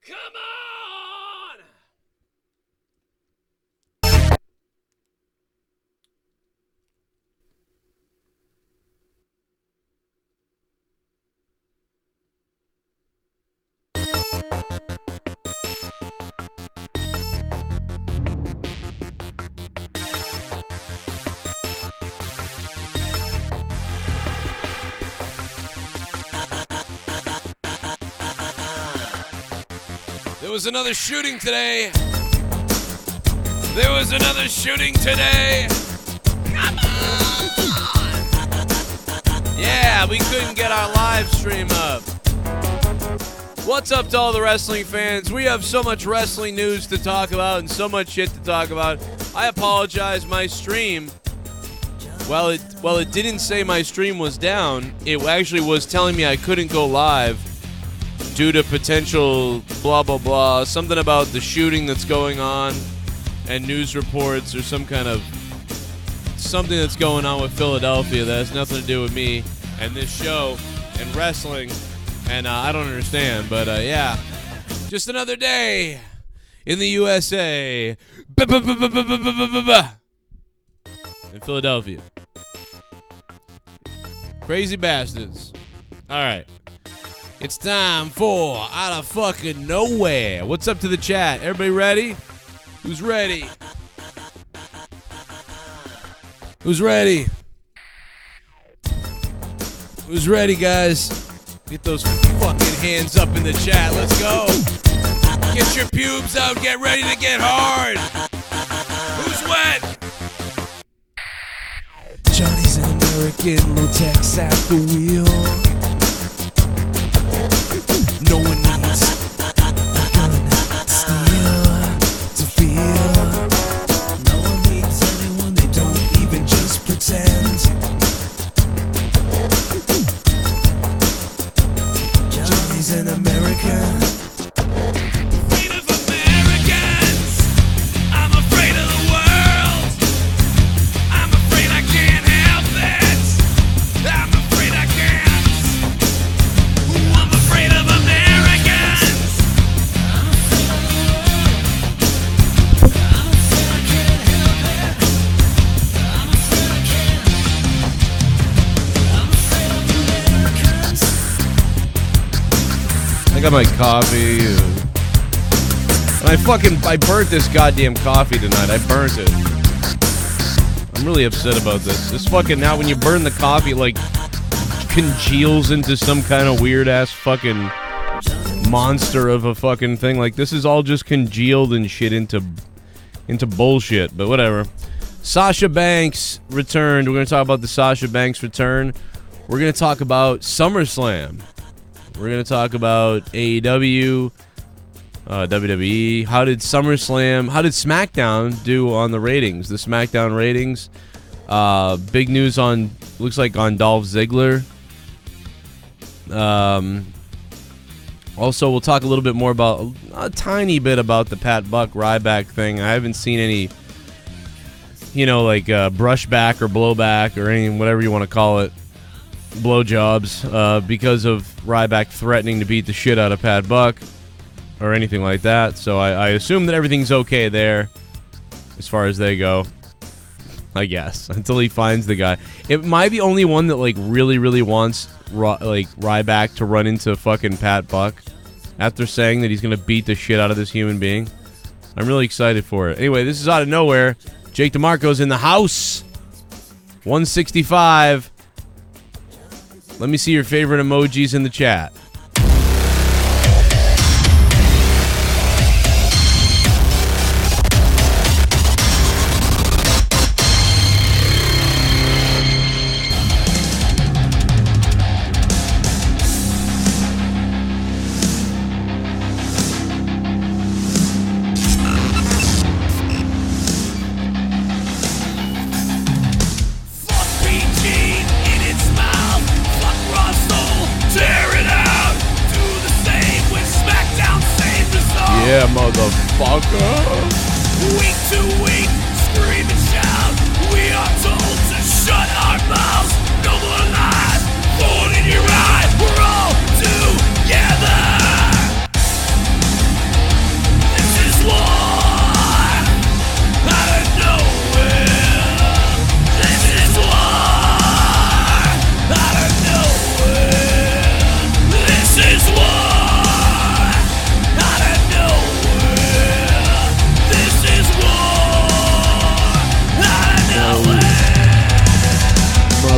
Come on! There was another shooting today. There was another shooting today. Come on! Yeah, we couldn't get our live stream up. What's up to all the wrestling fans? We have so much wrestling news to talk about and so much shit to talk about. I apologize, my stream, well, it didn't say my stream was down. It actually was telling me I couldn't go live due to potential blah, blah, blah, something about the shooting that's going on and news reports or some kind of something that's going on with Philadelphia that has nothing to do with me and this show and wrestling, and I don't understand, but yeah, just another day in the USA in Philadelphia. Crazy bastards. All right. It's time for Out of Fucking Nowhere. What's up to the chat? Everybody ready? Who's ready? Who's ready? Who's ready, guys? Get those fucking hands up in the chat. Let's go. Get your pubes out. Get ready to get hard. Who's wet? Johnny's an American, low tech's at the wheel. No one needs a gun, steel to feel. No one needs anyone, they don't even just pretend. Johnny's an American. Afraid of Americans. I'm afraid of the world. I'm afraid I can't help it. I'm afraid I can't. I'm afraid of Americans. I got my coffee. And I burnt this goddamn coffee tonight. I burnt it. I'm really upset about this. This fucking, now when you burn the coffee, it like congeals into some kind of weird ass fucking monster of a fucking thing. Like, this is all just congealed and shit into bullshit, but whatever. Sasha Banks returned. We're going to talk about the Sasha Banks return. We're going to talk about SummerSlam. We're going to talk about AEW, WWE. How did SmackDown do on the ratings? The SmackDown ratings. Big news looks like on Dolph Ziggler. Also, we'll talk a little bit more about, a tiny bit about the Pat Buck Ryback thing. I haven't seen any, brushback or blowback or any, whatever you want to call it, blowjobs, because of Ryback threatening to beat the shit out of Pat Buck or anything like that. So I assume that everything's okay there as far as they go, I guess, until he finds the guy. Am I the only one that really, really wants Ryback to run into fucking Pat Buck after saying that he's gonna beat the shit out of this human being? I'm really excited for it. Anyway, this is Out of Nowhere. Jake DeMarco's in the house. 165. Let me see your favorite emojis in the chat. Yeah, motherfucker. Week to week, scream and shout. We are told to shut our mouths. No more lies. Thorn in your eye. We're all together.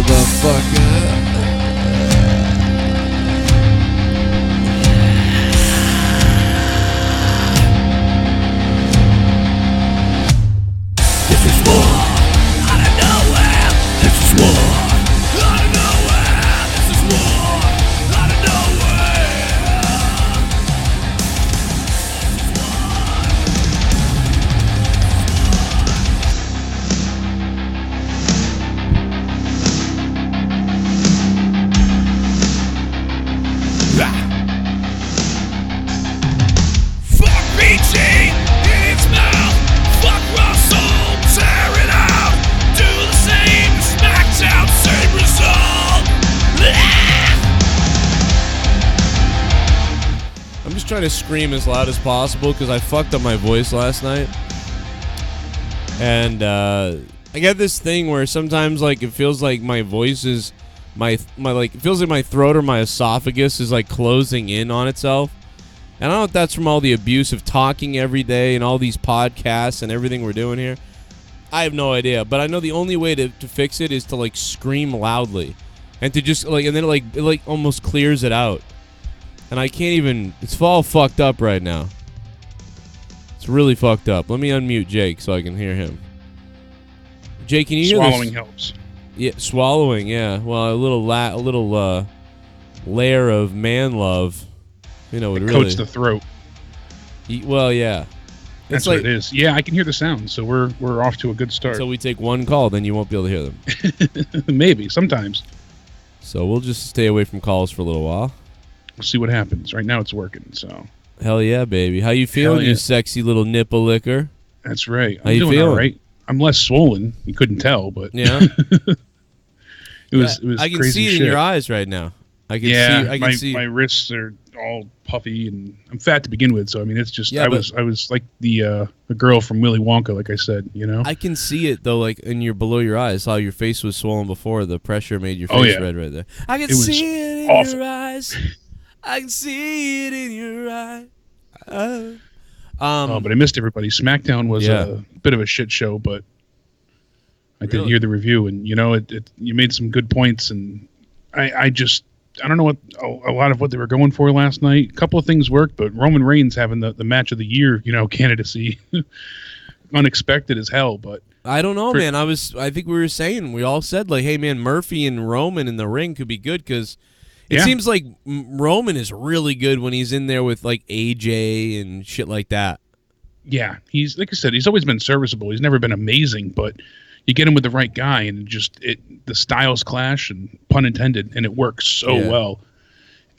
motherfucker. This is war out of nowhere. This is war out of nowhere. This is war out of nowhere. Fuck BG in its mouth. Fuck Russell, tear it out. Do the same to SmackDown, same result. I'm just trying to scream as loud as possible because I fucked up my voice last night. And I get this thing where sometimes like it feels like my voice is my like it feels like my throat or my esophagus is like closing in on itself. And I don't know if that's from all the abuse of talking every day and all these podcasts and everything we're doing here. I have no idea, but I know the only way to fix it is to like scream loudly and to just like, and then it like almost clears it out. And I can't even, it's all fucked up right now. It's really fucked up. Let me unmute Jake so I can hear him. Jake, can you hear this? Swallowing helps. Yeah, swallowing, yeah. Well, a little layer of man love, you know, would really Coats the throat. Well, yeah. That's what it is. Yeah, I can hear the sound, so we're off to a good start. So we take one call, then you won't be able to hear them. Maybe, sometimes. So we'll just stay away from calls for a little while. We'll see what happens. Right now it's working, so. Hell yeah, baby. How you feeling, yeah. you sexy little nipple licker? That's right. How I'm you doing feeling? all right. I'm less swollen. You couldn't tell, but Yeah. it was I can crazy see it shit. in your eyes right now. I can see. I can see. My wrists are all puffy, and I'm fat to begin with. So I mean, it's just Yeah, I was like the girl from Willy Wonka, like I said, you know. I can see it though, like in your below your eyes. How your face was swollen before. The pressure made your face red right there. I can see it in awful. your eyes. I can see it in your eyes. But I missed everybody. SmackDown was a bit of a shit show, but I did hear the review, and you know, you made some good points, and I don't know what a lot of what they were going for last night. A couple of things worked, but Roman Reigns having the match of the year, you know, candidacy, unexpected as hell. But I don't know, man. I think we all said like, hey, man, Murphy and Roman in the ring could be good because it seems like Roman is really good when he's in there with like AJ and shit like that. Yeah, he's like I said, he's always been serviceable. He's never been amazing, but you get him with the right guy, and the styles clash, and pun intended, and it works so well.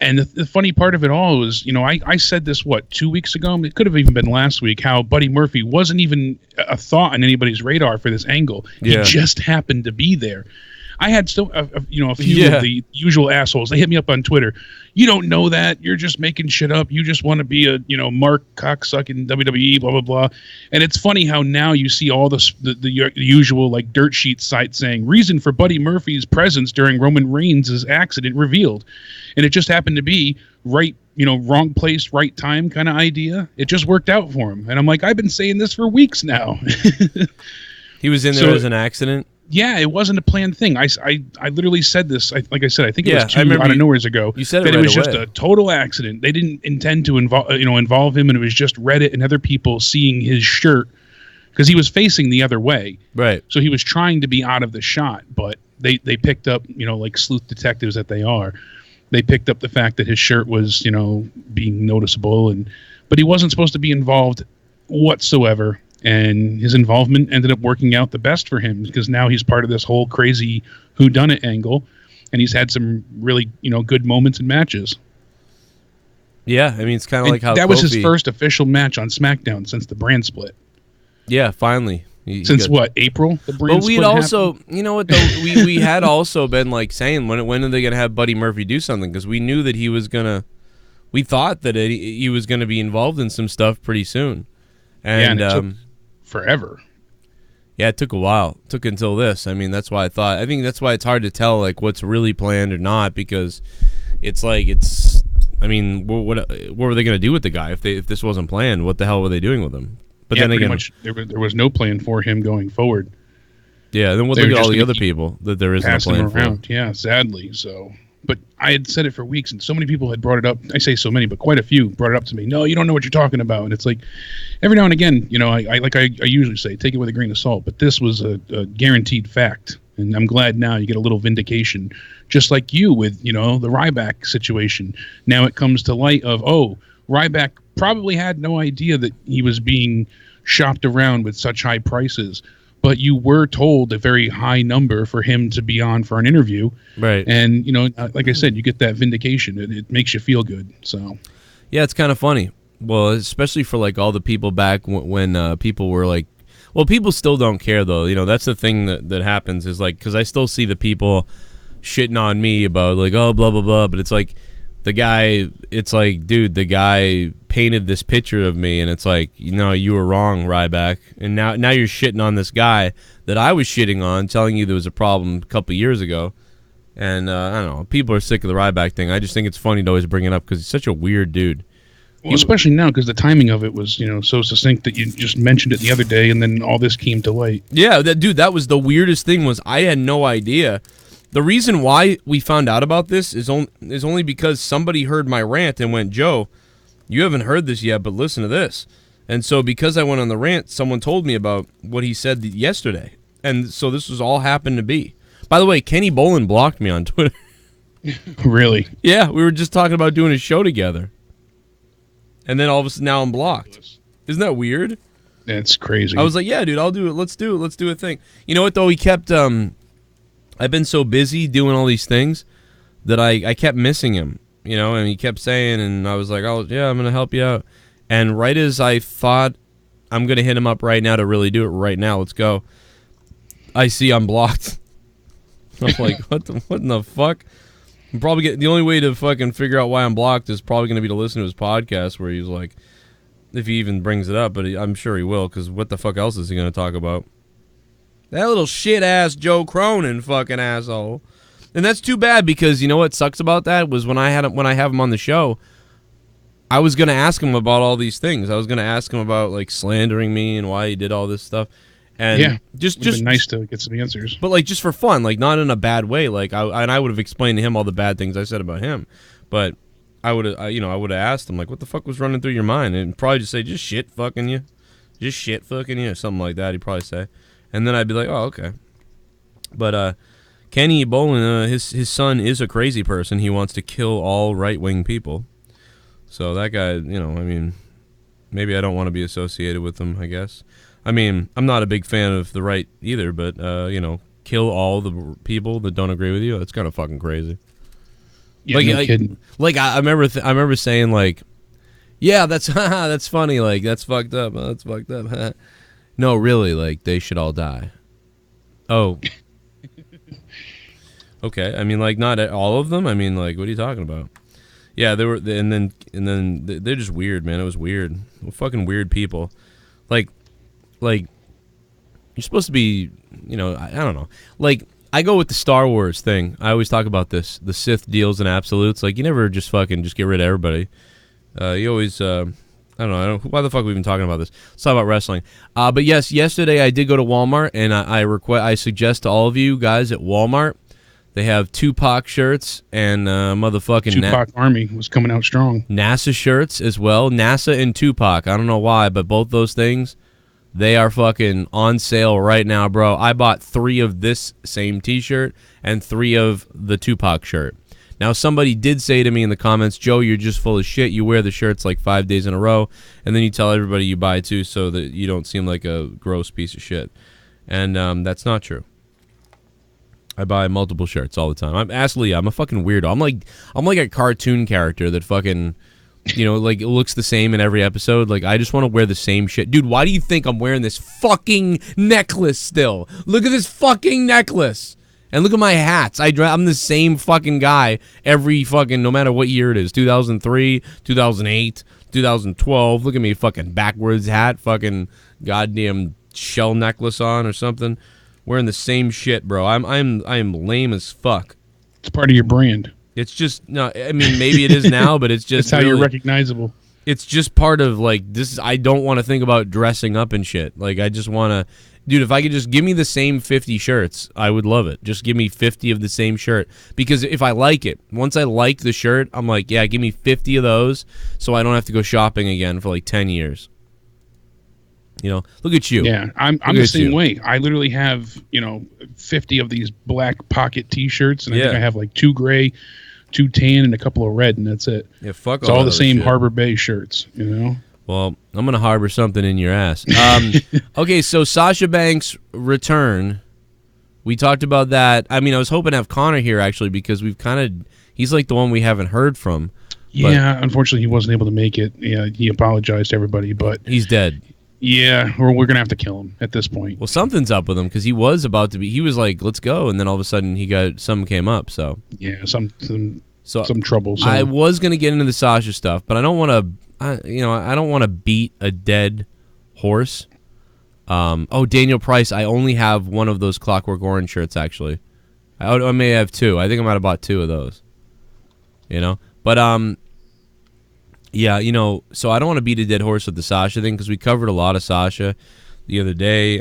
And the funny part of it all is, you know, I said this 2 weeks ago. It could have even been last week. How Buddy Murphy wasn't even a thought on anybody's radar for this angle. Yeah. He just happened to be there. I had still, a few of the usual assholes. They hit me up on Twitter. You don't know that. You're just making shit up. You just want to be a, Mark cocksucking WWE, blah, blah, blah. And it's funny how now you see all the usual like dirt sheet sites saying reason for Buddy Murphy's presence during Roman Reigns' accident revealed. And it just happened to be wrong place, right time kind of idea. It just worked out for him. And I'm like, I've been saying this for weeks now. He was in there as an accident? Yeah, it wasn't a planned thing. I literally said this. Like I said, I think it was 2 out of nowheres ago. You said that it was right just away. a total accident. They didn't intend to involve him, and it was just Reddit and other people seeing his shirt because he was facing the other way. Right. So he was trying to be out of the shot, but they picked up, like sleuth detectives that they are. They picked up the fact that his shirt was, being noticeable, but he wasn't supposed to be involved whatsoever. And his involvement ended up working out the best for him because now he's part of this whole crazy whodunit angle, and he's had some really, good moments and matches. Yeah, I mean, it's kind of like how that was his first official match on SmackDown since the brand split. Yeah, finally. Since April? The brand but we'd split also, happened? you know what, though? we had also been like saying, when are they going to have Buddy Murphy do something? Because we knew that he was going to, we thought that he was going to be involved in some stuff pretty soon. And it took forever. Yeah, it took a while. It took until this. I mean, that's why I think that's why it's hard to tell like what's really planned or not, because it's like I mean, what were they going to do with the guy if this wasn't planned? What the hell were they doing with him? But then again, pretty much there was no plan for him going forward. Yeah, then we'll look at all the other people that there isn't a plan for. Yeah, sadly. So, but I had said it for weeks, and so many people had brought it up. I say so many, but quite a few brought it up to me. No, you don't know what you're talking about. And it's like, every now and again, you know, I usually say, take it with a grain of salt. But this was a guaranteed fact, and I'm glad now you get a little vindication, just like you with, you know, the Ryback situation. Now it comes to light of, oh, Ryback probably had no idea that he was being shopped around with such high prices. But you were told a very high number for him to be on for an interview. Right. And, you know, like I said, you get that vindication. It makes you feel good. So, yeah, it's kind of funny. Well, especially for, like, all the people back when people were, like, well, people still don't care, though. You know, that's the thing that happens is, like, because I still see the people shitting on me about, like, oh, blah, blah, blah. But it's like, the guy, it's like, dude, the guy painted this picture of me, and it's like, you know, you were wrong, Ryback, and now you're shitting on this guy that I was shitting on, telling you there was a problem a couple years ago, and I don't know, people are sick of the Ryback thing. I just think it's funny to always bring it up because he's such a weird dude. Well, especially now because the timing of it was, you know, so succinct that you just mentioned it the other day, and then all this came to light. Yeah, that was the weirdest thing. Was I had no idea. The reason why we found out about this is only because somebody heard my rant and went, Joe, you haven't heard this yet, but listen to this. And so because I went on the rant, someone told me about what he said yesterday. And so this was all happened to be. By the way, Kenny Bolin blocked me on Twitter. Really? Yeah, we were just talking about doing a show together. And then all of a sudden now I'm blocked. Isn't that weird? That's crazy. I was like, yeah, dude, I'll do it. Let's do it. Let's do a thing. You know what, though? He kept... I've been so busy doing all these things that I kept missing him, you know, and he kept saying, and I was like, oh, yeah, I'm going to help you out. And right as I thought I'm going to hit him up right now to really do it right now, let's go, I see I'm blocked. I'm like, what in the fuck? I'm probably the only way to fucking figure out why I'm blocked is probably going to be to listen to his podcast where he's like, if he even brings it up, but I'm sure he will, because what the fuck else is he going to talk about? That little shit-ass Joe Cronin fucking asshole. And that's too bad because you know what sucks about that was when I have him on the show, I was going to ask him about all these things. I was going to ask him about like slandering me and why he did all this stuff. And yeah, just been nice to get some answers. But like just for fun, like not in a bad way. Like I would have explained to him all the bad things I said about him. But I would have asked him like, what the fuck was running through your mind? And probably just say, just shit fucking you, or something like that. He'd probably say. And then I'd be like, oh, okay. But Kenny Bolin, his son is a crazy person. He wants to kill all right-wing people. So that guy, you know, I mean, maybe I don't want to be associated with him, I guess. I mean, I'm not a big fan of the right either, but, you know, kill all the people that don't agree with you, that's kind of fucking crazy. Yeah, no kidding. Like, I remember saying, like, yeah, that's that's funny, like, that's fucked up, that's fucked up, No, really, like, they should all die. Oh. Okay, I mean, like, not all of them? I mean, like, what are you talking about? Yeah, they were, and then they're just weird, man. It was weird. Fucking weird people. Like, you're supposed to be, you know, I don't know. Like, I go with the Star Wars thing. I always talk about this. The Sith deals and absolutes. Like, you never just fucking just get rid of everybody. You always... I don't know. Why the fuck are we even talking about this? Let's talk about wrestling. But yes, yesterday I did go to Walmart, and I suggest to all of you guys at Walmart, they have Tupac shirts and motherfucking... Tupac Army was coming out strong. NASA shirts as well. NASA and Tupac. I don't know why, but both those things, they are fucking on sale right now, bro. I bought 3 of this same t-shirt and 3 of the Tupac shirt. Now, somebody did say to me in the comments, Joe, you're just full of shit. You wear the shirts like 5 days in a row, and then you tell everybody you buy 2 so that you don't seem like a gross piece of shit. And that's not true. I buy multiple shirts all the time. I'm a fucking weirdo. I'm like a cartoon character that fucking, you know, like it looks the same in every episode. Like, I just want to wear the same shit. Dude, why do you think I'm wearing this fucking necklace still? Look at this fucking necklace. And look at my hats. I'm the same fucking guy every fucking, no matter what year it is. 2003, 2008, 2012. Look at me, fucking backwards hat, fucking goddamn shell necklace on or something. Wearing the same shit, bro. I'm lame as fuck. It's part of your brand. It's just, no, I mean, maybe it is now, but it's just That's how you're recognizable. It's just part of like this. I don't want to think about dressing up and shit. Like I just want to, dude. If I could just give me the same 50 shirts, I would love it. Just give me 50 of the same shirt, because if I like it, once I like the shirt, I'm like, yeah, give me 50 of those, so I don't have to go shopping again for like 10 years. You know, look at you. Yeah, I'm the same way. I literally have 50 of these black pocket T-shirts, and I think I have like 2 gray, 2 tan, and a couple of red, and that's it. Yeah, fuck. It's all the same Harbor Bay shirts, Well, I'm gonna harbor something in your ass. Okay, so Sasha Banks' return. We talked about that. I mean, I was hoping to have Connor here actually, because he's like the one we haven't heard from. Yeah, unfortunately, he wasn't able to make it. Yeah, he apologized to everybody, but he's dead. Yeah, or we're gonna have to kill him at this point. Well, something's up with him, because he was about to be. He was like, "Let's go," and then all of a sudden, something came up. So yeah, some trouble. So. I was gonna get into the Sasha stuff, but I don't want to. I don't want to beat a dead horse. Daniel Price. I only have one of those Clockwork Orange shirts actually. I may have 2. I think I might have bought 2 of those. But yeah, so I don't want to beat a dead horse with the Sasha thing, because we covered a lot of Sasha the other day.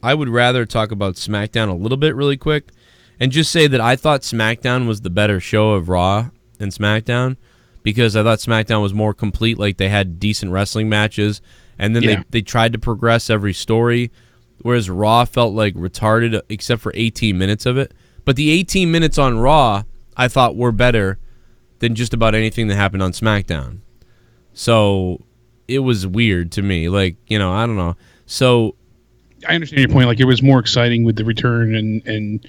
I would rather talk about SmackDown a little bit really quick and just say that I thought SmackDown was the better show of Raw and SmackDown, because I thought SmackDown was more complete. Like, they had decent wrestling matches, and then they tried to progress every story, whereas Raw felt like retarded except for 18 minutes of it. But the 18 minutes on Raw I thought were better than just about anything that happened on SmackDown. So it was weird to me. Like, I don't know. So I understand your point. Like, it was more exciting with the return and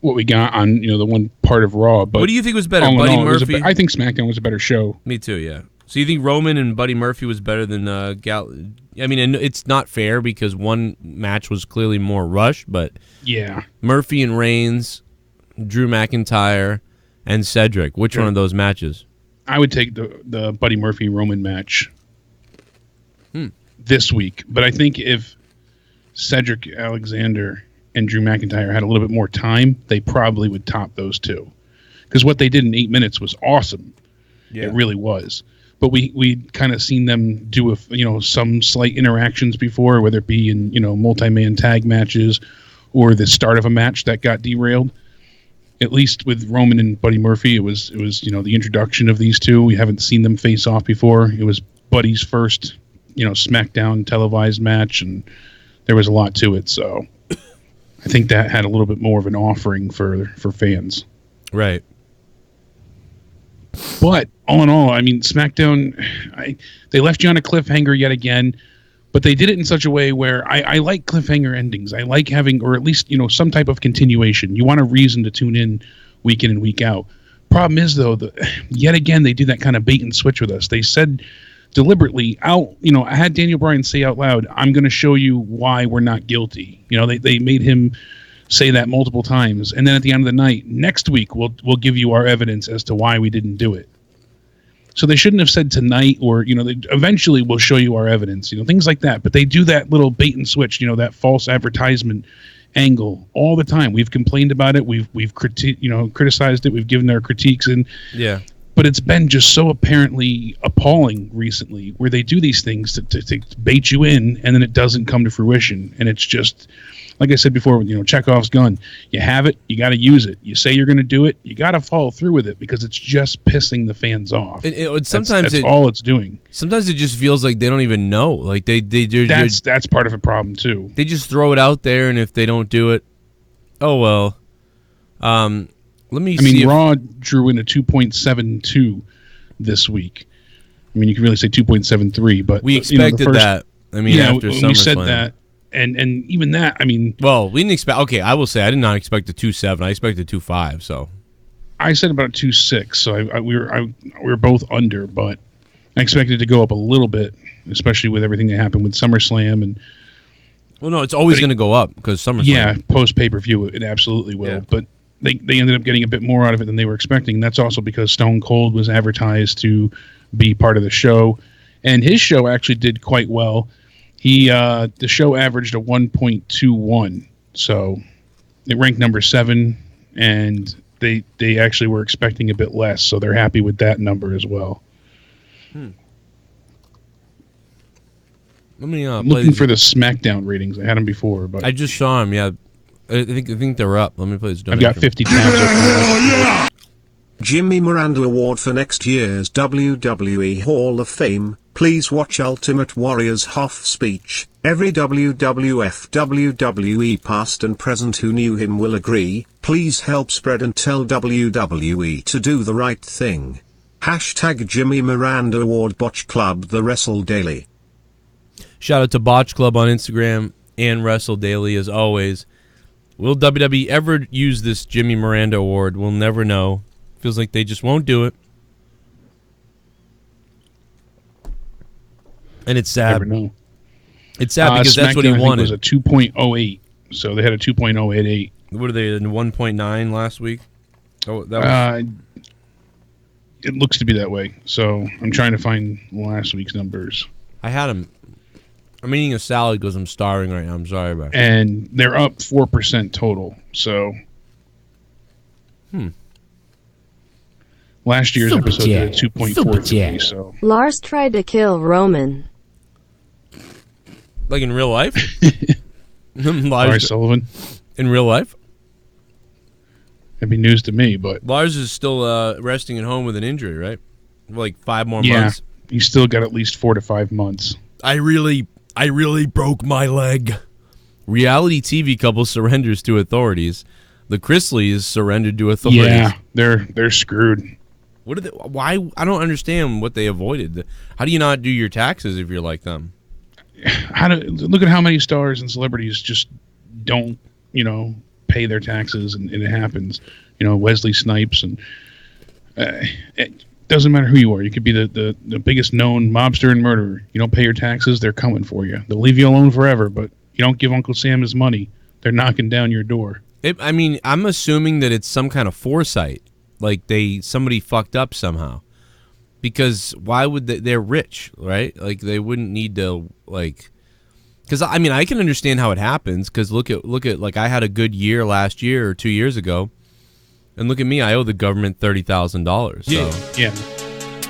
what we got on, the one part of Raw. But what do you think was better, Buddy Murphy? I think SmackDown was a better show. Me too, yeah. So you think Roman and Buddy Murphy was better than Gallo? I mean, it's not fair because one match was clearly more rushed, but yeah, Murphy and Reigns, Drew McIntyre, and Cedric. Which one of those matches? I would take the Buddy Murphy Roman match this week. But I think if Cedric Alexander and Drew McIntyre had a little bit more time, they probably would top those two. Because what they did in 8 minutes was awesome. Yeah. It really was. But we kind of seen them do some slight interactions before, whether it be in multi-man tag matches or the start of a match that got derailed. At least with Roman and Buddy Murphy, it was the introduction of these two. We haven't seen them face off before. It was Buddy's first SmackDown televised match, and there was a lot to it. So I think that had a little bit more of an offering for fans. Right. But all in all, I mean, SmackDown, they left you on a cliffhanger yet again, but they did it in such a way where I like cliffhanger endings. I like having, or at least, some type of continuation. You want a reason to tune in week and week out. Problem is, though, yet again, they did that kind of bait and switch with us. They said deliberately I had Daniel Bryan say out loud, I'm going to show you why we're not guilty. They made him say that multiple times. And then at the end of the night, next week, we'll give you our evidence as to why we didn't do it. So they shouldn't have said tonight, or, eventually we'll show you our evidence, things like that. But they do that little bait and switch, that false advertisement angle all the time. We've complained about it. We've criticized it. We've given our critiques. And yeah. But it's been just so apparently appalling recently, where they do these things to bait you in, and then it doesn't come to fruition. And it's just, like I said before, Chekhov's gun. You have it, you got to use it. You say you're going to do it, you got to follow through with it, because it's just pissing the fans off. Sometimes that's all it's doing. Sometimes it just feels like they don't even know. Like that's part of a problem too. They just throw it out there, and if they don't do it, oh well. Raw drew in a 2.72 this week. I mean, you can really say 2.73, but we expected that. I mean, after SummerSlam. We said that. And even that, I mean... Well, we didn't expect... Okay, I will say I did not expect a 2.7. I expected 2.5, so... I said about 2.6, so we were both under, but I expected it to go up a little bit, especially with everything that happened with SummerSlam. And well, no, it's always going to go up, because SummerSlam... Yeah, post-pay-per-view, it absolutely will. Yeah. But they ended up getting a bit more out of it than they were expecting. And that's also because Stone Cold was advertised to be part of the show. And his show actually did quite well. The show averaged a 1.21, so it ranked number 7, and they actually were expecting a bit less, so they're happy with that number as well. Let me I'm looking for the SmackDown ratings. I had them before, but I just saw them. Yeah, I think they're up. Let me play this. I've got 50 tabs. Jimmy Miranda Award for next year's WWE Hall of Fame. Please watch Ultimate Warrior's Hoff speech. Every WWF WWE past and present who knew him will agree. Please help spread and tell WWE to do the right thing. Hashtag Jimmy Miranda Award Botch Club The Wrestle Daily. Shout out to Botch Club on Instagram and Wrestle Daily as always. Will WWE ever use this Jimmy Miranda Award? We'll never know. Feels like they just won't do it. And it's sad. Never know. It's sad because that's what he SmackDown, wanted. I think, was a 2.08, so they had a 2.088. What are they, in 1.9 last week? Oh, that was... It looks to be that way, so I'm trying to find last week's numbers. I had him. I'm eating a salad because I'm starving right now. I'm sorry about it. And they're up 4% total, so... Last year's episode did a 2.43, so... Lars tried to kill Roman. Like in real life? Lars Sullivan. In real life? That'd be news to me, but... Lars is still resting at home with an injury, right? Like 5 more months? Yeah, he's still got at least 4 to 5 months. I really broke my leg. Reality TV couple surrenders to authorities. The Chrisleys surrendered to authorities. Yeah, they're screwed. What are they, why? I don't understand what they avoided. How do you not do your taxes if you're like them? Look at how many stars and celebrities just don't, pay their taxes, and it happens. Wesley Snipes, and it doesn't matter who you are. You could be the biggest known mobster and murderer. You don't pay your taxes, they're coming for you. They'll leave you alone forever, but you don't give Uncle Sam his money, they're knocking down your door. I'm assuming that it's some kind of foresight. Like somebody fucked up somehow. Because why would they're rich, right? Like they wouldn't need to because I can understand how it happens. Because look at like I had a good year last year or 2 years ago, and look at me, I owe the government $30,000. So. Yeah.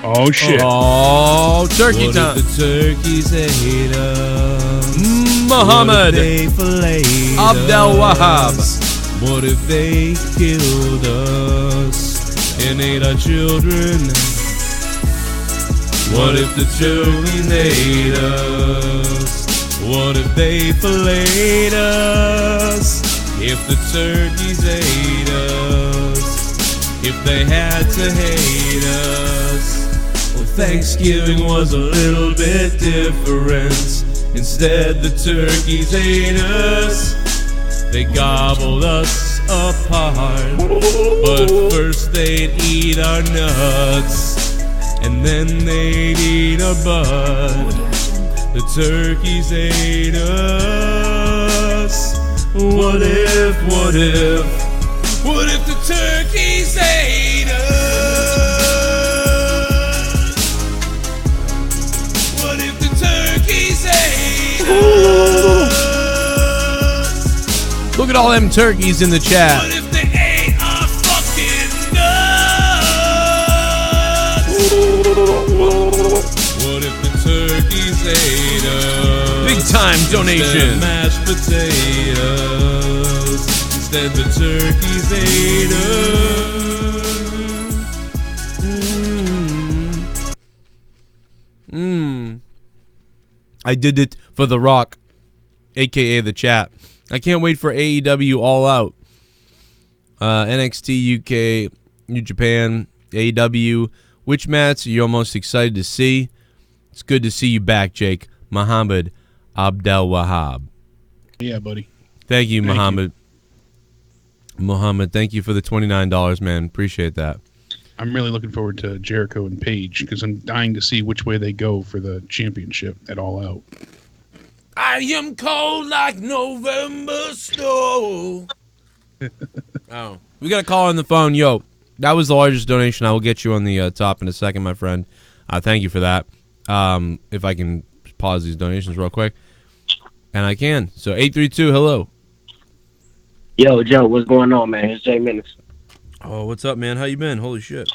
Oh shit. Oh, turkey time. What if the turkeys ate us? Muhammad Abdel Wahab. What if they killed us and ate our children? What if the turkeys ate us? What if they filleted us? If the turkeys ate us, if they had to hate us. Well, Thanksgiving was a little bit different. Instead, the turkeys ate us. They gobbled us apart, but first they'd eat our nuts, and then they'd eat our butt. The turkeys ate us. What if the turkeys ate us? What if the turkeys ate us? Look at all them turkeys in the chat. What if they ate our fucking nuts? What if the turkeys ate us? Big time donation. Instead of mashed potatoes. Instead the turkeys ate us. I did it for The Rock, a.k.a. the chat. I can't wait for AEW All Out. NXT UK, New Japan, AEW. Which match are you most excited to see? It's good to see you back, Jake. Muhammad Abdel Wahab. Yeah, buddy. Thank you, Muhammad. Muhammad, thank you for the $29, man. Appreciate that. I'm really looking forward to Jericho and Paige because I'm dying to see which way they go for the championship at All Out. I am cold like November snow. Oh, we got a call on the phone. Yo, that was the largest donation. I will get you on the top in a second, my friend. Thank you for that. If I can pause these donations real quick. And I can. So 832, hello. Yo, Joe, what's going on, man? It's Jay Minutes. Oh, what's up, man? How you been? Holy shit.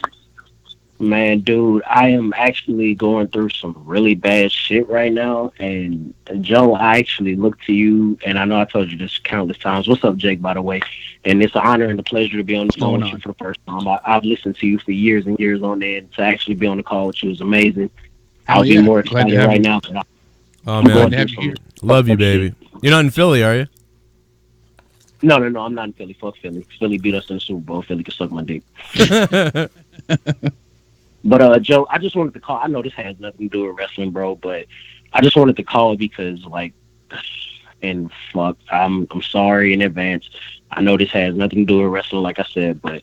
Man, dude, I am actually going through some really bad shit right now. And Joe, I actually look to you, and I know I told you this countless times. What's up, Jake, by the way? And it's an honor and a pleasure to be on the phone with you for the first time. I've listened to you for years and years on end. To actually be on the call with you is amazing. I'll be more excited right now. Oh, man. Love you, baby. You're not in Philly, are you? No, I'm not in Philly. Fuck Philly. Philly beat us in the Super Bowl. Philly can suck my dick. But Joe, I just wanted to call. I know this has nothing to do with wrestling, bro, but I just wanted to call because, like, and fuck, I'm sorry in advance. I know this has nothing to do with wrestling, like I said, but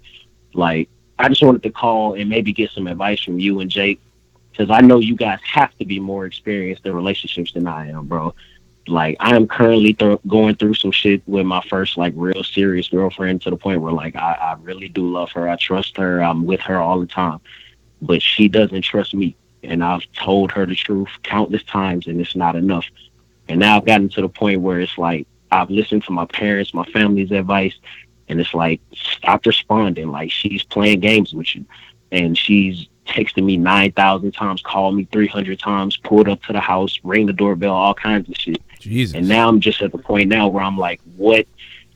like, I just wanted to call and maybe get some advice from you and Jake, because I know you guys have to be more experienced in relationships than I am, bro. Like, I am currently going through some shit with my first, like, real serious girlfriend, to the point where, like, I really do love her. I trust her. I'm with her all the time. But she doesn't trust me. And I've told her the truth countless times, and it's not enough. And now I've gotten to the point where it's like, I've listened to my parents, my family's advice, and it's like, stop responding. Like, she's playing games with you. And she's texted me 9,000 times, called me 300 times, pulled up to the house, rang the doorbell, all kinds of shit. Jesus. And now I'm just at the point now where I'm like, what?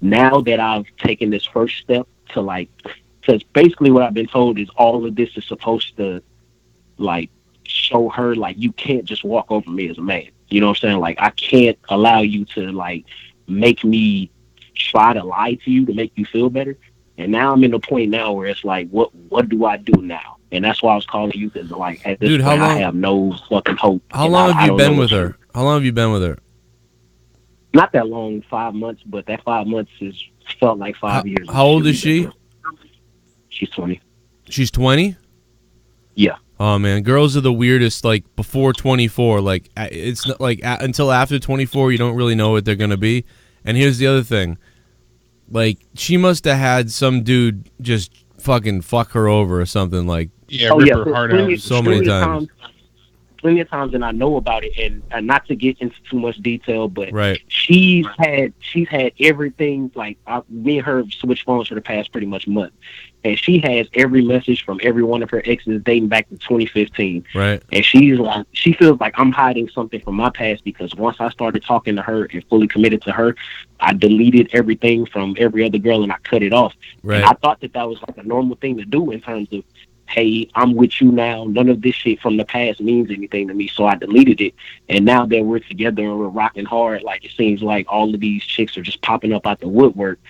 Now that I've taken this first step to, like, because basically what I've been told is all of this is supposed to, like, show her, like, you can't just walk over me as a man. You know what I'm saying? Like, I can't allow you to, like, make me try to lie to you to make you feel better. And now I'm in the point now where it's like, what do I do now? And that's why I was calling you, because, like, at this point, I have no fucking hope. How long have you been with her? How long have you been with her? Not that long, 5 months, but that 5 months felt like 5 years. How old is she? She's 20. She's 20? Yeah. Oh, man. Girls are the weirdest, like, before 24. Like, it's not, like, until after 24, you don't really know what they're going to be. And here's the other thing. Like, she must have had some dude just fucking fuck her over or something, like, rip her heart out so many times. Plenty of times, and I know about it, and not to get into too much detail, but right. she's had everything. Like, me and her switched phones for the past pretty much month, and she has every message from every one of her exes dating back to 2015. Right. And she's like, she feels like I'm hiding something from my past, because once I started talking to her and fully committed to her, I deleted everything from every other girl and I cut it off. Right. And I thought that was like a normal thing to do in terms of, hey, I'm with you now. None of this shit from the past means anything to me. So I deleted it. And now that we're together and we're rocking hard, like, it seems like all of these chicks are just popping up out the woodwork.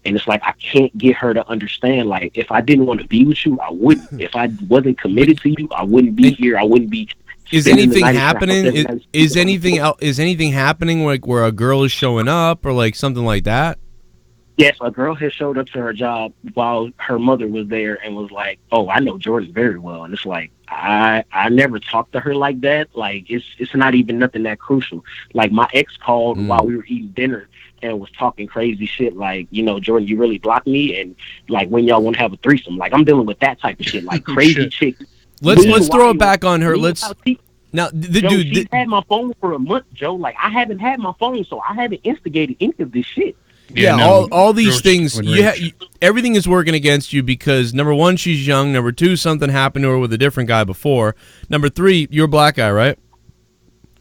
And it's like, I can't get her to understand, like, if I didn't want to be with you, I wouldn't. If I wasn't committed to you, I wouldn't be here. I wouldn't be. Is anything happening? Is anything happening, like, where a girl is showing up or, like, something like that? Yes, a girl has showed up to her job while her mother was there and was like, oh, I know Jordan very well. And it's like, I never talked to her like that. Like, it's not even nothing that crucial. Like, my ex called while we were eating dinner and was talking crazy shit like, you know, Jordan, you really blocked me, and, like, when y'all want to have a threesome. Like, I'm dealing with that type of shit, like crazy chick. Let's throw it back on her. Now, she's had my phone for a month, Joe. Like, I haven't had my phone, so I haven't instigated any of this shit. Yeah, all these things, everything is working against you because, number one, she's young. Number two, something happened to her with a different guy before. Number three, you're a black guy, right?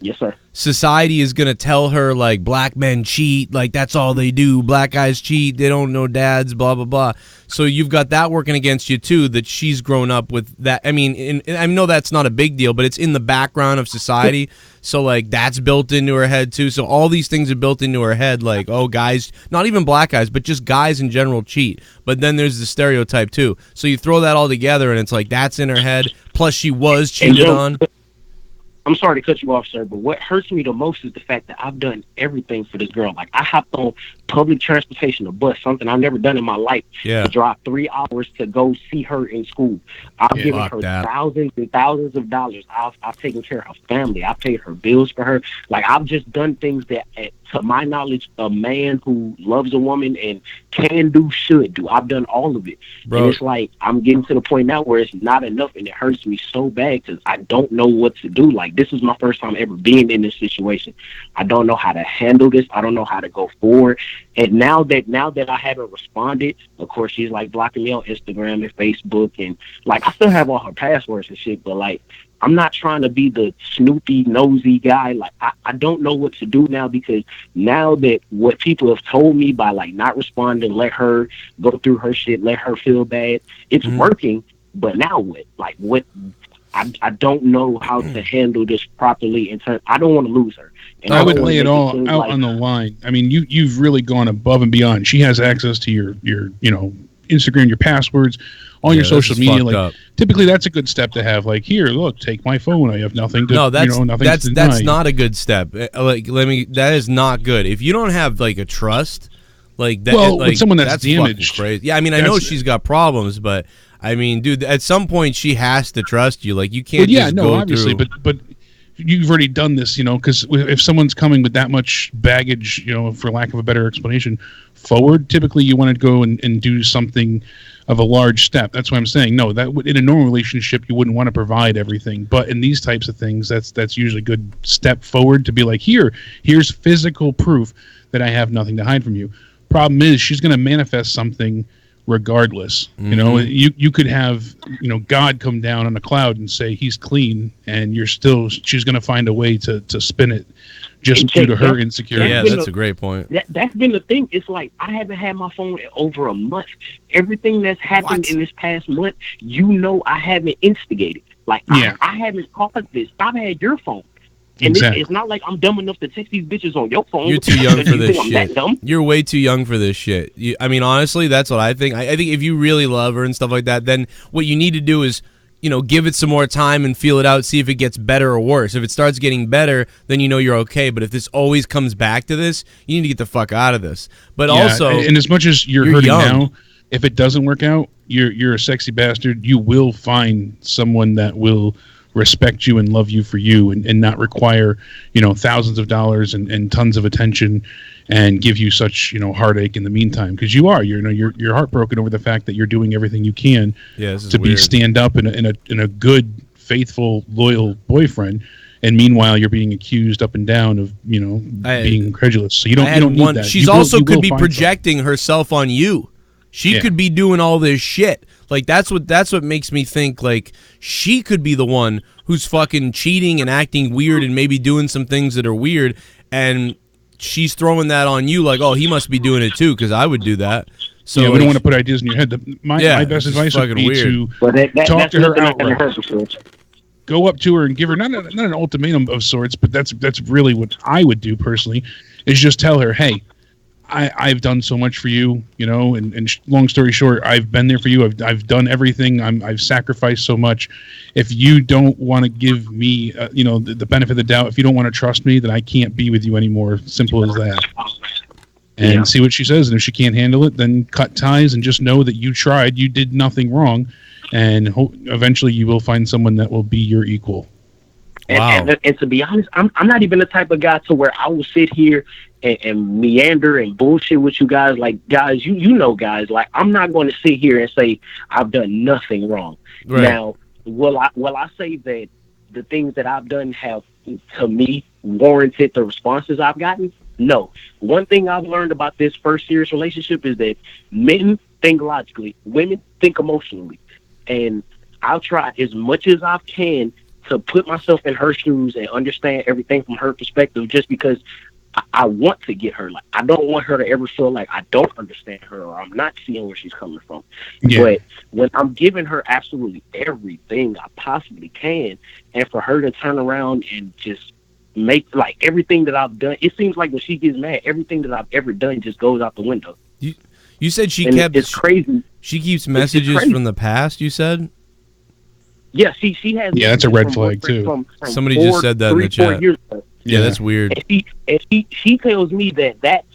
Yes, sir. Society is going to tell her, like, black men cheat, like, that's all they do. Black guys cheat, they don't know dads, blah, blah, blah. So you've got that working against you, too, that she's grown up with that. I mean, I know that's not a big deal, but it's in the background of society. So, like, that's built into her head, too. So all these things are built into her head, like, oh, guys, not even black guys, but just guys in general cheat. But then there's the stereotype, too. So you throw that all together, and it's like, that's in her head. Plus, she was cheated on. I'm sorry to cut you off, sir, but what hurts me the most is the fact that I've done everything for this girl. Like, I hopped on public transportation, a bus, something I've never done in my life, to drive 3 hours to go see her in school. I've given her thousands and thousands of dollars. I've taken care of her family. I've paid her bills for her. Like, I've just done things that, to my knowledge, a man who loves a woman and can do, should do. I've done all of it. Bro. And it's like, I'm getting to the point now where it's not enough, and it hurts me so bad because I don't know what to do. Like, this is my first time ever being in this situation. I don't know how to handle this. I don't know how to go forward. And now that I haven't responded, of course, she's like blocking me on Instagram and Facebook, and like I still have all her passwords and shit, but like I'm not trying to be the snoopy, nosy guy. Like I don't know what to do now, because now that what people have told me by like not responding, let her go through her shit, let her feel bad, it's working. But now what? Like what? I don't know how to handle this properly. I don't want to lose her. And I would lay it all out on the line. I mean, you've really gone above and beyond. She has access to your Instagram, your passwords, all your social media. Like typically, that's a good step to have. Like, here, look, take my phone. I have nothing to. No, that's not a good step. Like, that is not good. If you don't have like a trust, like that, well, with someone that's damaged, crazy. Yeah, I mean, I know she's got problems, but I mean, dude, at some point she has to trust you. Like, you can't. Well, go obviously, through. but you've already done this, because if someone's coming with that much baggage, for lack of a better explanation, forward, typically you want to go and do something of a large step. That's why I'm saying, no, that in a normal relationship, you wouldn't want to provide everything. But in these types of things, that's usually a good step forward to be like, here's physical proof that I have nothing to hide from you. Problem is, she's going to manifest something regardless. You could have God come down on a cloud and say he's clean, and she's going to find a way to spin it just due to her insecurity. Yeah, that's a great point. That's been the thing. It's like I haven't had my phone in over a month. Everything that's happened in this past month, I haven't instigated. Like I haven't caused this. I've had your phone. And it's not like I'm dumb enough to text these bitches on your phone. You're too young for this shit. You're way too young for this shit. I mean, honestly, that's what I think. I think if you really love her and stuff like that, then what you need to do is, give it some more time and feel it out, see if it gets better or worse. If it starts getting better, then you're okay. But if this always comes back to this, you need to get the fuck out of this. But also, and as much as you're hurting young. Now, if it doesn't work out, you're a sexy bastard. You will find someone that will respect you and love you for you, and not require thousands of dollars and tons of attention and give you such heartache in the meantime, because you're heartbroken over the fact that you're doing everything you can to be stand up in a good, faithful, loyal boyfriend, and meanwhile you're being accused up and down of being incredulous. So you don't need that. She's also could be projecting herself on you. She could be doing all this shit. Like, that's what makes me think, like, she could be the one who's fucking cheating and acting weird and maybe doing some things that are weird, and she's throwing that on you like, oh, he must be doing it too, because I would do that. So we don't want to put ideas in your head. My best advice would be to talk to her outright. Go up to her and give her not an ultimatum of sorts, but that's really what I would do personally, is just tell her, hey, I've done so much for you, and long story short, I've been there for you. I've done everything. I've sacrificed so much. If you don't want to give me, the benefit of the doubt, if you don't want to trust me, then I can't be with you anymore. Simple as that. And see what she says. And if she can't handle it, then cut ties and just know that you tried. You did nothing wrong. And eventually you will find someone that will be your equal. And to be honest, I'm not even the type of guy to where I will sit here and meander and bullshit with you guys. Like, guys, guys, like, I'm not going to sit here and say I've done nothing wrong. Right. Now, will I say that the things that I've done have, to me, warranted the responses I've gotten? No. One thing I've learned about this first serious relationship is that men think logically, women think emotionally. And I'll try as much as I can to put myself in her shoes and understand everything from her perspective, just because I want to get her. Like, I don't want her to ever feel like I don't understand her or I'm not seeing where she's coming from. Yeah. But when I'm giving her absolutely everything I possibly can, and for her to turn around and just make, like, everything that I've done, it seems like when she gets mad, everything that I've ever done just goes out the window. You said it's crazy. She keeps messages from the past, you said? Yeah, she has. Yeah, that's a red flag too. From somebody just said that in the chat. Yeah, that's weird. And she tells me that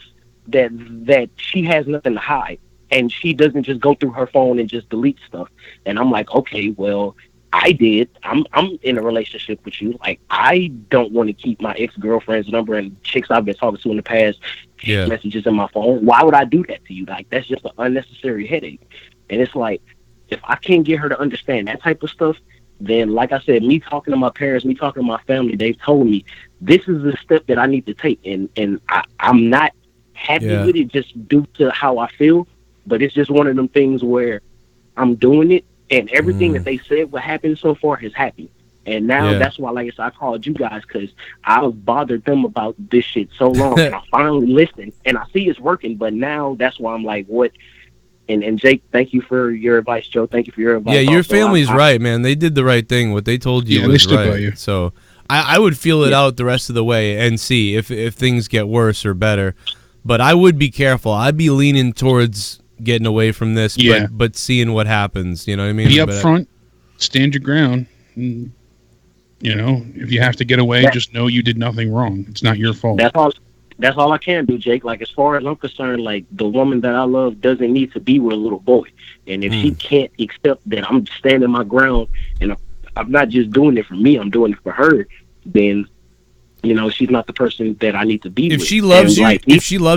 she has nothing to hide, and she doesn't just go through her phone and just delete stuff. And I'm like, okay, well, I did. I'm in a relationship with you. Like, I don't want to keep my ex-girlfriend's number and chicks I've been talking to in the past messages in my phone. Why would I do that to you? Like, that's just an unnecessary headache. And it's like, if I can't get her to understand that type of stuff, then like I said, me talking to my parents, me talking to my family, they've told me this is the step that I need to take, and I'm not happy with it just due to how I feel, but it's just one of them things where I'm doing it, and everything that they said what happened so far has happened. And now that's why, like I said, I called you guys, because I've bothered them about this shit so long, and I finally listened, and I see it's working. But now that's why I'm like, what? And Jake, thank you for your advice. Joe, thank you for your advice. Yeah, your also, family's right, man. They did the right thing. What they told you was right. So I would feel it out the rest of the way and see if things get worse or better. But I would be careful. I'd be leaning towards getting away from this, but seeing what happens. You know what I mean? Be up front, stand your ground. And, you know, if you have to get away, just know you did nothing wrong. It's not your fault. That's all I can do, Jake. Like, as far as I'm concerned, like, the woman that I love doesn't need to be with a little boy. And if she can't accept that I'm standing my ground and I'm not just doing it for me, I'm doing it for her, then, you know, she's not the person that I need to be with. If she loves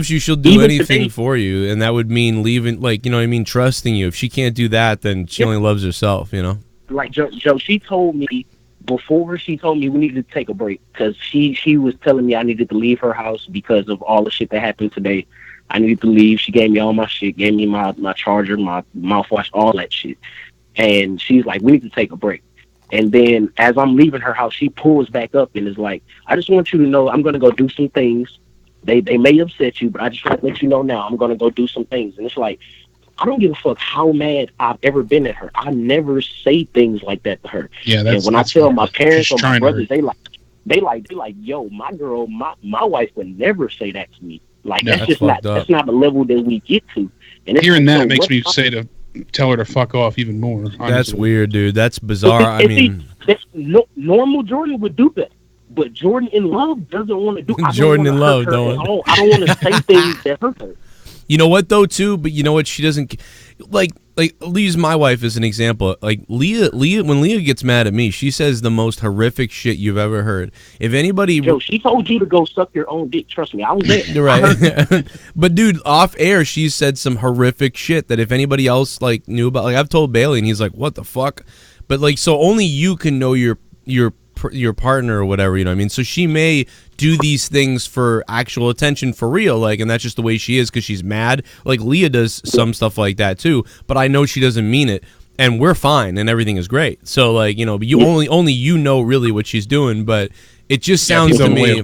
you, she'll do anything for you. And that would mean leaving, like, you know what I mean, trusting you. If she can't do that, then she only loves herself, you know? Like, Joe, she told me, before she told me we needed to take a break, because she was telling me I needed to leave her house because of all the shit that happened today. I needed to leave. She gave me all my shit, gave me my charger, my mouthwash, all that shit. And she's like, we need to take a break. And then as I'm leaving her house, she pulls back up and is like, I just want you to know I'm going to go do some things. They may upset you, but I just want to let you know now I'm going to go do some things. And it's like, I don't give a fuck how mad I've ever been at her. I never say things like that to her. Yeah, and when I tell my parents or my brothers, they like, yo, my girl, my wife would never say that to me. Like, that's not the level that we get to. And hearing that makes me tell her to fuck off even more. Honestly. That's weird, dude. That's bizarre. I mean, normal Jordan would do that, but Jordan in love doesn't want to do. Jordan in love, I don't want to say things that hurt her. You know what though, too? But you know what? She doesn't like. Use my wife as an example. Like Leah, when Leah gets mad at me, she says the most horrific shit you've ever heard. If anybody, Joe, she told you to go suck your own dick. Trust me, I was there. You're right. But dude, off air, she said some horrific shit that if anybody else like knew about, like I've told Bailey, and he's like, "What the fuck?" But like, so only you can know your partner or whatever, you know what I mean? So she may do these things for actual attention for real, like, and that's just the way she is because she's mad. Like Leah does some stuff like that too, but I know she doesn't mean it, and we're fine and everything is great. So like, you know, but you only you know really what she's doing, but it just sounds to me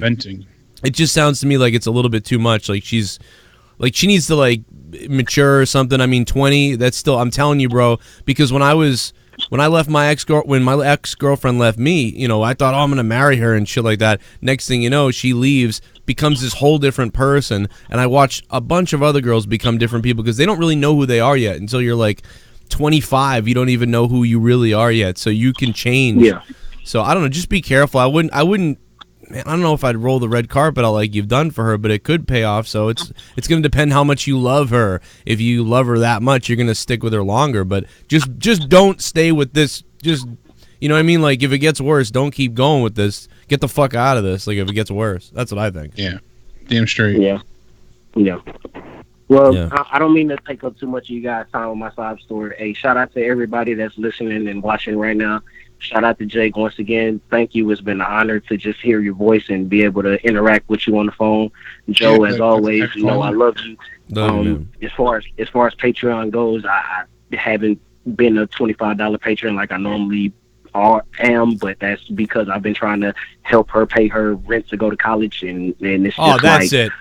it just sounds to me like it's a little bit too much. Like she needs to like mature or something. I mean, 20, that's still, I'm telling you, bro, because when I left my ex-girlfriend left me, you know, I thought, oh, I'm going to marry her and shit like that. Next thing you know, she leaves, becomes this whole different person, and I watched a bunch of other girls become different people because they don't really know who they are yet. Until you're like 25, you don't even know who you really are yet, so you can change. Yeah. So I don't know, just be careful. I wouldn't man, I don't know if I'd roll the red carpet like you've done for her, but it could pay off. So it's going to depend how much you love her. If you love her that much, you're going to stick with her longer. But just don't stay with this. Just, you know what I mean? Like, if it gets worse, don't keep going with this. Get the fuck out of this. Like, if it gets worse. That's what I think. Yeah. Damn straight. Yeah. Well, I don't mean to take up too much of you guys' time with my sob story. Hey, shout out to everybody that's listening and watching right now. Shout out to Jake once again. Thank you. It's been an honor to just hear your voice and be able to interact with you on the phone. Joe, as always, you know I love you. As far as Patreon goes, I haven't been a $25 patron like I normally am, but that's because I've been trying to help her pay her rent to go to college, and it's just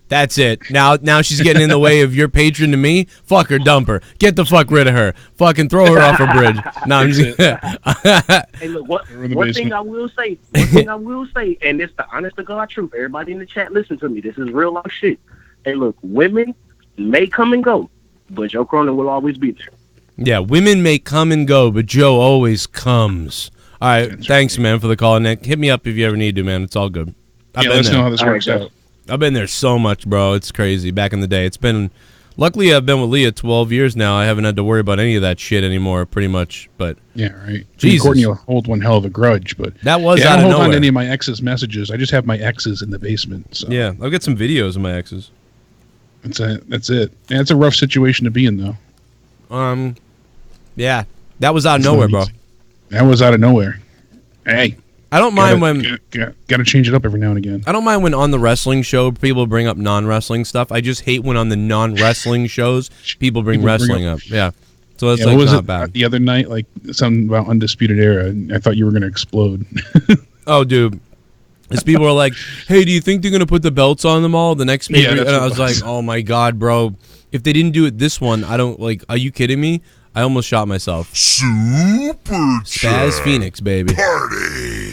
That's it. Now she's getting in the way of your patron to me. Fuck her, dump her. Get the fuck rid of her. Fucking throw her off a bridge. No, I'm just Hey, look, one thing I will say, and it's the honest to God truth. Everybody in the chat, listen to me. This is real life shit. Hey, look, women may come and go, but Joe Cronin will always be there. Yeah, women may come and go, but Joe always comes. All right, thanks, man, for the call, Nick. Hit me up if you ever need to, man. It's all good. Let us know how this works out. I've been there so much, bro. It's crazy. Back in the day, luckily I've been with Leah 12 years now. I haven't had to worry about any of that shit anymore, pretty much. But yeah, right. Jesus. Courtney will hold one hell of a grudge, but that was I out don't of hold nowhere. on to any of my ex's messages. I just have my exes in the basement. So. Yeah, I'll get some videos of my exes. That's it. Yeah, it's a rough situation to be in, though. Yeah, that was out of nowhere, bro. That was out of nowhere. Hey. I don't mind when gotta change it up every now and again. I don't mind when on the wrestling show people bring up non-wrestling stuff. I just hate when on the non-wrestling shows people bring wrestling up. Yeah, so that's like not bad. The other night, like something about Undisputed Era, and I thought you were gonna explode. Oh, dude, as people are like, "Hey, do you think they're gonna put the belts on them all the next pay?" And I was like, "Oh my god, bro! If they didn't do it this one, I don't like. Are you kidding me? I almost shot myself." Super Spaz Phoenix, baby. Party.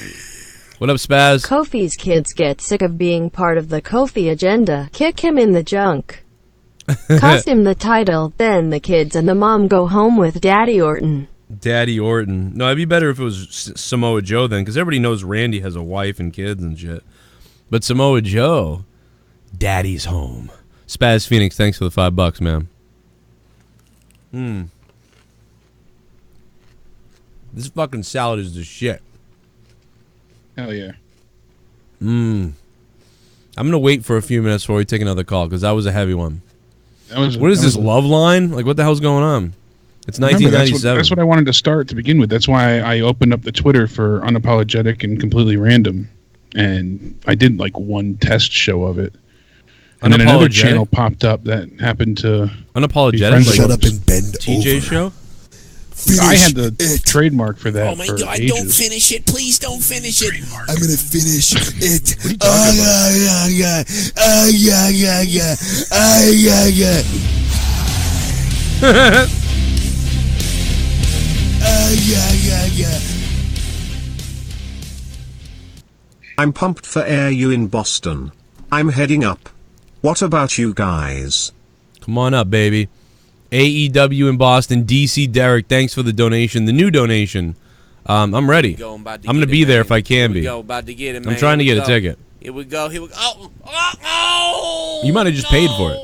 What up, Spaz? Kofi's kids get sick of being part of the Kofi agenda. Kick him in the junk. Cost him the title, then the kids and the mom go home with Daddy Orton. Daddy Orton. No, it'd be better if it was Samoa Joe then, because everybody knows Randy has a wife and kids and shit. But Samoa Joe, Daddy's home. Spaz Phoenix, thanks for the $5, man. This fucking salad is the shit. Hell yeah. I'm gonna wait for a few minutes before we take another call because that was a heavy one. What is this love line? Like, what the hell's going on? It's 1997. That's what I wanted to start to begin with. That's why I opened up the Twitter for Unapologetic and Completely Random, and I did like one test show of it. And then another channel popped up that happened to Unapologetic. Like, shut up and bend TJ over. show. I had the trademark for that. Oh my for god, ages. don't finish it. Please don't finish it. I'm gonna finish it. I'm pumped for AU in Boston. I'm heading up. What about you guys? Come on up, baby. AEW in Boston. DC Derek, thanks for the donation. The new donation. I'm ready. I'm going to be there if I can be. I'm trying to get a ticket. Here we go. Here we go. Oh. You might have just paid for it.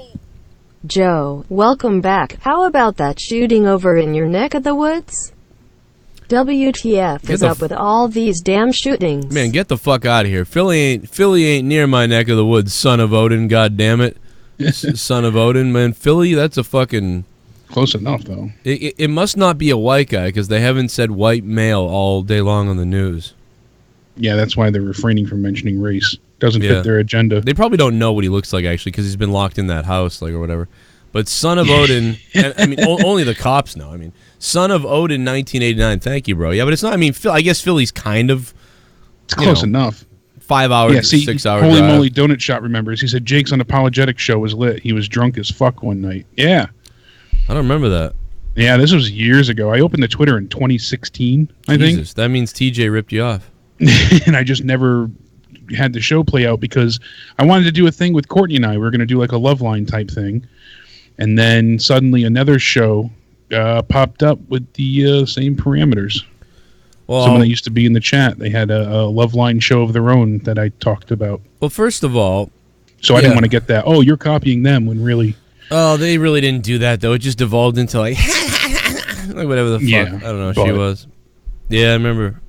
Joe, welcome back. How about that shooting over in your neck of the woods? WTF is up with all these damn shootings. Man, get the fuck out of here. Philly ain't near my neck of the woods, son of Odin, god damn it. Son of Odin, man. Philly, that's a fucking... Close enough, though. It must not be a white guy, because they haven't said white male all day long on the news. Yeah, that's why they're refraining from mentioning race. Doesn't fit their agenda. They probably don't know what he looks like, actually, because he's been locked in that house, like, or whatever. But son of Odin, and, I mean, only the cops know. I mean, son of Odin, 1989. Thank you, bro. Yeah, but it's not, I mean, I guess Philly's kind of... It's close enough. 5 hours, yeah, see, 6 hours Holy drive. Moly Donut Shop remembers. He said Jake's Unapologetic show was lit. He was drunk as fuck one night. Yeah. I don't remember that. Yeah, this was years ago. I opened the Twitter in 2016, I think. That means TJ ripped you off. And I just never had the show play out because I wanted to do a thing with Courtney and I. We were going to do like a love line type thing. And then suddenly another show popped up with the same parameters. Well, someone that used to be in the chat, they had a love line show of their own that I talked about. Well, first of all... So I didn't want to get that, oh, you're copying them, when really... Oh, they really didn't do that, though. It just devolved into, like, like whatever the fuck. Yeah, I don't know. She was. Yeah, I remember.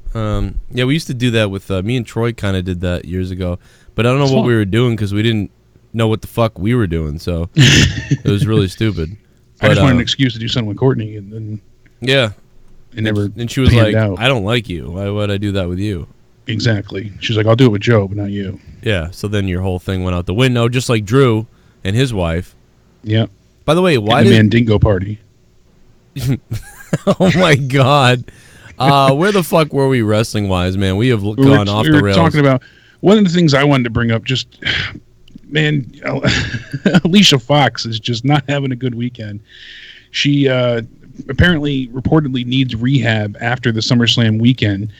Yeah, we used to do that with... me and Troy kind of did that years ago. But I don't know what we were doing because we didn't know what the fuck we were doing. So it was really stupid. But, I just wanted an excuse to do something with Courtney. And then yeah. It never and she was like, out. I don't like you. Why would I do that with you? Exactly. She's like, I'll do it with Joe, but not you. Yeah, so then your whole thing went out the window, just like Drew and his wife. Yeah. By the way, why did... the Mandingo party. Oh, my God. Where the fuck were we wrestling-wise, man? We have gone off the rails. We were talking about... One of the things I wanted to bring up, just... Man, Alicia Fox is just not having a good weekend. She apparently, reportedly needs rehab after the SummerSlam weekend.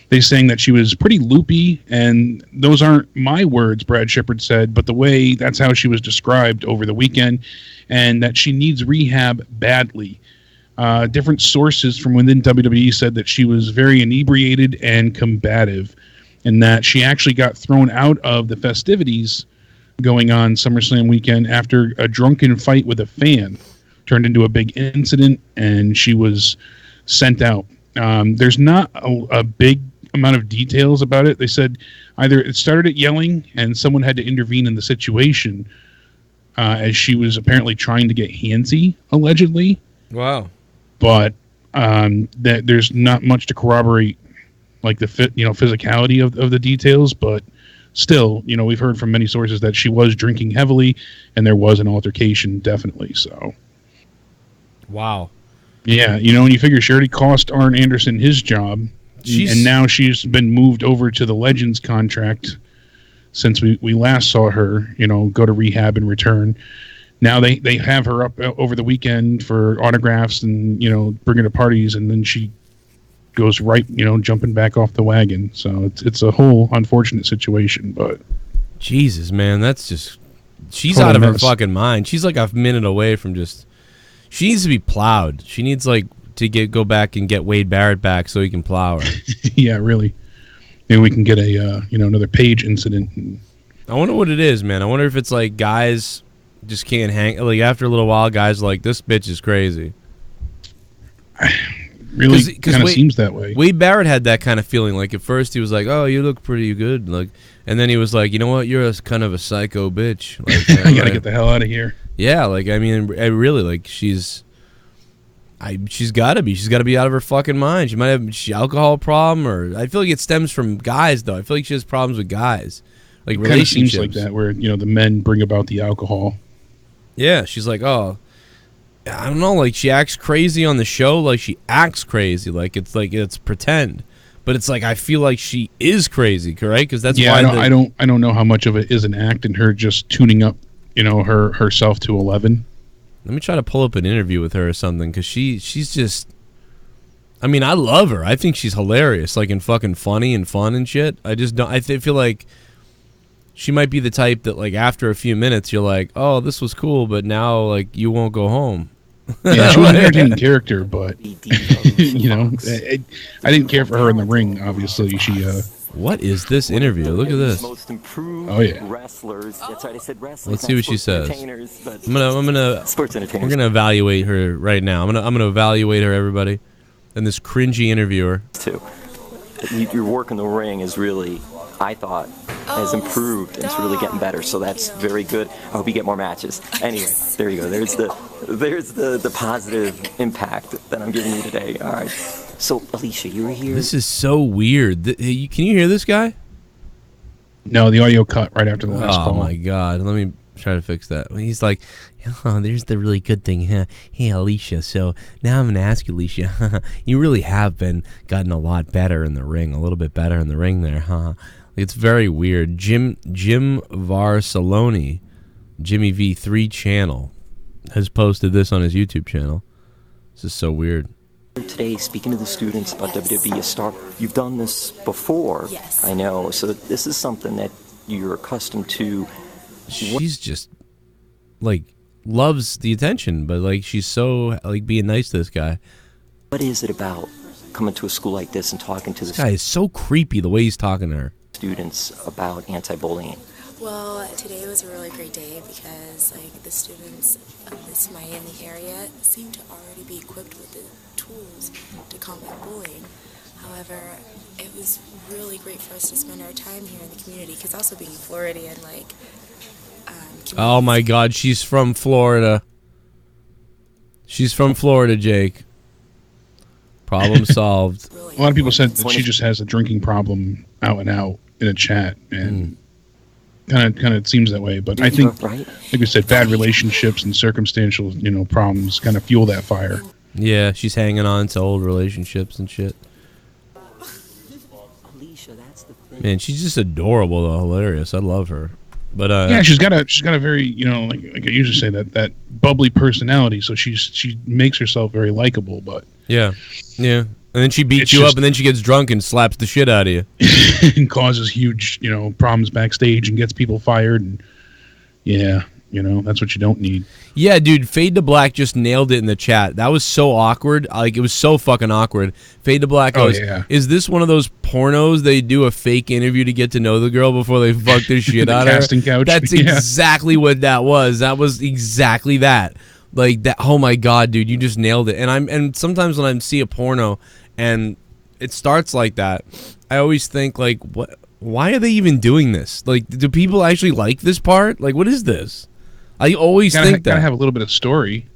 They're saying that she was pretty loopy, and those aren't my words, Brad Shepard said, but the way that's how she was described over the weekend, and that she needs rehab badly. Different sources from within WWE said that she was very inebriated and combative, and that she actually got thrown out of the festivities going on SummerSlam weekend after a drunken fight with a fan turned into a big incident, and she was sent out. There's not a big amount of details about it. They said either it started at yelling and someone had to intervene in the situation as she was apparently trying to get handsy, allegedly. Wow. But that there's not much to corroborate, like the physicality of the details, but still, we've heard from many sources that she was drinking heavily, and there was an altercation, definitely. So, wow. Yeah, and you figure she already cost Arn Anderson his job, and now she's been moved over to the Legends contract since we last saw her, go to rehab and return. Now they have her up over the weekend for autographs and, bring her to parties, and then she goes right, jumping back off the wagon. So it's a whole unfortunate situation, but Jesus, man, that's just, she's total out of her mess. fucking mind. She's like a minute away from just, she needs to be plowed. She needs to go back and get Wade Barrett back so he can plow her. Yeah, really. Maybe we can get a another Page incident. I wonder what it is, man. I wonder if it's like guys just can't hang, like after a little while guys are like, this bitch is crazy. Really kind of seems that way. Wade Barrett had that kind of feeling. Like at first he was like, "Oh, you look pretty good," and then he was like, "You know what? You're kind of a psycho bitch. Like, I gotta get the hell out of here." Yeah, I mean, I really she's got to be. She's got to be out of her fucking mind. She might have an alcohol problem, or I feel like it stems from guys, though. I feel like she has problems with guys, like it relationships. Kind of seems like that, where the men bring about the alcohol. Yeah, she's like, oh. I don't know, she acts crazy on the show, she acts crazy, it's pretend, but it's I feel like she is crazy, right? Because that's why I don't know how much of it is an act and her just tuning up, herself to 11. Let me try to pull up an interview with her or something, because she's just, I mean, I love her. I think she's hilarious, and fucking funny and fun and shit. I just don't. I feel like she might be the type that after a few minutes you're like, oh, this was cool, but now you won't go home. Yeah, she was an entertaining character, but I didn't care for her in the ring. Obviously, she. What is this interview? Look at this. Oh yeah. Wrestlers. That's right. I said wrestlers. Let's see what she says. I'm gonna. Sports entertainers. We're gonna evaluate her right now. I'm gonna evaluate her, everybody, and this cringy interviewer. Too. Your work in the ring is really, I thought, has improved and it's really getting better. So that's very good. I hope you get more matches. Anyway, there you go. There's the positive impact that I'm giving you today. All right. So Alicia, you were here. This is so weird. Can you hear this guy? No, the audio cut right after the last call. Oh my god. Let me try to fix that. He's like, oh, there's the really good thing. Huh? Hey, Alicia, so now I'm going to ask you, Alicia, you really have gotten a lot better in the ring, a little bit better in the ring there, huh? It's very weird. Jim Varsaloni, Jimmy V3 channel, has posted this on his YouTube channel. This is so weird. Today, speaking to the students about WWE, a star, you've done this before. Yes. I know. So this is something that you're accustomed to. She's just, loves the attention, but, she's so, being nice to this guy. What is it about coming to a school like this and talking to this guy is so creepy, the way he's talking to her. Students about anti-bullying? Well, today was a really great day because, the students of this Miami area seem to already be equipped with the tools to combat bullying. However, it was really great for us to spend our time here in the community because also being Floridian, oh my god, she's from Florida. She's from Florida, Jake. Problem solved. A lot of people said that she just has a drinking problem out and out in a chat, and kind of seems that way. But I think, like we said, bad relationships and circumstantial, problems kind of fuel that fire. Yeah, she's hanging on to old relationships and shit. Man, she's just adorable though, hilarious. I love her. But yeah, she's got a very, like I usually say, that bubbly personality. So she makes herself very likable. But yeah, and then she beats you up, and then she gets drunk and slaps the shit out of you, and causes huge, problems backstage and gets people fired. And yeah, that's what you don't need. Yeah, dude, Fade to Black just nailed it in the chat. That was so awkward. It was so fucking awkward. Fade to Black goes, is this one of those pornos they do a fake interview to get to know the girl before they fuck the shit out of her? Casting couch. That's exactly what that was. That was exactly that. That. Oh my god, dude, you just nailed it. And sometimes when I see a porno and it starts like that, I always think what? Why are they even doing this? Do people actually like this part? What is this? I always think that. Gotta have a little bit of story.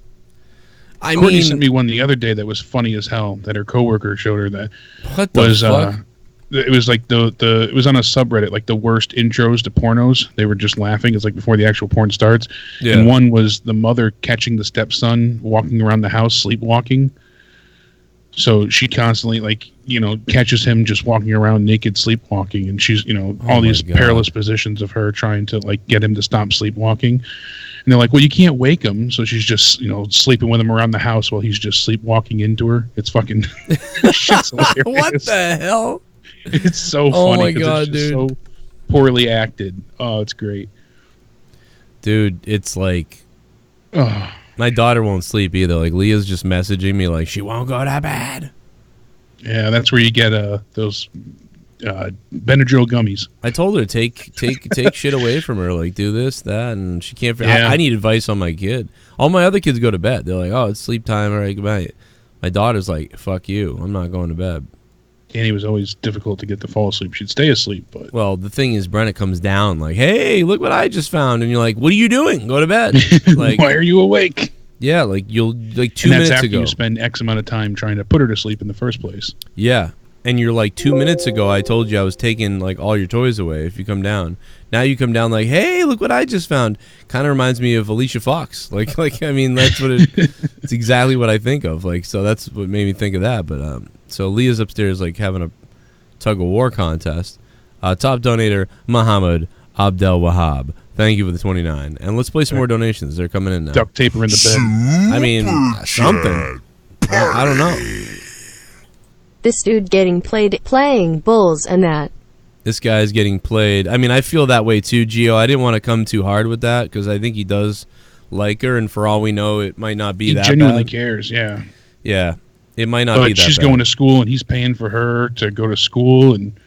Courtney sent me one the other day that was funny as hell. That her coworker showed her. That was it was like it was on a subreddit, like the worst intros to pornos. They were just laughing. It's like before the actual porn starts. Yeah. And one was the mother catching the stepson walking around the house sleepwalking. So she constantly, like, you know, catches him just walking around naked sleepwalking, and she's, you know, all these perilous positions of her trying to, like, get him to stop sleepwalking. And they're like, well, you can't wake him. So she's just, you know, sleeping with him around the house while he's just sleepwalking into her. It's fucking shit's hilarious. What the hell? It's so funny. Oh my God, it's dude. So poorly acted. Oh, it's great. Dude, it's like... My daughter won't sleep either. Like, Leah's just messaging me like, she won't go to bed. Yeah, that's where you get those Benadryl gummies. I told her take shit away from her. Like, do this, that, and she can't. Yeah. I need advice on my kid. All my other kids go to bed. They're like, oh, it's sleep time. All right, goodbye. My daughter's like, fuck you. I'm not going to bed. Danny was always difficult to get to fall asleep. She'd stay asleep, but... Well, the thing is, Brenna comes down like, hey, look what I just found. And you're like, what are you doing? Go to bed. Like, why are you awake? Yeah, like, you'll, like, 2 and minutes that's after ago. You spend X amount of time trying to put her to sleep in the first place. Yeah. And you're like, 2 minutes ago, I told you I was taking, like, all your toys away if you come down. Now you come down like, hey, look what I just found. Kind of reminds me of Alicia Fox. Like, I mean, that's what it's exactly what I think of. Like, so that's what made me think of that. But, so Leah's upstairs, like, having a tug-of-war contest. Top donator, Muhammad Abdel Wahab. Thank you for the 29. And let's play some more donations. They're coming in now. Duct tape her in the bed. I mean, something. I don't know. This dude getting playing bulls and that. This guy's getting played. I mean, I feel that way too, Gio. I didn't want to come too hard with that because I think he does like her, and for all we know, it might not be that bad. He genuinely cares, yeah. Yeah, it might not be that bad. She's going to school, and he's paying for her to go to school. And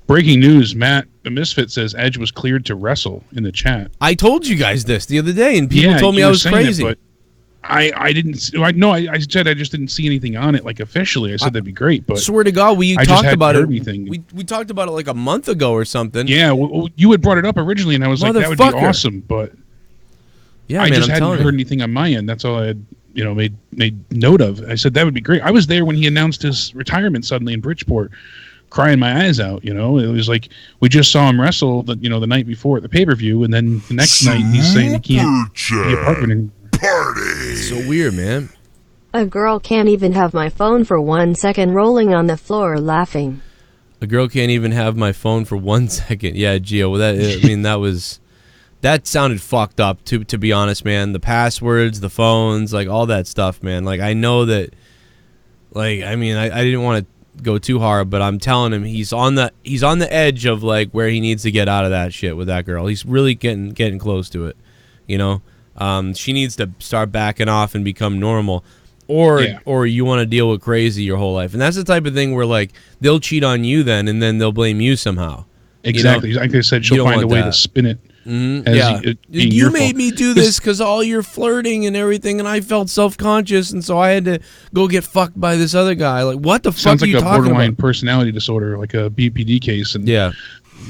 breaking news, Matt, the Misfit says Edge was cleared to wrestle in the chat. I told you guys this the other day, and people told me I was crazy. But I didn't. I said I just didn't see anything on it, like, officially. I said that'd be great, but swear to God, we talked about it. Anything. We talked about it like a month ago or something. Yeah, you had brought it up originally, and I was like, that would be awesome, but yeah, I man, just hadn't heard anything on my end. That's all I had, you know, made note of. I said that would be great. I was there when he announced his retirement suddenly in Bridgeport, crying my eyes out. You know, it was like we just saw him wrestle the night before at the pay-per-view, and then the next night he's saying he can't be a partner anymore. It's so weird, man. A girl can't even have my phone for 1 second, rolling on the floor laughing. A girl can't even have my phone for 1 second. Yeah, Gio. Well, that sounded fucked up. To be honest, man. The passwords, the phones, like all that stuff, man. Like I know that. Like I mean, I didn't want to go too hard, but I'm telling him he's on the edge of like where he needs to get out of that shit with that girl. He's really getting close to it, you know. She needs to start backing off and become normal, or you want to deal with crazy your whole life. And that's the type of thing where like they'll cheat on you then, and then they'll blame you somehow. Exactly. Like I said, she'll find a way to spin it. Mm-hmm. You made me do this because all your flirting and everything, and I felt self-conscious, and so I had to go get fucked by this other guy. Like, what the fuck are you talking about? Sounds like a borderline personality disorder, like a BPD case. And yeah.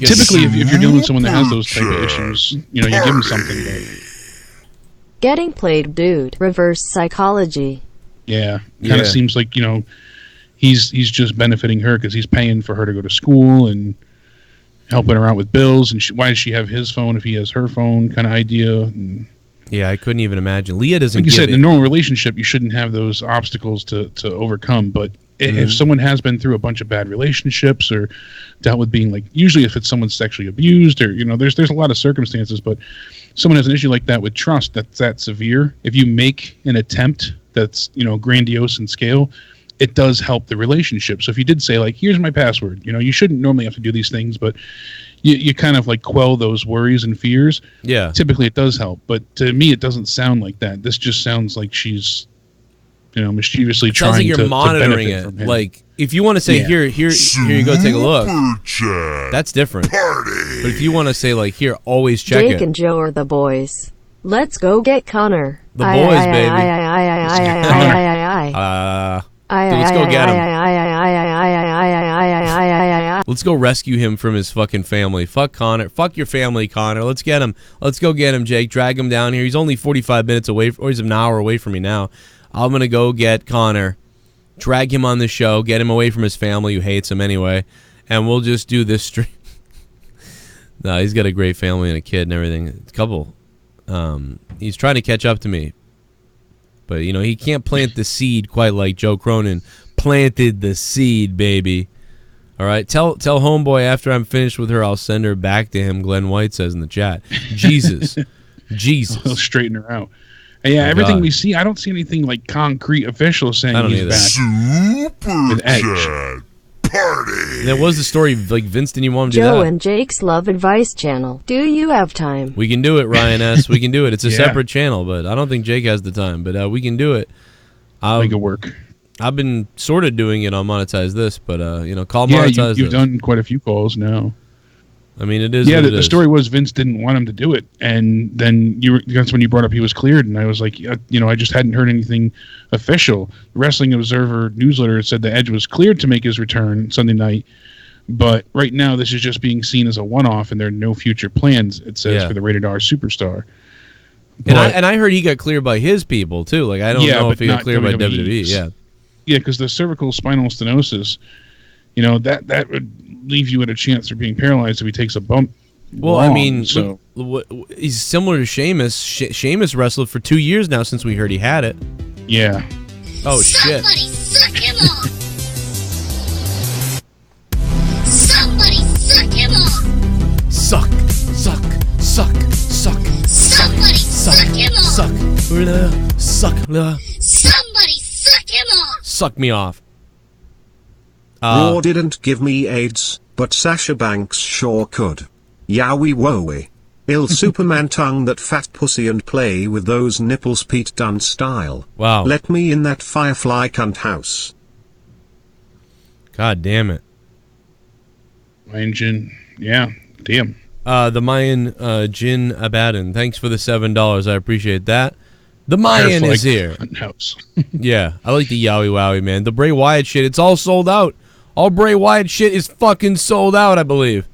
Typically, if you're dealing with someone that has those type of issues, you know, you give them something. But getting played, dude. Reverse psychology. Yeah, kind of seems like, you know, he's just benefiting her because he's paying for her to go to school and helping her out with bills. And why does she have his phone if he has her phone? Kind of idea. And yeah, I couldn't even imagine. Leah doesn't. Like you said, in a normal relationship, you shouldn't have those obstacles to overcome. But if someone has been through a bunch of bad relationships or dealt with being like, usually if it's someone sexually abused or, you know, there's a lot of circumstances, but someone has an issue like that with trust that's that severe. If you make an attempt that's, you know, grandiose in scale, it does help the relationship. So if you did say like, here's my password, you know, you shouldn't normally have to do these things, but you kind of like quell those worries and fears. Yeah. Typically it does help, but to me, it doesn't sound like that. This just sounds like she's, you know, mischievously trying like you're to monitoring benefit it. from him. Like if you want to say here you go take a look, that's different. But if you want to say like here, always check Jake and Joe are the boys. Let's go get Connor. The boys, baby. Let's go get him. Let's go rescue him from his fucking family. Fuck Connor. Fuck your family, Connor. Let's get him. Let's go get him, Jake. Drag him down here. He's only 45 minutes away, or he's an hour away from me now. I'm going to go get Connor, drag him on the show, get him away from his family who hates him anyway, and we'll just do this stream. No, he's got a great family and a kid and everything. A couple. He's trying to catch up to me. But, you know, he can't plant the seed quite like Joe Cronin planted the seed, baby. All right, tell homeboy after I'm finished with her, I'll send her back to him. Glenn White says in the chat. Jesus, Jesus. He'll straighten her out. And yeah, everything we see, I don't see anything like concrete official saying he's back with Edge. Party. That was the story. Like Vince didn't even want him to do that. Joe and Jake's Love Advice channel. Do you have time? We can do it, Ryan S. We can do it. It's a separate channel, but I don't think Jake has the time. But we can do it. Make it work. I've been sort of doing it on Monetize This, but you know, call Monetize you've done quite a few calls now. I mean, it is. Yeah, the story was Vince didn't want him to do it, and then that's when you brought up he was cleared, and I was like, you know, I just hadn't heard anything official. Wrestling Observer newsletter said the Edge was cleared to make his return Sunday night, but right now this is just being seen as a one-off, and there are no future plans. It says for the Rated R Superstar. And I heard he got cleared by his people too. Like I don't know if he got cleared by WWE. Yeah, because the cervical spinal stenosis, you know, that would leave you at a chance for being paralyzed if he takes a bump. Well, I mean, so he's similar to Sheamus. Sheamus wrestled for 2 years now since we heard he had it. Yeah. Oh shit! Somebody suck him off. Somebody suck him off. Suck. Somebody suck him off. Somebody suck him off. Suck me off. Raw didn't give me AIDS, but Sasha Banks sure could. Yowie wowie. Il Superman tongue that fat pussy and play with those nipples Pete Dunne style. Wow. Let me in that Firefly cunt house. God damn it. MAYIN DJINN. Yeah, damn. The MAYIN DJINN Abaddon. Thanks for the $7. I appreciate that. The MAYIN is here. House. Yeah, I like the Yowie Wowie, man. The Bray Wyatt shit, it's all sold out. All Bray Wyatt shit is fucking sold out, I believe.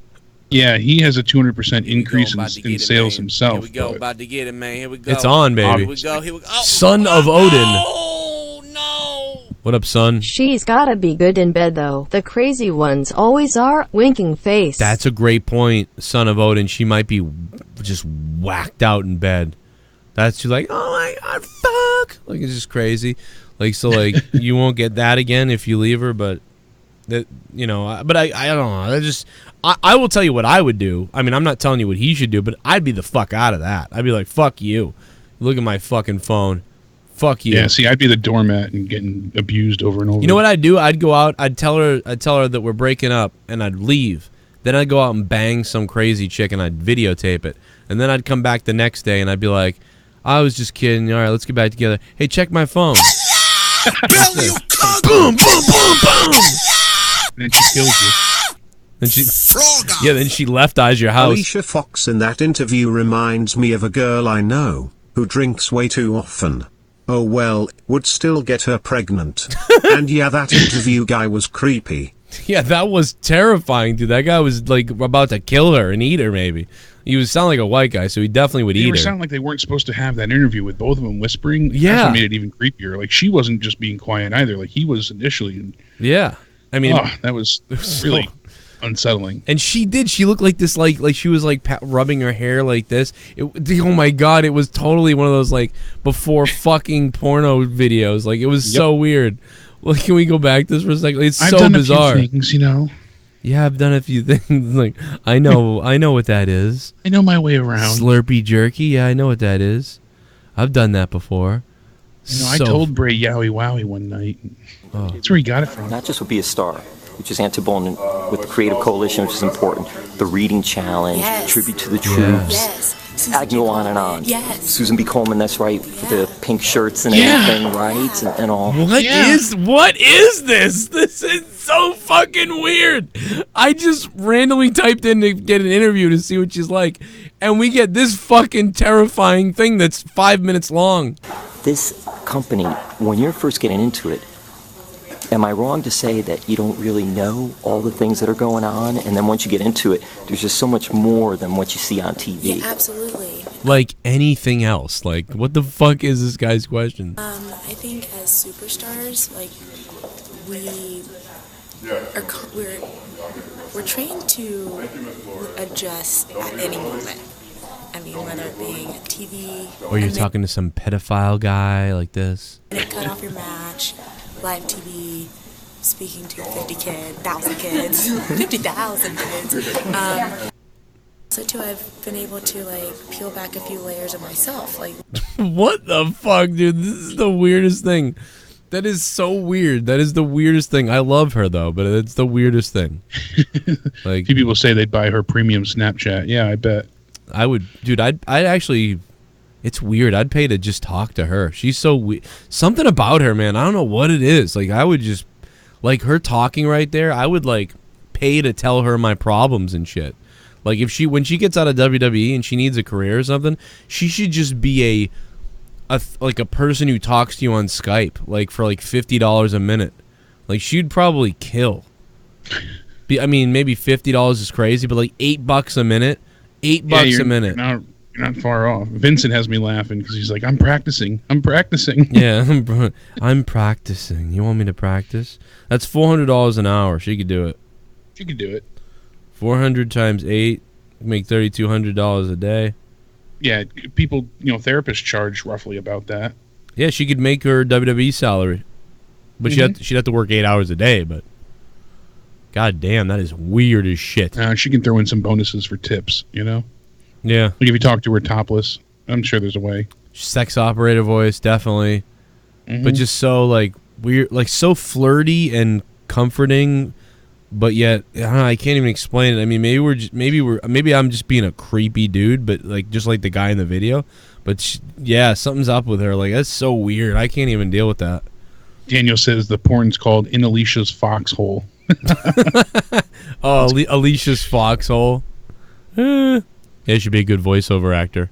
Yeah, he has a 200% increase in sales himself. Here we go, about to get it, man. Here we go. It's on, baby. Here we go. Oh, Son of Odin. Oh, no. What up, son? She's gotta be good in bed, though. The crazy ones always are. Winking face. That's a great point, Son of Odin. She might be just whacked out in bed. That's just like, oh my god, fuck. Like, it's just crazy. Like, so, like, you won't get that again if you leave her, but... That, you know, but I don't know. I will tell you what I would do. I mean, I'm not telling you what he should do, but I'd be the fuck out of that. I'd be like, fuck you. Look at my fucking phone. Fuck you. Yeah, see, I'd be the doormat and getting abused over and over. You know what I'd do? I'd go out. I'd tell her that we're breaking up, and I'd leave. Then I'd go out and bang some crazy chick, and I'd videotape it. And then I'd come back the next day, and I'd be like, I was just kidding. All right, let's get back together. Hey, check my phone. Boom, boom, boom, boom. And then she kills you. Then she left eyes your house. Alicia Fox in that interview reminds me of a girl I know, who drinks way too often. Oh well, would still get her pregnant. And yeah, that interview guy was creepy. Yeah, that was terrifying, dude. That guy was like about to kill her and eat her, maybe. He was sound like a white guy, so he definitely would eat her. It sounded like they weren't supposed to have that interview with both of them whispering. Yeah. That's what made it even creepier. Like, she wasn't just being quiet either. Like, he was initially. Yeah. I mean, that was really unsettling. And she looked like this, like she was like rubbing her hair like this. Oh my god, it was totally one of those like before fucking porno videos. Like, it was so weird. Well, can we go back to this for a second? It's so bizarre. A few things, you know. Yeah, I've done a few things. Like, I know what that is. I know my way around. Slurpee jerky. Yeah, I know what that is. I've done that before. You know, I told Bray Yowie Wowie one night. That's where he got it from. Not just would be a star, which is anti-bone with the Creative Coalition, which is important. The Reading Challenge, Tribute to the Troops. Yes. I can go on and on. Yes. Susan B. Coleman, that's right, with the pink shirts and everything, right? And all. What is this? This is so fucking weird. I just randomly typed in to get an interview to see what she's like, and we get this fucking terrifying thing that's 5 minutes long. This company, when you're first getting into it, am I wrong to say that you don't really know all the things that are going on? And then once you get into it, there's just so much more than what you see on TV. Yeah, absolutely. like anything else. Like, what the fuck is this guy's question? I think as superstars, like we're trained to adjust at any moment. I mean, whether it being TV Or you're talking to some pedophile guy like this. cut off your match, live TV, speaking to 1,000 kids, 50,000 kids. So too, I've been able to like peel back a few layers of myself. Like, What the fuck, dude? This is the weirdest thing. That is so weird. That is the weirdest thing. I love her though, but it's the weirdest thing. Like, A few people say they'd buy her premium Snapchat. Yeah, I bet. I would, dude. I'd actually. It's weird. I'd pay to just talk to her. She's so weird. Something about her, man. I don't know what it is. Like, I would just, like, her talking right there. I would like pay to tell her my problems and shit. Like, if when she gets out of WWE and she needs a career or something, she should just be like a person who talks to you on Skype, like for like $50 a minute. Like, she'd probably kill. I mean, maybe $50 is crazy, but like $8 a minute. $8 a minute. You're not far off. Vincent has me laughing because he's like, I'm practicing. Yeah, I'm practicing. You want me to practice? That's $400 an hour. She could do it. She could do it. 400 times 8, make $3,200 a day. Yeah, people, therapists charge roughly about that. Yeah, she could make her WWE salary, but she'd have to work 8 hours a day. But god damn, that is weird as shit. She can throw in some bonuses for tips. Yeah, like if you talk to her topless, I'm sure there's a way. Sex operator voice, definitely, but just so like weird, like so flirty and comforting. But yet, I don't know, I can't even explain it. I mean, maybe I'm just being a creepy dude, but like just like the guy in the video. But yeah, something's up with her. Like, that's so weird. I can't even deal with that. Daniel says the porn's called In Alicia's Foxhole. Oh, Alicia's Foxhole. Yeah, she'd be a good voiceover actor.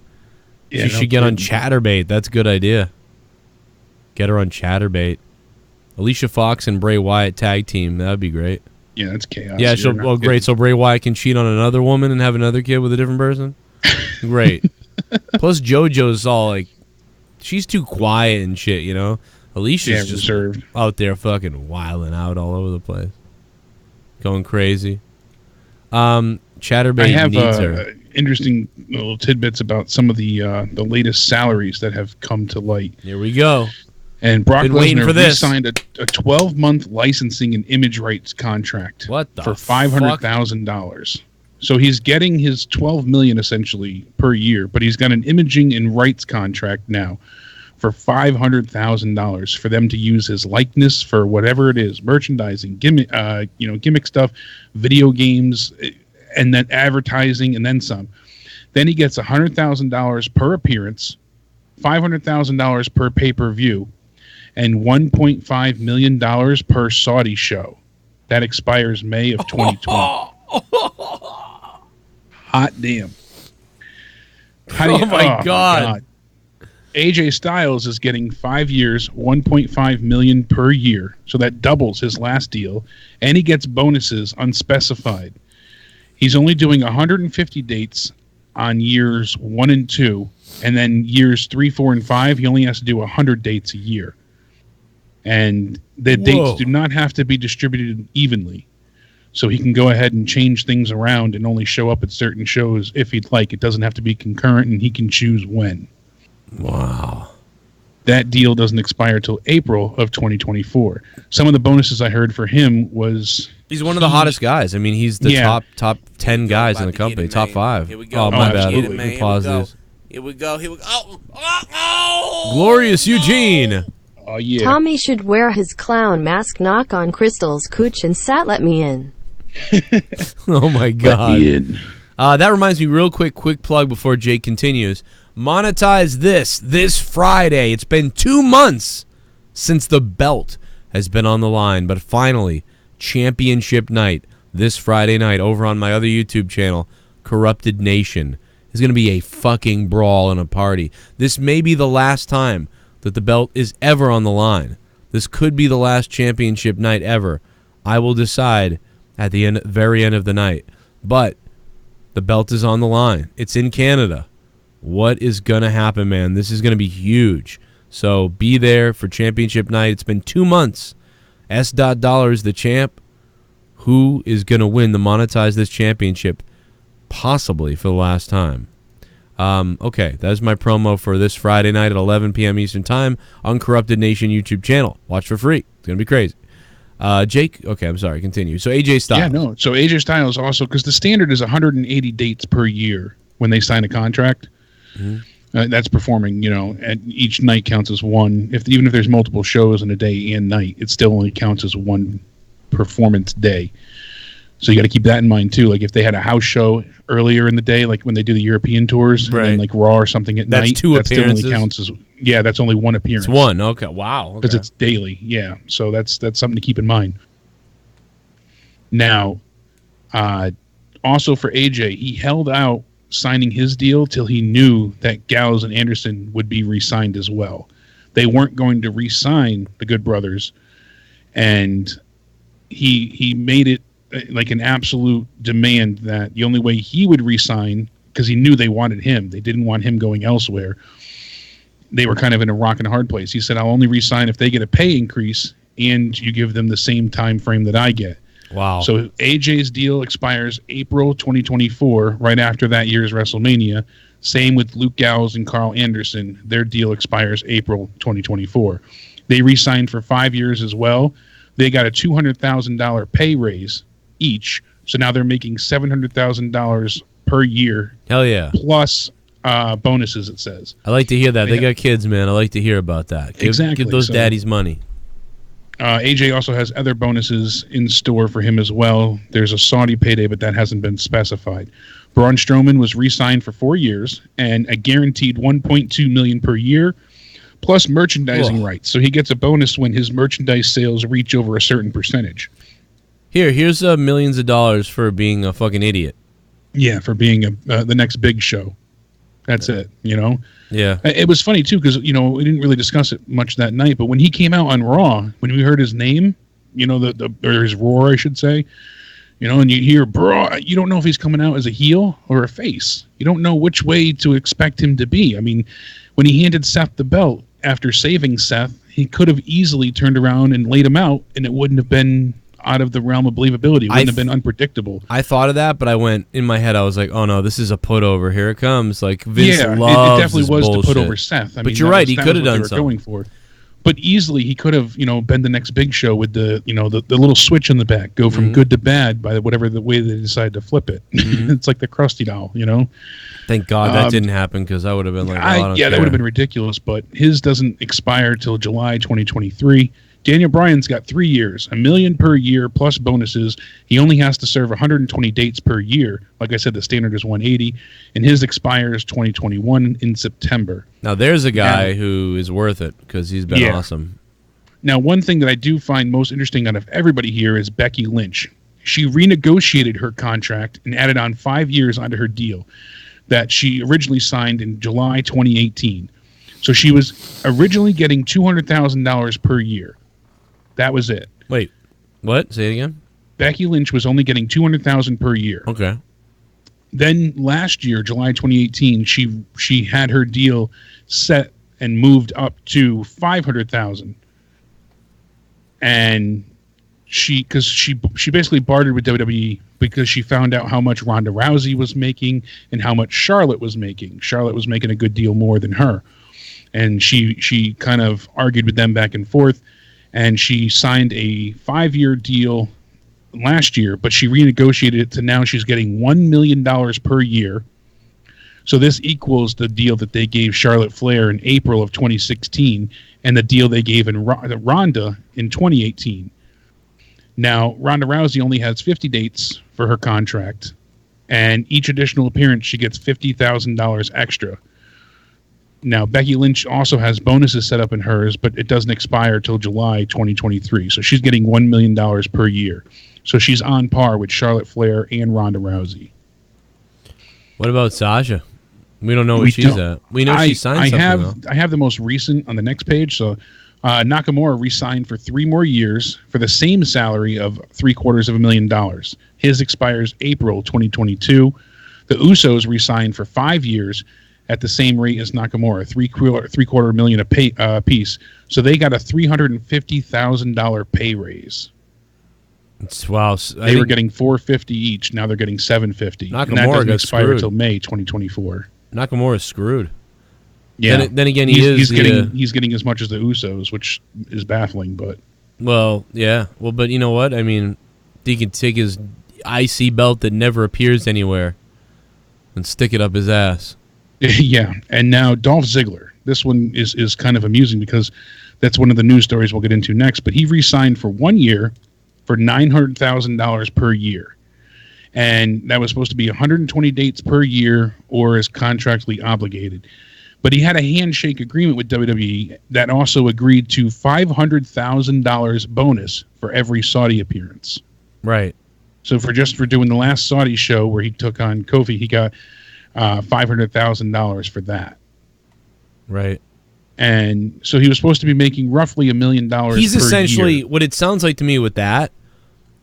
Yeah, she should get on Chatterbait. That's a good idea. Get her on Chatterbait. Alicia Fox and Bray Wyatt tag team. That'd be great. Yeah, that's chaos. Yeah, great. So Bray Wyatt can cheat on another woman and have another kid with a different person? Great. Plus, JoJo's all like, she's too quiet and shit, Alicia's just reserved out there fucking wilding out all over the place. Going crazy. Chatterbait needs her. Interesting little tidbits about some of the latest salaries that have come to light. Here we go. And Brock Lesnar signed a 12-month licensing and image rights contract for $500,000. So he's getting his $12 million essentially per year, but he's got an imaging and rights contract now for $500,000 for them to use his likeness for whatever it is, merchandising, gimmick stuff, video games, and then advertising, and then some. Then he gets $100,000 per appearance, $500,000 per pay-per-view, and $1.5 million per Saudi show. That expires May of 2020. Hot damn. Oh my God. AJ Styles is getting 5 years, $1.5 million per year. So that doubles his last deal. And he gets bonuses unspecified. He's only doing 150 dates on years 1 and 2. And then years 3, 4, and 5, he only has to do 100 dates a year. And the dates do not have to be distributed evenly. So he can go ahead and change things around and only show up at certain shows if he'd like. It doesn't have to be concurrent, and he can choose when. Wow. That deal doesn't expire till April of 2024. Some of the bonuses I heard for him was... He's one of the hottest guys. I mean, he's the top 10 guys in the company. Top 5. Here we go. Oh, my bad. Let me pause this. Here we go. Oh! Glorious Eugene. Oh, yeah. Tommy should wear his clown mask, knock on Crystal's cooch, and let me in. Oh, my God. That reminds me, real quick plug before Jake continues. Monetize this Friday. It's been 2 months since the belt has been on the line, but finally, championship night this Friday night over on my other YouTube channel, Corrupted Nation. It's going to be a fucking brawl and a party. This may be the last time that the belt is ever on the line. This could be the last championship night ever. I will decide at the very end of the night. But the belt is on the line. It's in Canada. what is going to happen, man. This is going to be huge. So be there for championship night. It's been 2 months. S.Dollar is the champ. Who is going to win the monetize this championship, possibly for the last time? Okay, that is my promo for this Friday night at 11 p.m. Eastern Time on Corrupted Nation YouTube channel. Watch for free. It's going to be crazy. Jake, okay, I'm sorry, continue. So AJ Styles. Yeah, no. So AJ Styles also, because the standard is 180 dates per year when they sign a contract. Mm-hmm. That's performing, and each night counts as one. Even if there's multiple shows in a day and night, it still only counts as one performance day. So you got to keep that in mind too. Like if they had a house show earlier in the day, like when they do the European tours, right, and like Raw or something at night, two appearances. Still only counts as that's only one appearance. It's one. Okay, wow. Because it's daily. Yeah, so that's something to keep in mind. Now, also for AJ, he held out signing his deal till he knew that Gallows and Anderson would be re-signed as well. They weren't going to re-sign the Good Brothers, and he made it like an absolute demand that the only way he would re-sign, because he knew they wanted him, they didn't want him going elsewhere. They were kind of in a rock and a hard place. He said, I'll only re-sign if they get a pay increase and you give them the same time frame that I get. Wow. So AJ's deal expires April 2024, right after that year's WrestleMania. Same with Luke Gallows and Carl Anderson. Their deal expires April 2024. They re-signed for 5 years as well. They got a $200,000 pay raise each. So now they're making $700,000 per year. Hell yeah. Plus bonuses, it says. I like to hear that. They got kids, man. I like to hear about that. Give those daddies money. AJ also has other bonuses in store for him as well. There's a Saudi payday, but that hasn't been specified. Braun Strowman was re-signed for 4 years and a guaranteed $1.2 million per year, plus merchandising rights. So he gets a bonus when his merchandise sales reach over a certain percentage. Here's millions of dollars for being a fucking idiot. Yeah, for being the next big show. That's it, Yeah. It was funny, too, because, we didn't really discuss it much that night, but when he came out on Raw, when we heard his name, or his roar, I should say, and you hear, bro, you don't know if he's coming out as a heel or a face. You don't know which way to expect him to be. I mean, when he handed Seth the belt after saving Seth, he could have easily turned around and laid him out, and it wouldn't have been out of the realm of believability. It wouldn't have been unpredictable. I thought of that, but I went in my head. I was like, "Oh no, this is a put over. Here it comes!" Like Vince loves it definitely was bullshit. to put over Seth. But you're right. He could have done something. Going for. But easily he could have, been the next big show with the little switch in the back, go from good to bad by whatever the way they decide to flip it. It's like the Krusty doll, Thank God that didn't happen, because I would have been like, that would have been ridiculous. But his doesn't expire till July 2023. Daniel Bryan's got 3 years, $1 million per year plus bonuses. He only has to serve 120 dates per year. Like I said, the standard is 180, and his expires 2021 in September. Now there's a guy who is worth it, because he's been awesome. Now, one thing that I do find most interesting out of everybody here is Becky Lynch. She renegotiated her contract and added on 5 years onto her deal that she originally signed in July 2018. So she was originally getting $200,000 per year. That was it. Wait, what? Say it again? Becky Lynch was only getting $200,000 per year. Okay. Then last year, July 2018, she had her deal set and moved up to $500,000. And she basically bartered with WWE because she found out how much Ronda Rousey was making and how much Charlotte was making. Charlotte was making a good deal more than her. And she kind of argued with them back and forth. And she signed a 5-year deal last year, but she renegotiated it to now she's getting $1 million per year. So this equals the deal that they gave Charlotte Flair in April of 2016 and the deal they gave in Ronda in 2018. Now, Ronda Rousey only has 50 dates for her contract, and each additional appearance she gets $50,000 extra. Now, Becky Lynch also has bonuses set up in hers, but it doesn't expire till July 2023. So she's getting $1 million per year. So she's on par with Charlotte Flair and Ronda Rousey. What about Sasha? We don't know where she's at. We know she signed something. I have the most recent on the next page. So Nakamura re-signed for 3 more years for the same salary of $750,000. His expires April 2022. The Usos re-signed for 5 years at the same rate as Nakamura, $750,000 million a piece. So they got a $350,000 pay raise. Wow. They were getting $450 each. Now they're getting $750. Nakamura and that doesn't got expire screwed until May 2024. Nakamura's screwed. Yeah. Then again, he's getting as much as the Usos, which is baffling. But well, yeah. Well, but you know what? I mean, he can take his IC belt that never appears anywhere and stick it up his ass. Yeah. And now Dolph Ziggler. This one is kind of amusing because that's one of the news stories we'll get into next. But he re-signed for 1 year for $900,000 per year. And that was supposed to be 120 dates per year or as contractually obligated. But he had a handshake agreement with WWE that also agreed to $500,000 bonus for every Saudi appearance. Right. So for doing the last Saudi show where he took on Kofi, he got $500,000 for that. Right. And so he was supposed to be making roughly $1 million He's per essentially, year. what it sounds like to me with that,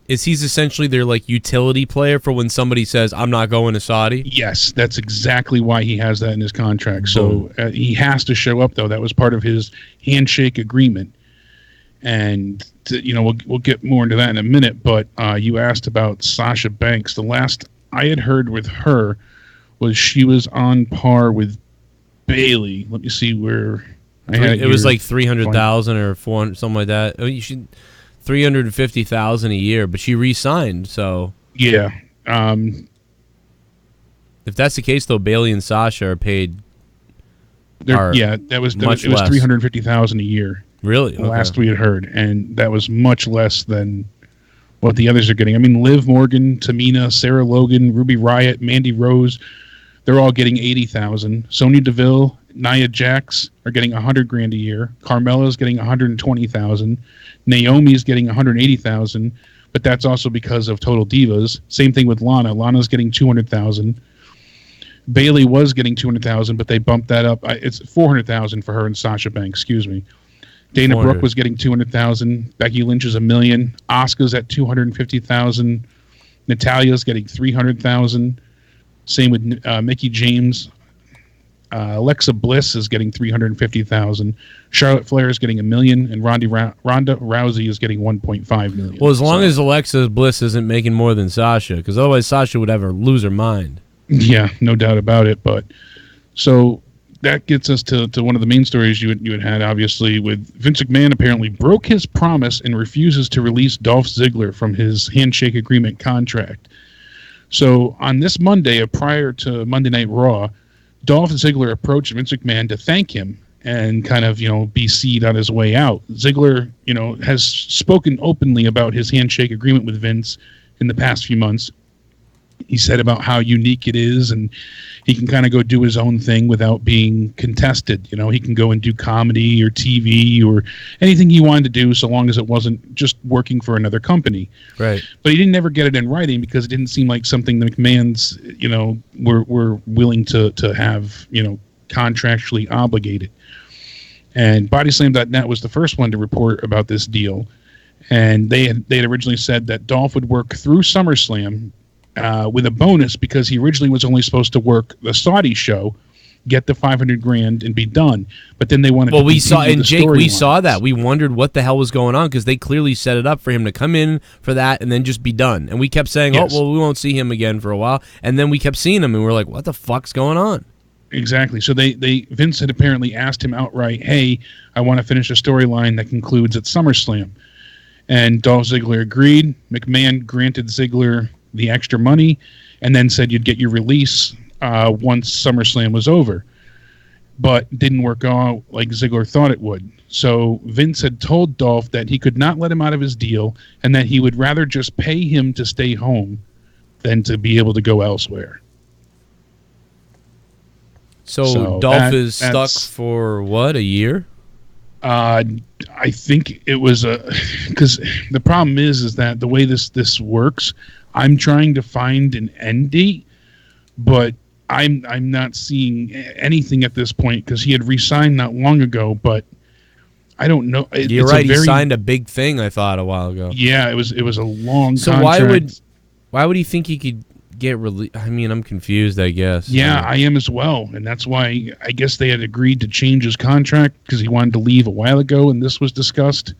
is he's essentially their like utility player for when somebody says, I'm not going to Saudi? Yes, that's exactly why he has that in his contract. So he has to show up, though. That was part of his handshake agreement. And, we'll get more into that in a minute. But you asked about Sasha Banks. The last I had heard with her was she was on par with Bayley. Let me see where I had it was like 300,000 or 400, something like that. Oh, you should 350,000 a year, but she re-signed. So yeah, if that's the case, though, Bayley and Sasha are paid. That was 350,000 a year. Really, the last we had heard, and that was much less than what the others are getting. I mean, Liv Morgan, Tamina, Sarah Logan, Ruby Riott, Mandy Rose. They're all getting 80,000. Sonya Deville, Nia Jax are getting $100,000 a year. Carmella's getting 120,000. Naomi's getting 180,000, but that's also because of Total Divas. Same thing with Lana. Lana's getting 200,000. Bayley was getting 200,000, but they bumped that up. It's 400,000 for her and Sasha Banks. Excuse me. Dana Brooke was getting 200,000. Becky Lynch is $1 million. Asuka's at 250,000. Natalia's getting 300,000. Same with Mickie James. Alexa Bliss is getting 350,000. Charlotte Flair is getting $1 million, and Ronda Rousey is getting 1.5 million. Well, as long as Alexa Bliss isn't making more than Sasha, because otherwise Sasha would lose her mind. Yeah, no doubt about it. But so that gets us to one of the main stories you had obviously, with Vince McMahon apparently broke his promise and refuses to release Dolph Ziggler from his handshake agreement contract. So on this Monday, prior to Monday Night Raw, Dolph Ziggler approached Vince McMahon to thank him and kind of, be seed on his way out. Ziggler, has spoken openly about his handshake agreement with Vince in the past few months. He said about how unique it is, and he can kind of go do his own thing without being contested. He can go and do comedy or TV or anything he wanted to do, so long as it wasn't just working for another company. Right. But he didn't ever get it in writing because it didn't seem like something the McMahons, were willing to have, contractually obligated. And BodySlam.net was the first one to report about this deal. And they had originally said that Dolph would work through SummerSlam with a bonus because he originally was only supposed to work the Saudi show, get the $500,000 and be done. But then they wanted. Well, we saw, and Jake, we saw that. We wondered what the hell was going on because they clearly set it up for him to come in for that and then just be done. And we kept saying, yes. "Oh, well, we won't see him again for a while." And then we kept seeing him, and we're like, "What the fuck's going on?" Exactly. So Vince had apparently asked him outright, "Hey, I want to finish a storyline that concludes at SummerSlam," and Dolph Ziggler agreed. McMahon granted Ziggler the extra money, and then said you'd get your release once SummerSlam was over. But didn't work out like Ziggler thought it would. So Vince had told Dolph that he could not let him out of his deal, and that he would rather just pay him to stay home than to be able to go elsewhere. So Dolph is stuck for what, a year? I think it was because the problem is that the way this works, I'm trying to find an end date, but I'm not seeing anything at this point because he had re-signed not long ago, but I don't know. You're right. He signed a big thing, I thought, a while ago. Yeah, it was a long. So contract. why would he think he could get released? I mean, I'm confused, I guess. Yeah, I am as well. And that's why I guess they had agreed to change his contract because he wanted to leave a while ago and this was discussed.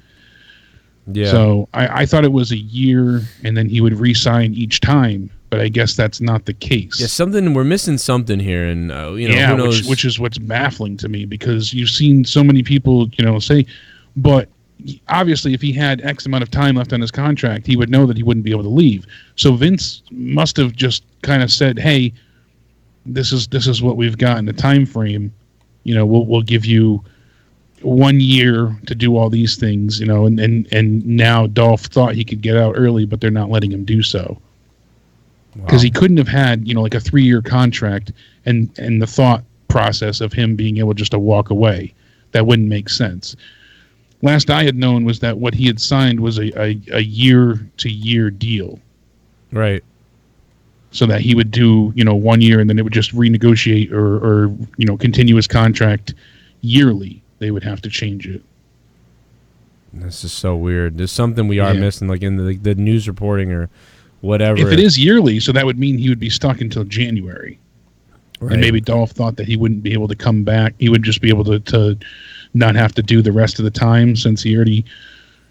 Yeah. So I thought it was a year and then he would re-sign each time, but I guess that's not the case. Yeah, we're missing something here, and who knows? Which is what's baffling to me because you've seen so many people, say, but obviously if he had X amount of time left on his contract, he would know that he wouldn't be able to leave. So Vince must have just kind of said, "Hey, this is what we've got in the time frame. We'll give you 1 year to do all these things, and now Dolph thought he could get out early, but they're not letting him do so. Because he couldn't have had, like a 3-year contract and the thought process of him being able just to walk away. That wouldn't make sense. Last I had known was that what he had signed was a year-to-year deal. Right. So that he would do, 1 year and then it would just renegotiate or continue his contract yearly. They would have to change it. This is so weird. There's something we are missing, like in the news reporting or whatever. If it is yearly, so that would mean he would be stuck until January. Right. And maybe Dolph thought that he wouldn't be able to come back. He would just be able to not have to do the rest of the time since he already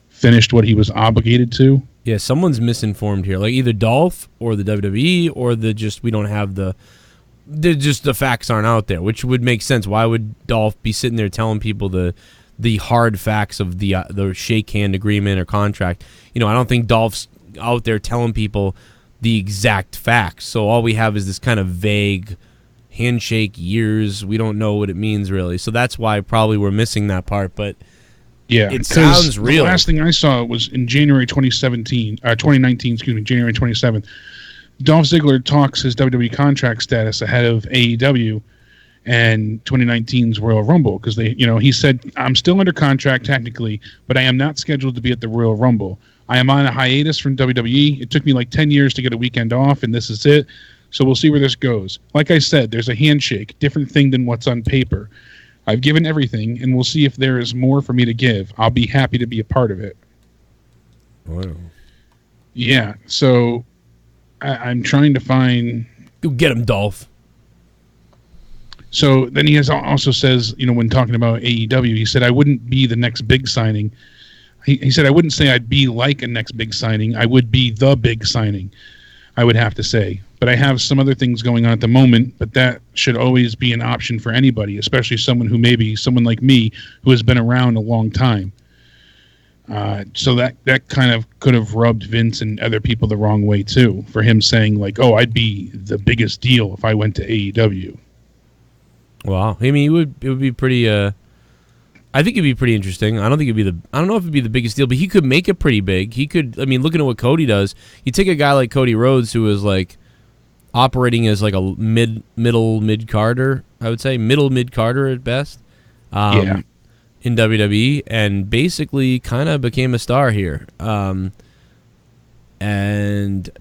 finished what he was obligated to. Yeah, someone's misinformed here. Like either Dolph or the WWE or we don't have the facts aren't out there, which would make sense. Why would Dolph be sitting there telling people the hard facts of the shake hand agreement or contract? I don't think Dolph's out there telling people the exact facts. So all we have is this kind of vague handshake years. We don't know what it means really. So that's why probably we're missing that part. But yeah, it sounds real. The last thing I saw was in January 2019, January 27th. Dolph Ziggler talks his WWE contract status ahead of AEW and 2019's Royal Rumble because he said, "I'm still under contract technically, but I am not scheduled to be at the Royal Rumble. I am on a hiatus from WWE. It took me like 10 years to get a weekend off, and this is it. So we'll see where this goes. Like I said, there's a handshake, different thing than what's on paper. I've given everything, and we'll see if there is more for me to give. I'll be happy to be a part of it." Wow. Yeah, so I'm trying to find... Go get him, Dolph. So then he also says, when talking about AEW, he said, "I wouldn't be the next big signing." He said, "I wouldn't say I'd be like a next big signing. I would be the big signing, I would have to say. But I have some other things going on at the moment, but that should always be an option for anybody, especially someone like me, who has been around a long time." So that kind of could have rubbed Vince and other people the wrong way too, for him saying like, "Oh, I'd be the biggest deal if I went to AEW." Wow. I mean, it would be pretty. I think it'd be pretty interesting. I don't know if it'd be the biggest deal, but he could make it pretty big. He could. I mean, looking at what Cody does, you take a guy like Cody Rhodes, who is like operating as like a middle mid carder. I would say middle mid carder at best. In WWE, and basically kind of became a star here. And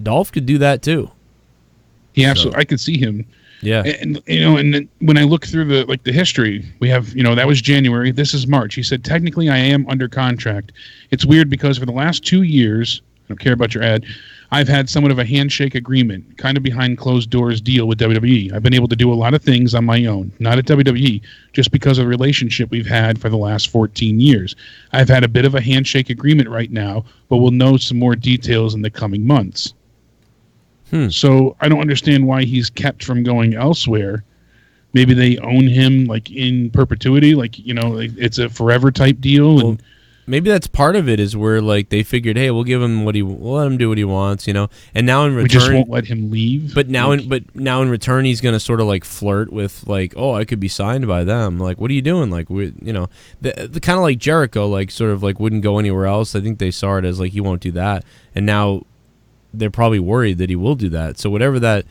Dolph could do that too. Yeah, absolutely. I could see him. Yeah. And and then when I look through the history, we have, that was January, this is March. He said, "Technically I am under contract. It's weird because for the last 2 years, I don't care about your ad, I've had somewhat of a handshake agreement, kind of behind closed doors deal with WWE. I've been able to do a lot of things on my own, not at WWE, just because of the relationship we've had for the last 14 years. I've had a bit of a handshake agreement right now, but we'll know some more details in the coming months." So I don't understand why he's kept from going elsewhere. Maybe they own him like in perpetuity, like it's a forever type deal. Well, maybe that's part of it, is where like they figured, hey, we'll let him do what he wants, and now in return we just won't let him leave. But now in return he's gonna sort of like flirt with like, oh, I could be signed by them. Like, what are you doing? Like, the kind of like Jericho, like sort of like wouldn't go anywhere else. I think they saw it as like he won't do that, and now they're probably worried that he will do that. So whatever that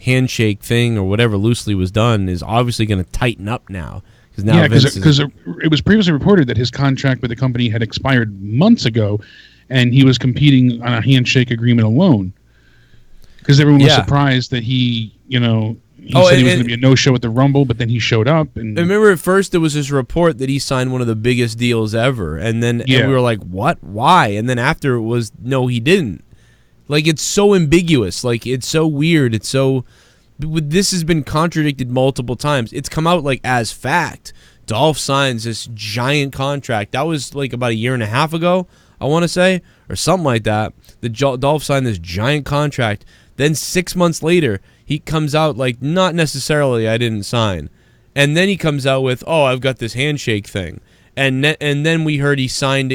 handshake thing or whatever loosely was done is obviously going to tighten up now. Because it was previously reported that his contract with the company had expired months ago, and he was competing on a handshake agreement alone. Because everyone was surprised that he said he was going to be a no-show at the Rumble, but then he showed up. And I remember at first there was this report that he signed one of the biggest deals ever, and then and we were like, what? Why? And then after it was, no, he didn't. Like, it's so ambiguous. Like, it's so weird. It's so... This has been contradicted multiple times. It's come out, like, as fact. Dolph signs this giant contract. That was, like, about a year and a half ago, I want to say, or something like that. Dolph signed this giant contract. Then 6 months later, he comes out like, not necessarily I didn't sign. And then he comes out with, oh, I've got this handshake thing. And then we heard he signed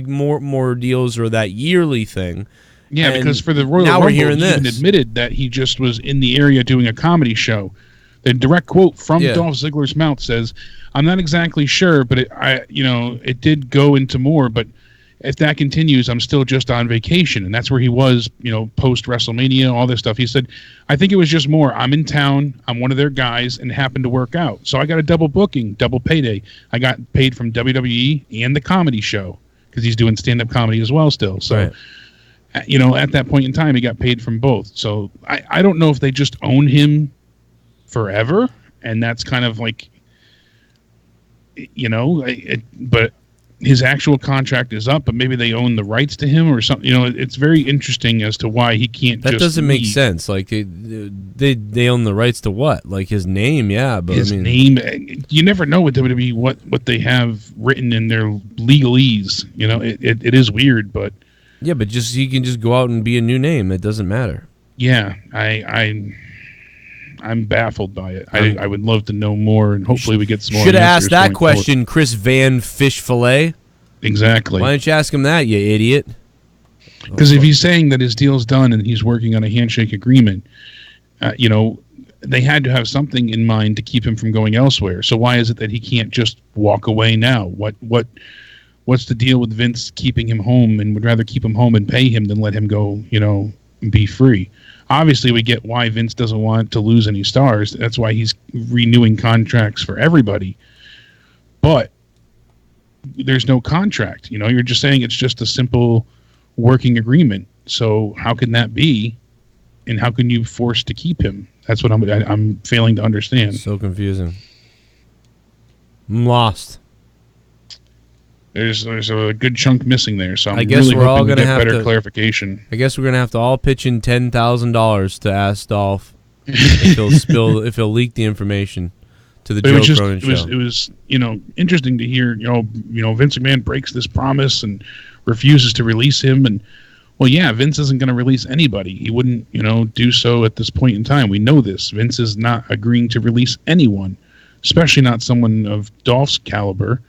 more deals or that yearly thing. Yeah, And because for the Royal now Rumble, we're hearing he even this. admitted that he just was in the area doing a comedy show. The direct quote from Dolph Ziggler's mouth says, "I'm not exactly sure, but it did go into more. But if that continues, I'm still just on vacation." And that's where he was, post WrestleMania, all this stuff. He said, "I think it was just more. I'm in town. I'm one of their guys, and happened to work out. So I got a double booking, double payday. I got paid from WWE and the comedy show because he's doing stand-up comedy as well still. So." Right. At that point in time, he got paid from both. So I don't know if they just own him forever, and that's kind of like, but his actual contract is up, but maybe they own the rights to him or something. It's very interesting as to why he can't. That just doesn't make leave. sense. Like they own the rights to what? Like his name, yeah, but His name. You never know with WWE what they have written in their legalese. It is weird, but. Yeah, but he can just go out and be a new name. It doesn't matter. Yeah, I'm baffled by it. I would love to know more, and hopefully we get some more. Should have asked that going question, forward. Chris Van Fish Fillet. Exactly. Why don't you ask him that, you idiot? Because if he's saying that his deal's done and he's working on a handshake agreement, they had to have something in mind to keep him from going elsewhere. So why is it that he can't just walk away now? What's the deal with Vince keeping him home and would rather keep him home and pay him than let him go, and be free? Obviously, we get why Vince doesn't want to lose any stars. That's why he's renewing contracts for everybody. But there's no contract. You're just saying it's just a simple working agreement. So how can that be? And how can you force to keep him? That's what I'm failing to understand. So confusing. I'm lost. There's a good chunk missing there, so I'm I guess really we're all hoping gonna to get have better to clarification. I guess we're gonna have to all pitch in $10,000 to ask Dolph if he'll leak the information to the Joe Cronin show. It was interesting to hear Vince McMahon breaks this promise and refuses to release him, and Vince isn't going to release anybody. He wouldn't do so at this point in time. We know this. Vince is not agreeing to release anyone, especially not someone of Dolph's caliber.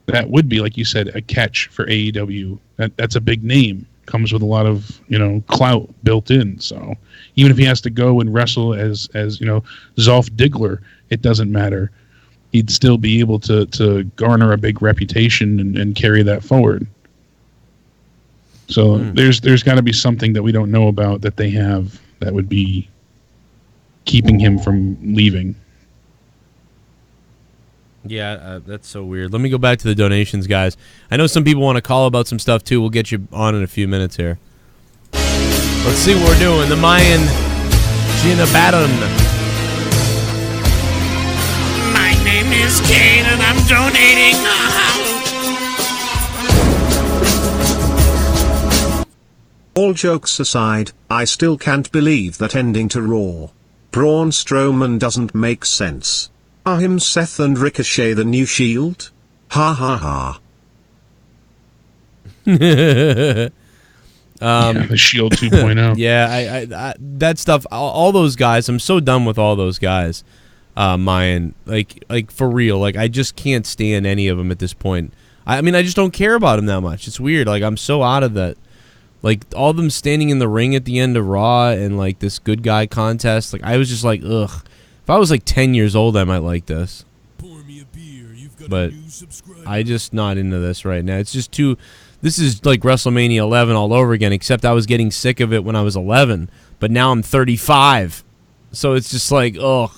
That would be, like you said, a catch for AEW. That's a big name. Comes with a lot of clout built in. So even if he has to go and wrestle as Dolph Ziggler, it doesn't matter. He'd still be able to garner a big reputation and carry that forward. So there's got to be something that we don't know about that they have that would be keeping him from leaving. Yeah, that's so weird. Let me go back to the donations, guys. I know some people want to call about some stuff, too. We'll get you on in a few minutes here. Let's see what we're doing. The MAYIN DJINN. My name is Kane and I'm donating. All jokes aside, I still can't believe that ending to Raw. Braun Strowman doesn't make sense. Are him Seth and Ricochet the new Shield? Ha ha ha. The Shield 2.0. Yeah, I that stuff, all those guys, I'm so done with all those guys. MAYIN, like for real, like I just can't stand any of them at this point. I mean, I just don't care about them that much. It's weird. Like I'm so out of that. Like all of them standing in the ring at the end of Raw and like this good guy contest. Like I was just like, ugh. If I was like 10 years old, I might like this. But I just not into this right now. It's just too. This is like WrestleMania 11 all over again. Except I was getting sick of it when I was 11, but now I'm 35, so it's just like ugh.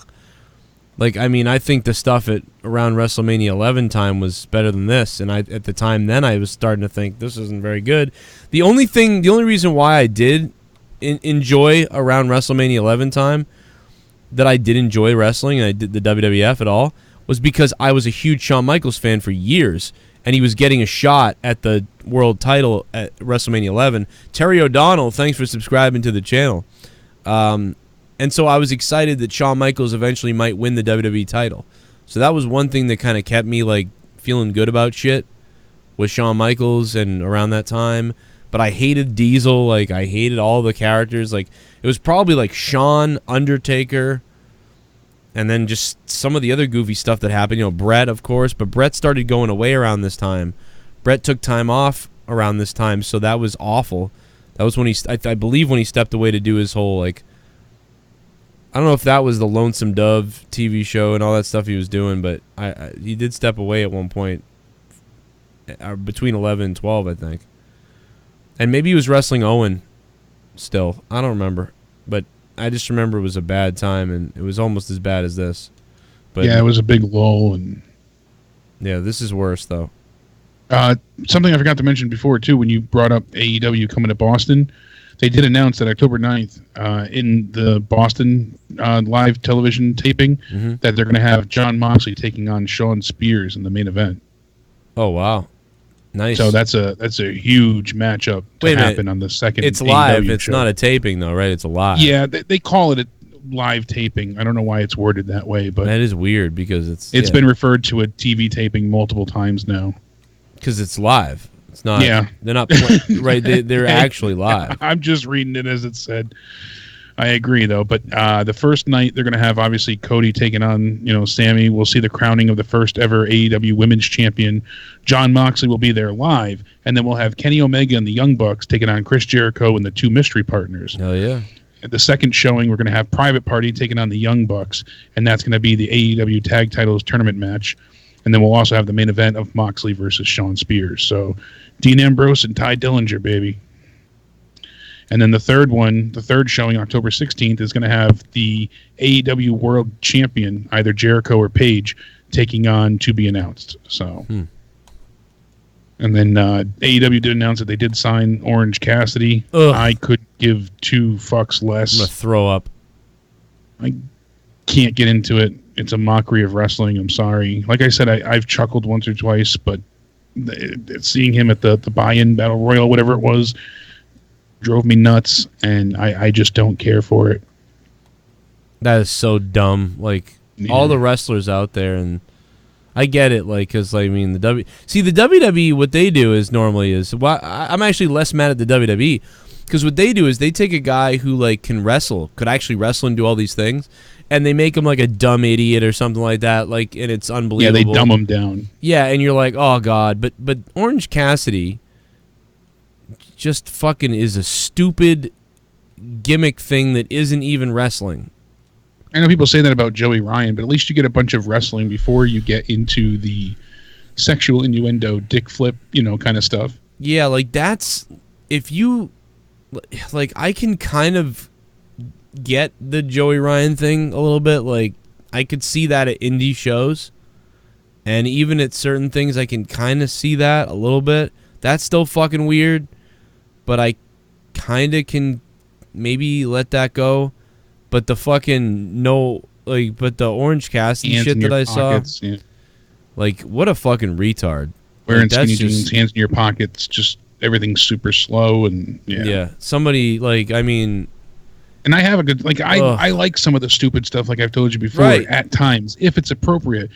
Like I mean, I think the stuff at around WrestleMania 11 time was better than this, and at the time then I was starting to think this isn't very good. The only reason why I did enjoy around WrestleMania 11 time, that I did enjoy wrestling and I did the WWF at all, was because I was a huge Shawn Michaels fan for years, and he was getting a shot at the World title at WrestleMania 11. Terry O'Donnell, thanks for subscribing to the channel. And so I was excited that Shawn Michaels eventually might win the WWE title. So that was one thing that kind of kept me like feeling good about shit with Shawn Michaels and around that time. But I hated Diesel. Like, I hated all the characters. Like, it was probably like Shawn, Undertaker, and then just some of the other goofy stuff that happened. You know, Brett, of course. But Brett started going away around this time. Brett took time off around this time, so that was awful. That was when I believe when he stepped away to do his whole, like, I don't know if that was the Lonesome Dove TV show and all that stuff he was doing, but he did step away at one point between 11 and 12, I think. And maybe he was wrestling Owen still. I don't remember. But I just remember it was a bad time, and it was almost as bad as this. But yeah, it was a big lull. And yeah, this is worse, though. Something I forgot to mention before, too, when you brought up AEW coming to Boston, they did announce that October 9th, in the Boston live television taping, that they're going to have Jon Moxley taking on Shawn Spears in the main event. Oh, wow. Nice. So that's a huge matchup to happen on the second. It's live. AEW It's show. not a taping, though, right? It's a live. Yeah, they call it a live taping. I don't know why it's worded that way, but that is weird because it's been referred to a TV taping multiple times now. Because it's live. It's not. Yeah, they're not right. They're actually live. I'm just reading it as it said. I agree, though. But the first night, they're going to have, obviously, Cody taking on, Sammy. We'll see the crowning of the first ever AEW Women's Champion. Jon Moxley will be there live. And then we'll have Kenny Omega and the Young Bucks taking on Chris Jericho and the two mystery partners. Oh, yeah. At the second showing, we're going to have Private Party taking on the Young Bucks. And that's going to be the AEW Tag Titles Tournament match. And then we'll also have the main event of Moxley versus Shawn Spears. So, Dean Ambrose and Ty Dillinger, baby. And then the third showing, October 16th, is going to have the AEW World Champion, either Jericho or Page, taking on To Be Announced. So, and then AEW did announce that they did sign Orange Cassidy. Ugh. I could give two fucks less. I'm going to throw up. I can't get into it. It's a mockery of wrestling. I'm sorry. Like I said, I've chuckled once or twice, but seeing him at the buy-in Battle Royal, whatever it was, drove me nuts, and I just don't care for it. That is so dumb. Like, all the wrestlers out there, and I get it, like, because, I mean, the WWE, what they do is normally is, well, I'm actually less mad at the WWE, because what they do is they take a guy who, like, could actually wrestle and do all these things, and they make him, like, a dumb idiot or something like that, like, and it's unbelievable. Yeah, they dumb him down. Yeah, and you're like, oh, God, but Orange Cassidy just fucking is a stupid gimmick thing that isn't even wrestling. I know people say that about Joey Ryan, but at least you get a bunch of wrestling before you get into the sexual innuendo, dick flip, kind of stuff. Yeah, like that's, if you, like, I can kind of get the Joey Ryan thing a little bit. Like, I could see that at indie shows, and even at certain things I can kind of see that a little bit. That's still fucking weird, but I kind of can maybe let that go. But the fucking but the Orange Cassidy shit that I saw, like, what a fucking retard. Wearing skinny jeans, hands in your pockets, just everything's super slow, and yeah. Somebody, like, I mean, and I have a good, like, I like some of the stupid stuff, like I've told you before, at times, if it's appropriate,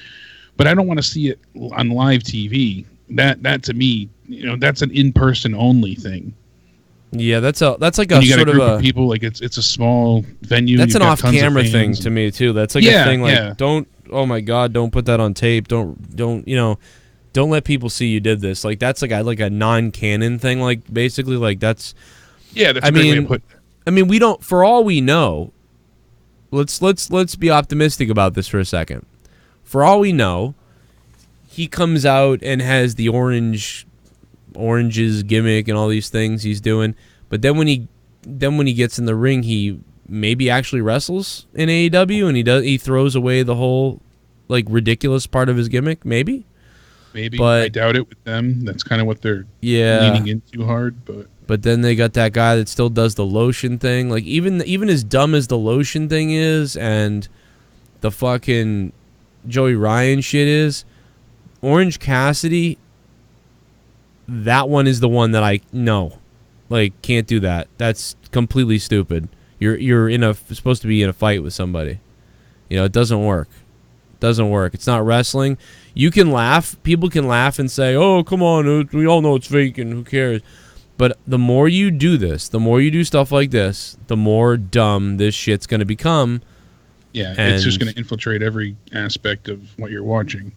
but I don't want to see it on live TV. That to me, that's an in-person only thing. Yeah, that's like when a you got sort a group of people, like it's a small venue. That's an off-camera thing to me too. That's like a thing, like, don't, oh my God, don't put that on tape. Don't let people see you did this. Like, that's like a non-canon thing. Like, basically, like, that's. Yeah, that's a great way to put it. I mean, we don't. For all we know, let's be optimistic about this for a second. For all we know, he comes out and has the oranges gimmick and all these things he's doing, but then when he gets in the ring, he maybe actually wrestles in AEW, and he throws away the whole, like, ridiculous part of his gimmick. Maybe, but I doubt it with them. That's kind of what they're leaning into hard. But then they got that guy that still does the lotion thing. Like, even as dumb as the lotion thing is, and the fucking Joey Ryan shit is, Orange Cassidy that one is the one that I no, like can't do that. That's completely stupid. You're supposed to be in a fight with somebody. You know, it doesn't work. It doesn't work. It's not wrestling. You can laugh. People can laugh and say, "Oh, come on, we all know it's fake and who cares." But the more you do this, the more you do stuff like this, the more dumb this shit's going to become. Yeah, it's just going to infiltrate every aspect of what you're watching.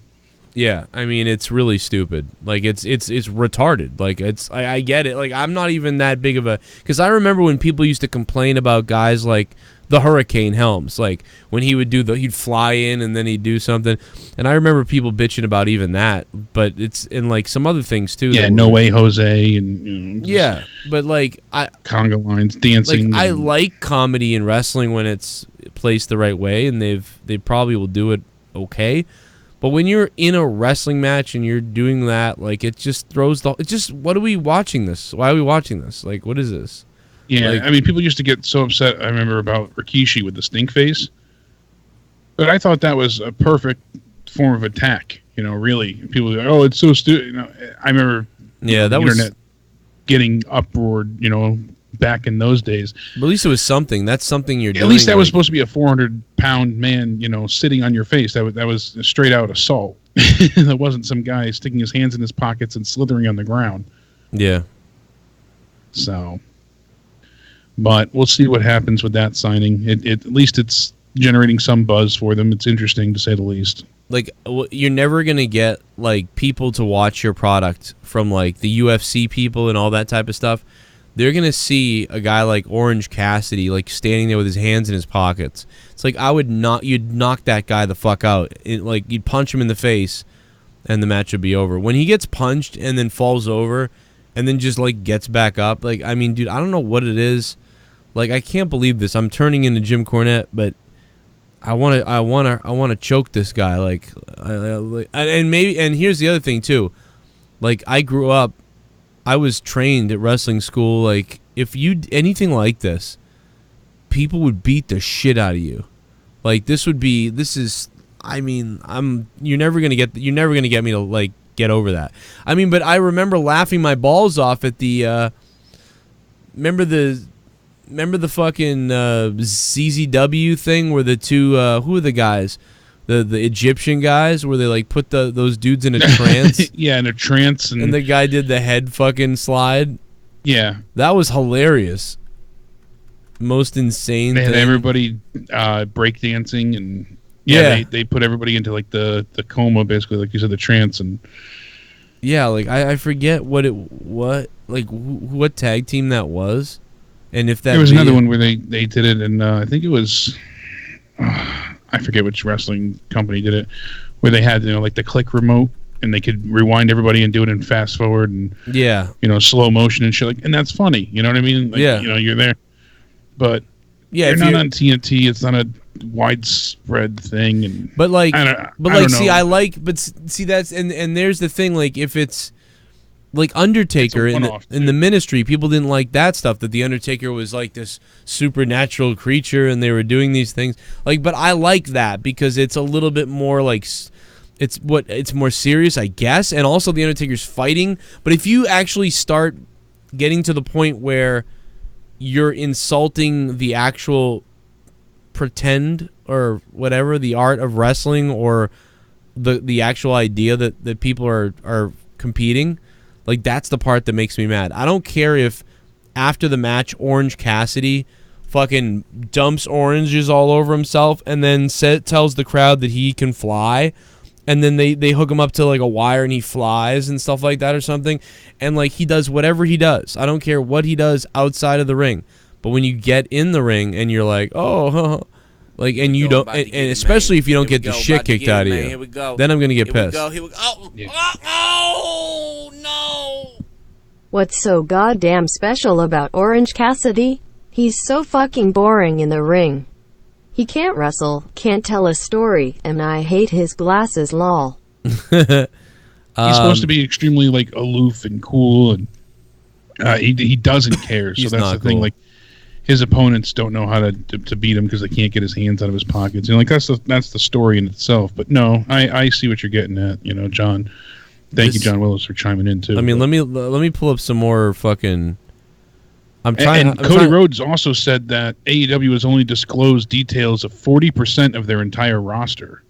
Yeah, I mean, it's really stupid. Like, it's retarded. Like, I get it. Like, I'm not even that big of a... Because I remember when people used to complain about guys like the Hurricane Helms. Like, when he would he'd fly in and then he'd do something. And I remember people bitching about even that. But it's in, like, some other things, too. Yeah, No Way Jose and, you know... Yeah, but, like... conga lines, dancing. Like, I like comedy in wrestling when it's placed the right way, and they probably will do it okay. But when you're in a wrestling match and you're doing that, like, it just throws the... It's just, what are we watching this? Why are we watching this? Like, what is this? Yeah, like, I mean, people used to get so upset, I remember, about Rikishi with the stink face. But I thought that was a perfect form of attack, you know, really. People were like, oh, it's so stupid. You know, I remember that the was... internet getting uproared, you know, back in those days. But at least it was something. That's something you're doing. At least that was supposed to be a 400-pound man, you know, sitting on your face. That was straight out assault. That wasn't some guy sticking his hands in his pockets and slithering on the ground. Yeah. So, but we'll see what happens with that signing. At least it's generating some buzz for them. It's interesting, to say the least. Like, you're never going to get, like, people to watch your product from, like, the UFC people and all that type of stuff. They're going to see a guy like Orange Cassidy, like, standing there with his hands in his pockets. It's like, you'd knock that guy the fuck out. You'd punch him in the face, and the match would be over. When he gets punched and then falls over and then just, like, gets back up, like, I mean, dude, I don't know what it is. Like, I can't believe this. I'm turning into Jim Cornette, but I want to choke this guy. Like, and here's the other thing, too. Like, I grew up, I was trained at wrestling school. Like, if you anything like this, people would beat the shit out of you. Like, you're never gonna get me to, like, get over that. I mean, but I remember laughing my balls off at the remember the fucking CZW thing where the two who are the guys? The Egyptian guys where they, like, put those dudes in a trance. Yeah, in a trance, and the guy did the head fucking slide. Yeah, that was hilarious. Most insane. They had thing. everybody breakdancing, and they put everybody into, like, the coma, basically, like you said, the trance, and yeah, like I forget what tag team that was, and if that there was another one where they did it, and I think it was. I forget which wrestling company did it, where they had, you know, like the click remote, and they could rewind everybody and do it in fast forward and you know, slow motion and shit. Like, and that's funny, you know what I mean? Like, you know, you're there, but you're not on TNT. It's not a widespread thing. And but like, I don't know. See that's and there's the thing. Like, if it's like Undertaker in the Ministry, people didn't like that stuff, that the Undertaker was like this supernatural creature and they were doing these things. Like, but I like that because it's a little bit more like it's more serious, I guess, and also the Undertaker's fighting. But if you actually start getting to the point where you're insulting the actual pretend or whatever, the art of wrestling, or the actual idea that people are competing, like, that's the part that makes me mad. I don't care if after the match Orange Cassidy fucking dumps oranges all over himself and then tells the crowd that he can fly, and then they hook him up to, like, a wire and he flies and stuff like that or something, and, like, he does whatever he does. I don't care what he does outside of the ring. But when you get in the ring and you're like, oh, like, and you don't, and especially if you don't get the shit kicked out of you, then I'm gonna get pissed. Here we go. Oh, no. What's so goddamn special about Orange Cassidy? He's so fucking boring in the ring. He can't wrestle, can't tell a story, and I hate his glasses, lol. He's supposed to be extremely, like, aloof and cool, and he doesn't care. So that's the thing. Like, his opponents don't know how to beat him because they can't get his hands out of his pockets. And, like, that's the story in itself. But no, I see what you're getting at, you know, John. Thank you, John Willis, for chiming in too. I mean, let me pull up some more fucking. I'm trying. And Cody Rhodes also said that AEW has only disclosed details of 40% of their entire roster.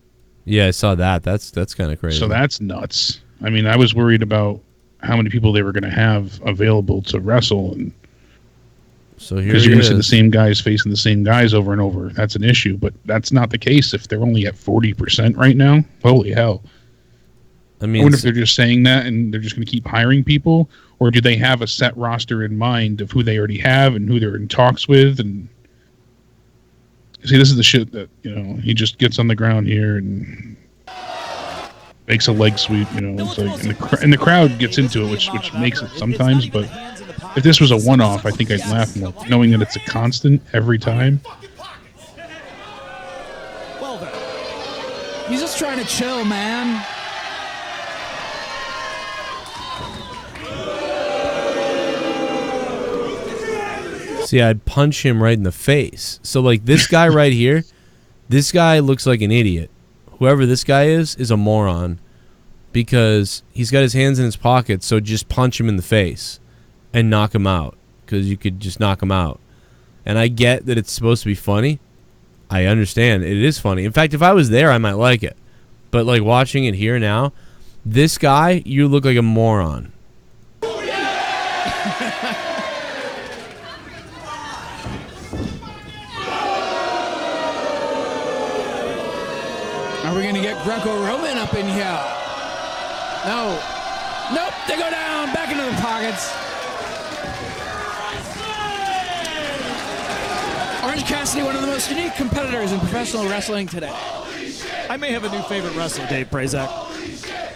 Yeah, I saw that. That's kind of crazy. So that's nuts. I mean, I was worried about how many people they were going to have available to wrestle, and so here because you're going to see the same guys facing the same guys over and over. That's an issue, but that's not the case if they're only at 40% right now. Holy hell! I wonder if they're just saying that and they're just going to keep hiring people, or do they have a set roster in mind of who they already have and who they're in talks with? And see, this is the shit that, you know, he just gets on the ground here and makes a leg sweep. You know, it's like, and the crowd gets into it, which makes it sometimes. But if this was a one-off, I think I'd laugh more, knowing that it's a constant every time. Well then, he's just trying to chill, man. See, I'd punch him right in the face. So, like, this guy right here, this guy looks like an idiot. Whoever this guy is a moron. Because he's got his hands in his pockets, so just punch him in the face and knock him out. Because you could just knock him out. And I get that it's supposed to be funny. I understand. It is funny. In fact, if I was there, I might like it. But, like, watching it here now, this guy, you look like a moron. Are we going to get Greco-Roman up in here? No. Nope, they go down, back into the pockets. Orange Cassidy, one of the most unique competitors in professional wrestling today. I may have a new favorite wrestler, Dave Prazak.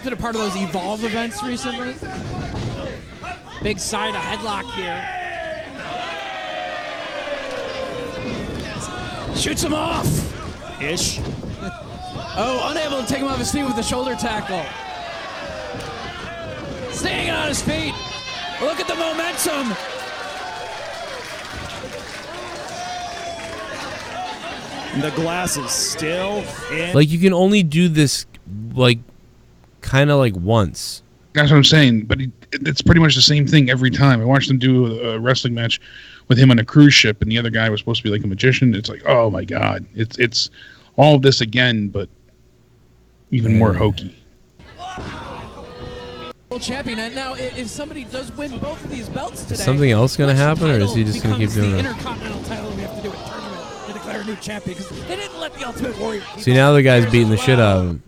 Been a part of those Evolve events recently. Big side of headlock here. Shoots him off. Ish. Oh, unable to take him off his feet with the shoulder tackle. Staying on his feet. Look at the momentum. The glass is still in. Like, you can only do this, like, kind of like once. That's what I'm saying, but it's pretty much the same thing every time. I watched them do a wrestling match with him on a cruise ship, and the other guy was supposed to be like a magician. It's like, oh my God. It's all of this again, but even more hokey. Champion, and now if somebody does win both of these belts today, Is something else going to happen, or is he just going to keep doing the it? Intercontinental title, we have to do a tournament to declare a new champion because they didn't let the Ultimate Warrior. See, now the guy's beating the shit out of him.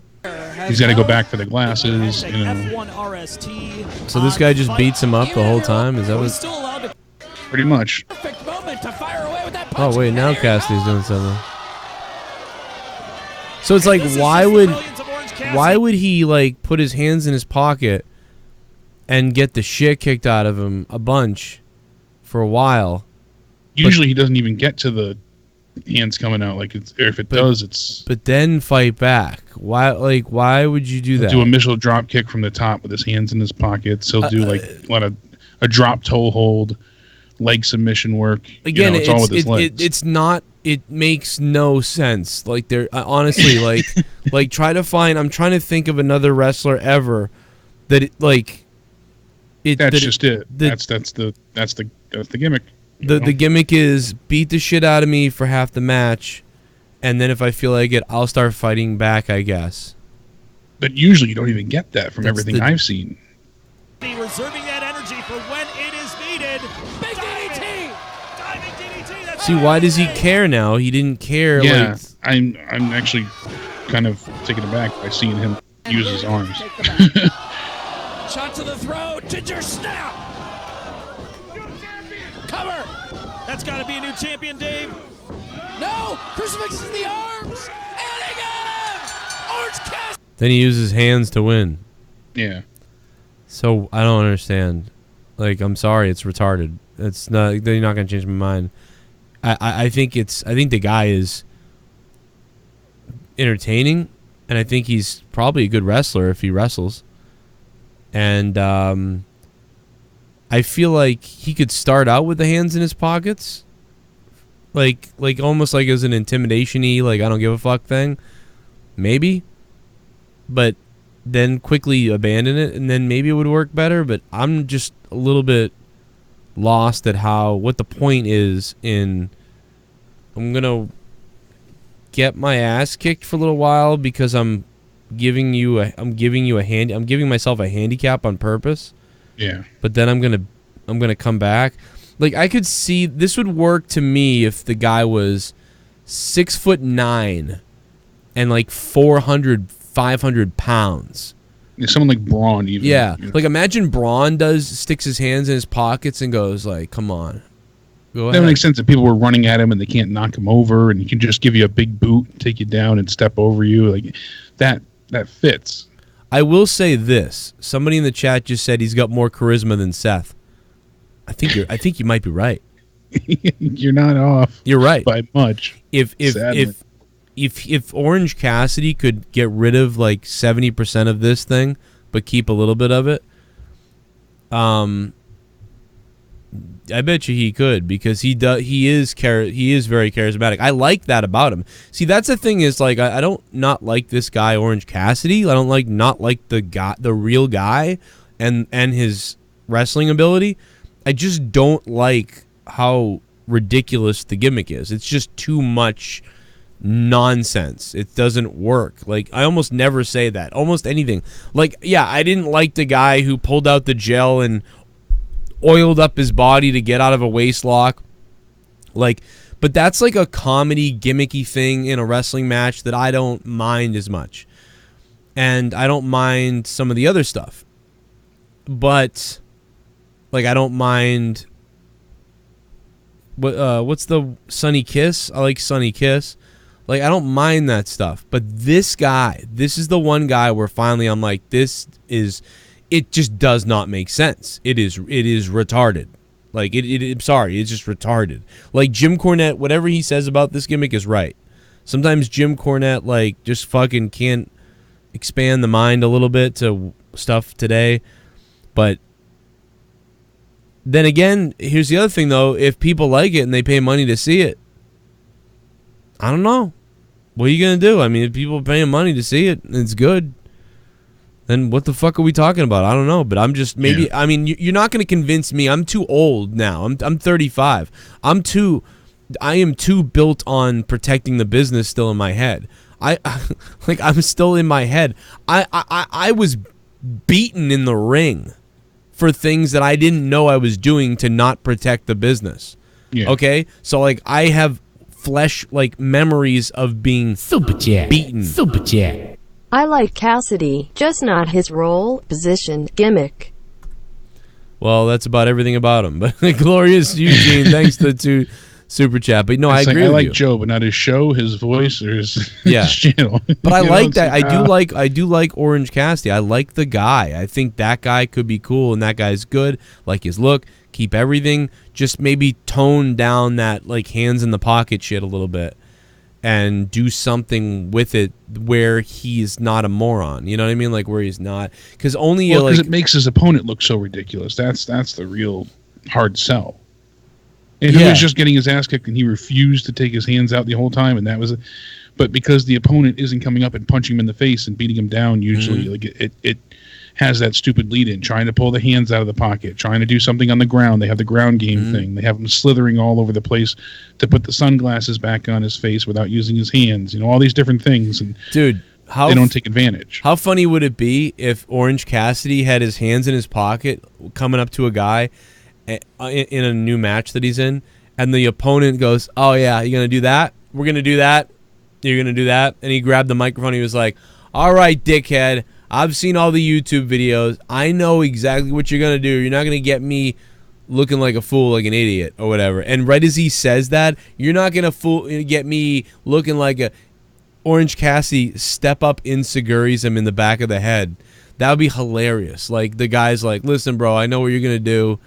He's got to go back for the glasses, you know. F1 RST. So this guy just beats him up the whole time? Is that what? Pretty much. Perfect moment to fire away with that Oh wait, now Cassidy's doing something. So it's like, why would he like put his hands in his pocket and get the shit kicked out of him a bunch for a while? Usually he doesn't even get to the hands coming out. Like, it's, or if it does, it's. But then fight back. Why? Like, why would you do that? Do a missile drop kick from the top with his hands in his pockets. He'll do like a lot of a drop toe hold, leg submission work. Again, you know, it's all with his legs. It's not. It makes no sense. Like, there, honestly, like, like try to find. I'm trying to think of another wrestler ever that it, like. That's just it. That's the gimmick. The gimmick is beat the shit out of me for half the match, and then if I feel like it, I'll start fighting back, I guess. But usually you don't even get that from everything I've seen. Reserving that energy for when it is needed. Big DDT! Diving DDT. That's See, why does he care now? He didn't care. Yeah, like, I'm actually kind of taken aback by seeing him use his arms. Shot to the throat. Ginger snap. Cover. That's got to be a new champion, Dave. No. Crucifix in the arms. And he got him. Orange Cassidy. then he uses hands to win. Yeah. So I don't understand. Like, I'm sorry, it's retarded. It's not. They're not gonna change my mind. I think the guy is entertaining, and I think he's probably a good wrestler if he wrestles. And I feel like he could start out with the hands in his pockets, like almost like as an intimidation-y, like I don't give a fuck thing, maybe. But then quickly abandon it, and then maybe it would work better. But I'm just a little bit lost at what the point is in. I'm gonna get my ass kicked for a little while because I'm giving myself a handicap on purpose. Yeah. But then I'm gonna come back. Like, I could see this would work to me if the guy was 6'9" and like 400-500 pounds. Yeah, someone like Braun, even. Yeah, like imagine Braun sticks his hands in his pockets and goes like, "Come on, go ahead." That makes sense. That people were running at him and they can't knock him over, and he can just give you a big boot, take you down, and step over you. Like that fits. I will say this: somebody in the chat just said he's got more charisma than Seth. I think you might be right. You're not off. You're right by much. If Orange Cassidy could get rid of like 70% of this thing, but keep a little bit of it, I bet you he could, because he is very charismatic. I like that about him. See, that's the thing is, like, I don't not like this guy Orange Cassidy. I don't not like the real guy and his wrestling ability. I just don't like how ridiculous the gimmick is. It's just too much nonsense. It doesn't work. Like, I almost never say that. Almost anything. Like, yeah, I didn't like the guy who pulled out the gel and oiled up his body to get out of a waist lock. Like, but that's like a comedy gimmicky thing in a wrestling match that I don't mind as much. And I don't mind some of the other stuff. But like, I don't mind what's the Sunny Kiss? I like Sunny Kiss. Like, I don't mind that stuff. But this is the one guy where finally I'm like, it just does not make sense. It is retarded. Like, I'm sorry, it's just retarded. Like, Jim Cornette, whatever he says about this gimmick is right. Sometimes Jim Cornette, like, just fucking can't expand the mind a little bit to stuff today. But then again, here's the other thing, though. If people like it and they pay money to see it, I don't know. What are you going to do? I mean, if people are paying money to see it and it's good, then what the fuck are we talking about? I don't know. But I'm just I mean, you're not going to convince me. I'm too old now. I'm 35. I am too built on protecting the business still in my head. I'm still in my head. I was beaten in the ring for things that I didn't know I was doing to not protect the business. Yeah. Okay? So, like, I have flesh, like, memories of being beaten. Super chat. I like Cassidy, just not his role, position, gimmick. Well, that's about everything about him. But Glorious Eugene, thanks to super chat. But no, I agree with you. I like Joe, but not his show, his voice, or his channel. But I like that. I do like Orange Cassidy. I like the guy. I think that guy could be cool, and that guy's good. Like his look. Keep everything. Just maybe tone down that, like, hands in the pocket shit a little bit, and do something with it where he's not a moron. You know what I mean? Like, where he's not, because it makes his opponent look so ridiculous. That's the real hard sell. And he was just getting his ass kicked, and he refused to take his hands out the whole time, and that was it. But because the opponent isn't coming up and punching him in the face and beating him down, usually, like it has that stupid lead in, trying to pull the hands out of the pocket, trying to do something on the ground. They have the ground game thing. They have him slithering all over the place to put the sunglasses back on his face without using his hands. You know, all these different things. And dude, they don't take advantage. How funny would it be if Orange Cassidy had his hands in his pocket coming up to a guy in a new match that he's in, and the opponent goes, "Oh yeah, you're going to do that? We're going to do that? You're going to do that?" And he grabbed the microphone. He was like, "All right, dickhead. I've seen all the YouTube videos. I know exactly what you're going to do. You're not going to get me looking like a fool, like an idiot or whatever." And right as he says that, "You're not going to get me looking like a..." Orange Cassidy step up insecurities him in the back of the head. That would be hilarious. Like, the guy's like, "Listen, bro, I know what you're going to do.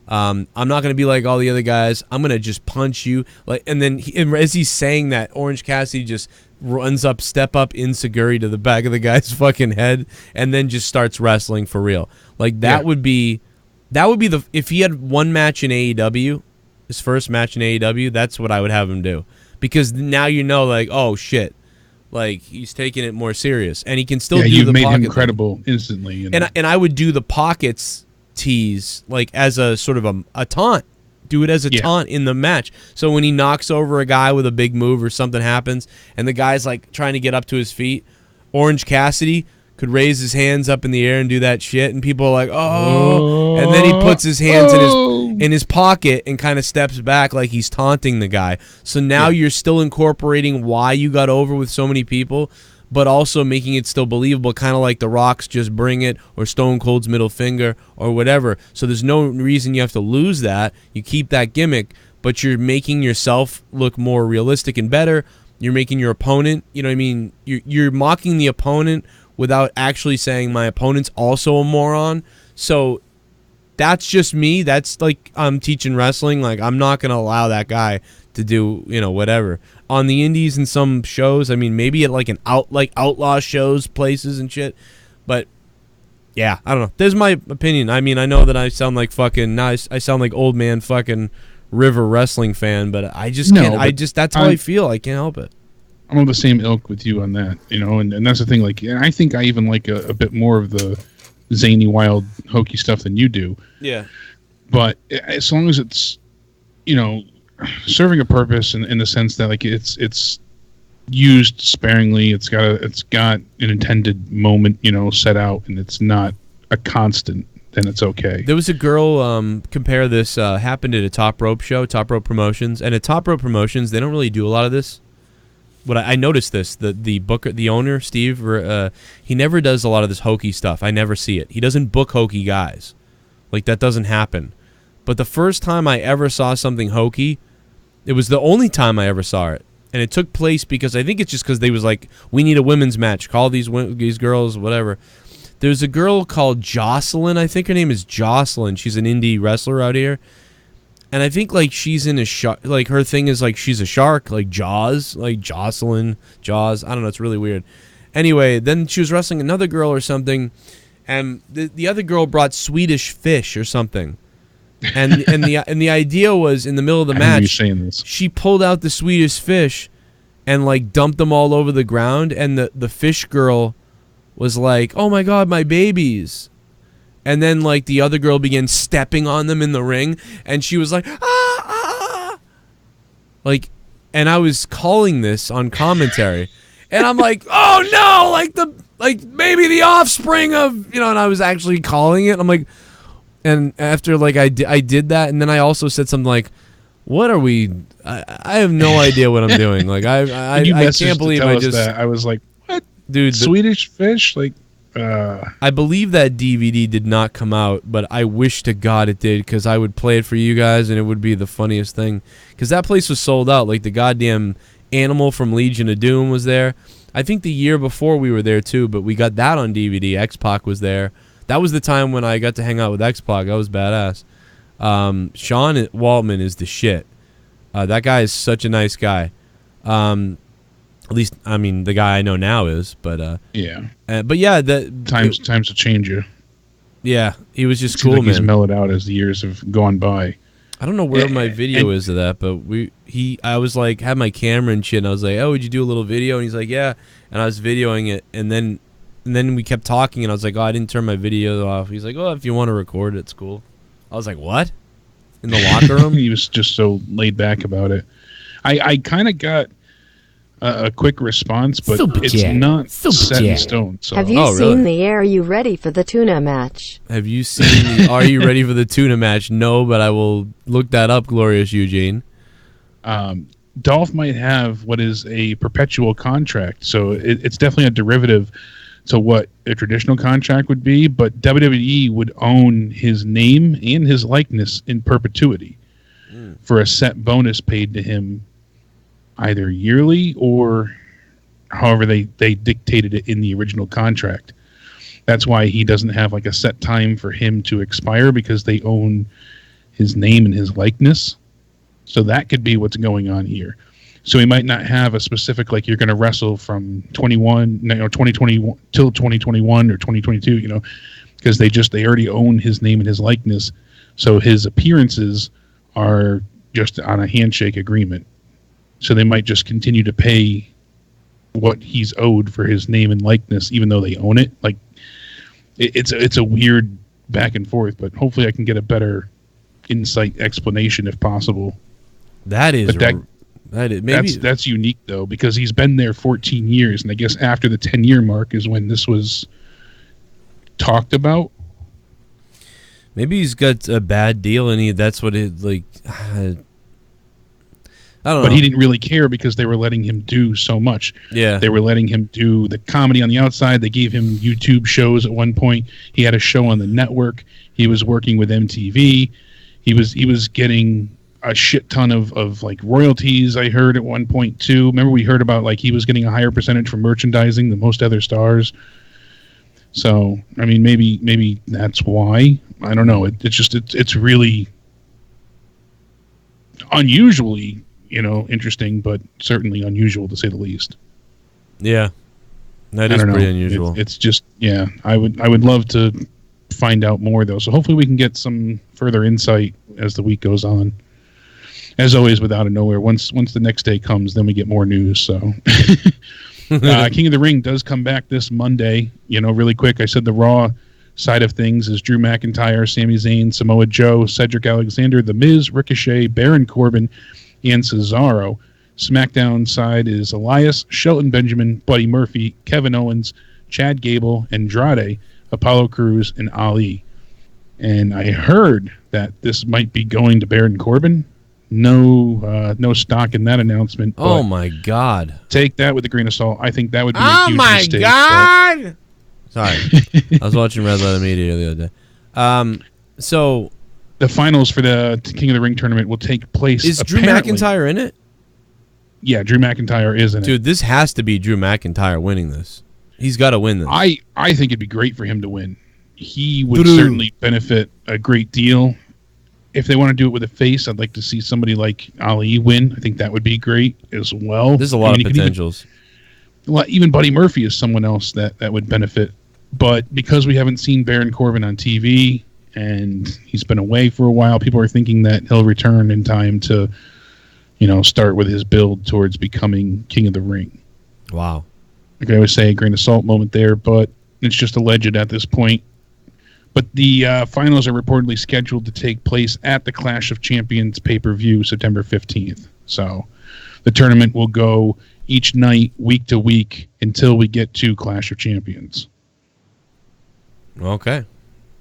I'm not going to be like all the other guys. I'm going to just punch you." Like, and then as he's saying that, Orange Cassidy just runs up, step up insecurity to the back of the guy's fucking head, and then just starts wrestling for real. Like, that would be if he had one match in AEW, his first match in AEW, that's what I would have him do. Because now you know, like, oh shit, Like he's taking it more serious, and he can still Yeah, do you've the made pocket him thing. credible instantly. You know? And I would do the pockets tease like as a sort of a taunt. Do it as a taunt in the match. So when he knocks over a guy with a big move or something happens, and the guy's like trying to get up to his feet, Orange Cassidy could raise his hands up in the air and do that shit, and people are like, oh, and then he puts his hands in his pocket and kind of steps back like he's taunting the guy. So now you're still incorporating why you got over with so many people, but also making it still believable, kind of like The Rock's Just Bring It or Stone Cold's Middle Finger or whatever. So there's no reason you have to lose that. You keep that gimmick, but you're making yourself look more realistic and better. You're making your opponent, you know what I mean? You're mocking the opponent without actually saying my opponent's also a moron. So that's just me. That's like I'm teaching wrestling. Like I'm not going to allow that guy to do, you know, whatever. On the indies and some shows, I mean, maybe at like outlaw shows, places and shit. But yeah, I don't know. There's my opinion. I mean, I know that I sound like fucking nice. I sound like old man fucking River wrestling fan, but I just can't. That's how I feel. I can't help it. I'm on the same ilk with you on that, you know, and that's the thing. Like, and I think I even like a bit more of the zany, wild, hokey stuff than you do. Yeah. But as long as it's, you know, serving a purpose in the sense that like it's used sparingly, it's got an intended moment, you know, set out, and it's not a constant, then it's okay. There was a girl compare this happened at a Top Rope show, Top Rope Promotions, and at Top Rope Promotions they don't really do a lot of this. What I noticed this, the booker, the owner, Steve, he never does a lot of this hokey stuff. I never see it. He doesn't book hokey guys. Like, that doesn't happen. But the first time I ever saw something hokey, it was the only time I ever saw it. And it took place because I think it's just because they was like, we need a women's match. Call these girls, whatever. There's a girl called Jocelyn. I think her name is Jocelyn. She's an indie wrestler out here. And I think, like, she's in a shark, like, her thing is, like, she's a shark, like, Jaws, like, Jocelyn, Jaws. I don't know, it's really weird. Anyway, then she was wrestling another girl or something, and the other girl brought Swedish fish or something. And the idea was, in the middle of the match, she pulled out the Swedish fish and, like, dumped them all over the ground, and the fish girl was like, oh, my God, my babies. And then, like, the other girl began stepping on them in the ring, and she was like, ah. Like, and I was calling this on commentary, and I'm like, oh no, like maybe the offspring of, you know, and I was actually calling it. I'm like, and after, like, I did that, and then I also said something like, what are we, I have no idea what I'm doing. Like, I can't believe I just, that. I was like, what? Dude, Swedish fish? Like, I believe that DVD did not come out, but I wish to God it did, because I would play it for you guys, and it would be the funniest thing. Because that place was sold out. Like, the goddamn animal from Legion of Doom was there. I think the year before we were there, too, but we got that on DVD. X-Pac was there. That was the time when I got to hang out with X-Pac. That was badass. Sean Waltman is the shit. That guy is such a nice guy. At least, I mean, the guy I know now is, but yeah. But yeah, times will change you. Yeah, he was just Seems cool, like man. He's mellowed out as the years have gone by. I don't know where my video is of that, but I was like, had my camera and shit, and I was like, oh, would you do a little video? And he's like, yeah, and I was videoing it, and then we kept talking, and I was like, oh, I didn't turn my video off. He's like, oh, if you want to record it, it's cool. I was like, what? In the locker room? He was just so laid back about it. I kind of got a quick response, but it's not set in stone. So. Have you seen the Are You Ready for the Tuna match? Have you seen the Are You Ready for the Tuna match? No, but I will look that up, Glorious Eugene. Dolph might have what is a perpetual contract, so it's definitely a derivative to what a traditional contract would be, but WWE would own his name and his likeness in perpetuity for a set bonus paid to him either yearly or however they dictated it in the original contract. That's why he doesn't have like a set time for him to expire, because they own his name and his likeness. So that could be what's going on here. So he might not have a specific, like, you're going to wrestle from 2021 till 2021 or 2022, you know, because they already own his name and his likeness. So his appearances are just on a handshake agreement. So they might just continue to pay what he's owed for his name and likeness, even though they own it. Like, it's a weird back and forth, but hopefully I can get a better insight explanation if possible. That is maybe that's unique though, because he's been there 14 years, and I guess after the 10-year mark is when this was talked about. Maybe he's got a bad deal, and that's what it like. I don't know. But he didn't really care because they were letting him do so much. Yeah. They were letting him do the comedy on the outside. They gave him YouTube shows at one point. He had a show on the network. He was working with MTV. He was getting a shit ton of like royalties, I heard at one point too. Remember we heard about like he was getting a higher percentage from merchandising than most other stars. So, I mean, maybe that's why. I don't know. It's really unusually, interesting, but certainly unusual to say the least. Yeah, that is pretty unusual. It's just, yeah. I would love to find out more though. So hopefully we can get some further insight as the week goes on. As always, with Out of Nowhere. Once the next day comes, then we get more news. So, King of the Ring does come back this Monday. Really quick. I said the Raw side of things is Drew McIntyre, Sami Zayn, Samoa Joe, Cedric Alexander, The Miz, Ricochet, Baron Corbin, and Cesaro. SmackDown side is Elias, Shelton Benjamin, Buddy Murphy, Kevin Owens, Chad Gable, Andrade, Apollo Crews, and Ali. And I heard that this might be going to Baron Corbin. No stock in that announcement. Oh my God! Take that with a grain of salt. I think that would be a huge mistake. Oh my God! Sorry, I was watching Red Letter Media the other day. So the finals for the King of the Ring tournament will take place. Is Drew McIntyre in it? Yeah, Drew McIntyre is in it. Dude, this has to be Drew McIntyre winning this. He's got to win this. I think it'd be great for him to win. He would certainly benefit a great deal. If they want to do it with a face, I'd like to see somebody like Ali win. I think that would be great as well. There's a lot of potentials. Even Buddy Murphy is someone else that would benefit. But because we haven't seen Baron Corbin on TV and he's been away for a while, people are thinking that he'll return in time to, start with his build towards becoming King of the Ring. Wow. Like I always say, a grain of salt moment there, but it's just alleged at this point. But the finals are reportedly scheduled to take place at the Clash of Champions pay-per-view September 15th. So the tournament will go each night, week to week, until we get to Clash of Champions. Okay.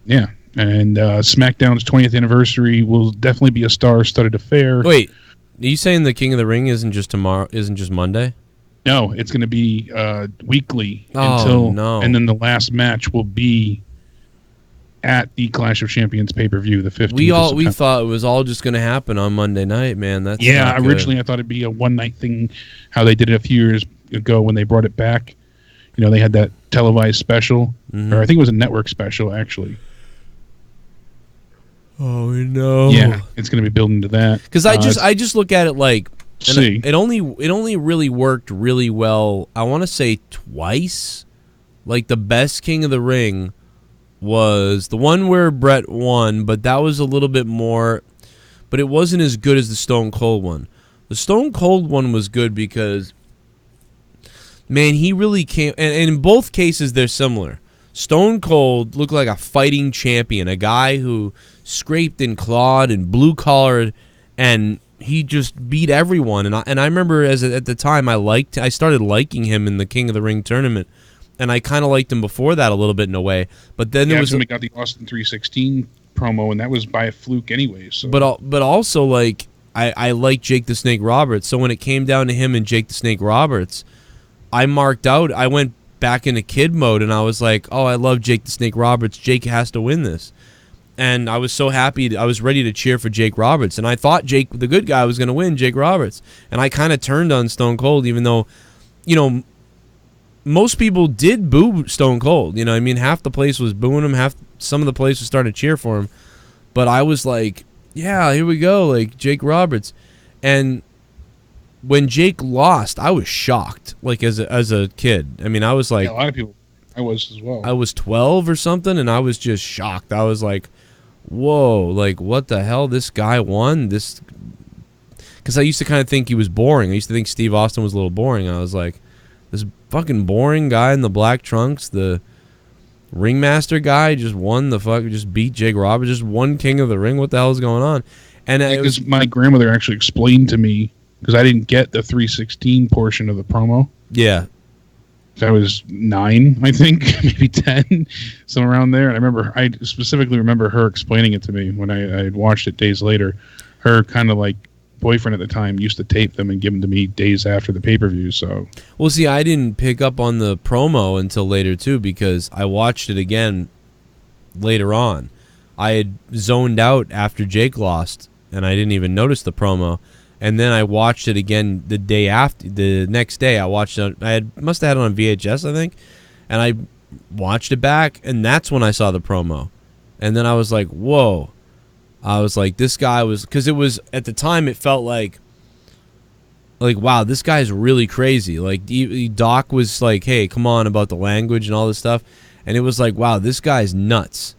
Yeah. And SmackDown's 20th anniversary will definitely be a star-studded affair. Wait, are you saying the King of the Ring isn't just tomorrow? Isn't just Monday? No, it's going to be weekly no. And then the last match will be at the Clash of Champions pay-per-view, the 15th. We thought it was all just going to happen on Monday night, man. That's originally I thought it'd be a one-night thing, how they did it a few years ago when they brought it back. They had that televised special, or I think it was a network special, actually. Oh no! Yeah, it's going to be building to that. Because I just look at it like, it only really worked really well. I want to say twice. Like the best King of the Ring was the one where Brett won, but that was a little bit more, but it wasn't as good as the Stone Cold one. The Stone Cold one was good because, man, he really came, and in both cases they're similar. Stone Cold looked like a fighting champion, a guy who scraped and clawed and blue-collared, and he just beat everyone. And I remember at the time I started liking him in the King of the Ring tournament. And I kind of liked him before that a little bit in a way, but then there was we got the Austin 316 promo, and that was by a fluke anyway. So, but also like I like Jake the Snake Roberts. So when it came down to him and Jake the Snake Roberts, I marked out. I went back into kid mode, and I was like, oh, I love Jake the Snake Roberts. Jake has to win this, and I was so happy. I was ready to cheer for Jake Roberts, and I thought Jake, the good guy, was going to win. Jake Roberts, and I kind of turned on Stone Cold, even though, most people did boo Stone Cold. Half the place was booing him. Some of the place was starting to cheer for him. But I was like, yeah, here we go, like Jake Roberts. And when Jake lost, I was shocked, like as a kid. I was like, a lot of people. I was as well. I was 12 or something, and I was just shocked. I was like, whoa, like what the hell? This guy won this? Because I used to kind of think he was boring. I used to think Steve Austin was a little boring. I was like, This fucking boring guy in the black trunks, the ringmaster guy, just just beat Jake Roberts, just won King of the Ring. What the hell is going on? And because my grandmother actually explained to me, because I didn't get the 316 portion of the promo. Yeah. I was 9, I think, maybe 10, somewhere around there. And I specifically remember her explaining it to me when I had watched it days later. Her kind of like boyfriend at the time used to tape them and give them to me days after the pay-per-view. So, well, see, I didn't pick up on the promo until later too, because I watched it again later on. I had zoned out after Jake lost, and I didn't even notice the promo. And then I watched it again the day after. The next day, I watched it. Must have had it on VHS, I think, and I watched it back, and that's when I saw the promo. And then I was like, "Whoa!" I was like, "This guy was," because it was at the time. It felt like, wow, this guy's really crazy. Like Doc was like, "Hey, come on," about the language and all this stuff, and it was like, "Wow, this guy's nuts."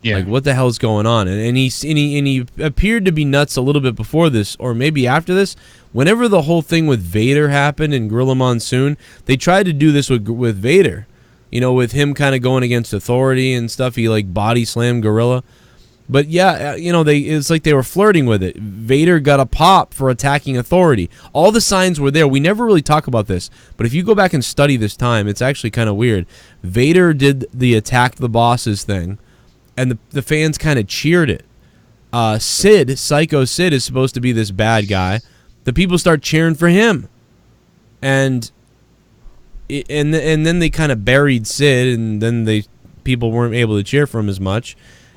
Yeah. Like, what the hell is going on? And he appeared to be nuts a little bit before this, or maybe after this. Whenever the whole thing with Vader happened in Gorilla Monsoon, they tried to do this with Vader. You know, with him kind of going against authority and stuff. He, like, body slammed Gorilla. But, yeah, you know, it's like they were flirting with it. Vader got a pop for attacking authority. All the signs were there. We never really talk about this. But if you go back and study this time, it's actually kind of weird. Vader did the attack the bosses thing. And the fans kind of cheered it. Psycho Sid is supposed to be this bad guy. The people start cheering for him, and then they kind of buried Sid, and then people weren't able to cheer for him as much.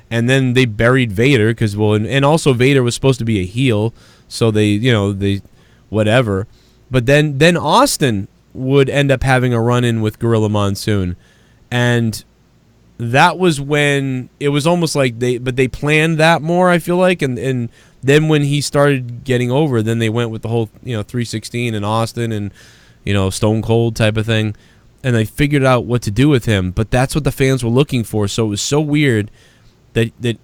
And then they buried Vader because and also Vader was supposed to be a heel, so they whatever. But then Austin would end up having a run-in with Gorilla Monsoon, and that was when it was almost like they planned that more, I feel like, and then when he started getting over, then they went with the whole 316 and Austin and Stone Cold type of thing, and they figured out what to do with him. But that's what the fans were looking for, so it was so weird that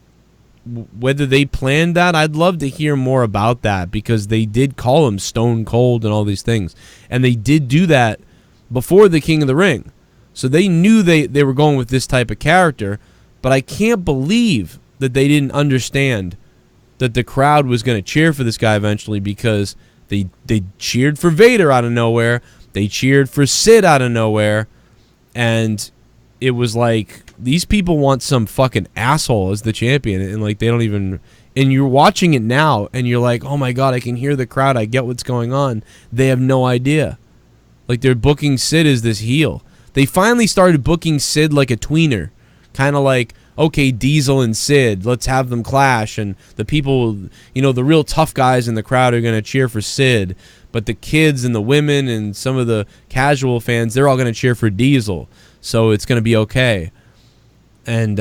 whether they planned that, I'd love to hear more about that, because they did call him Stone Cold and all these things, and they did do that before the King of the Ring. So they knew they were going with this type of character, but I can't believe that they didn't understand that the crowd was going to cheer for this guy eventually, because they cheered for Vader out of nowhere, they cheered for Sid out of nowhere, and it was like, these people want some fucking asshole as the champion, and like they don't even, and you're watching it now, and you're like, oh my god, I can hear the crowd, I get what's going on. They have no idea. Like, they're booking Sid as this heel. They finally started booking Sid like a tweener. Kind of like, okay, Diesel and Sid, let's have them clash. And the people, the real tough guys in the crowd are going to cheer for Sid. But the kids and the women and some of the casual fans, they're all going to cheer for Diesel. So it's going to be okay. And,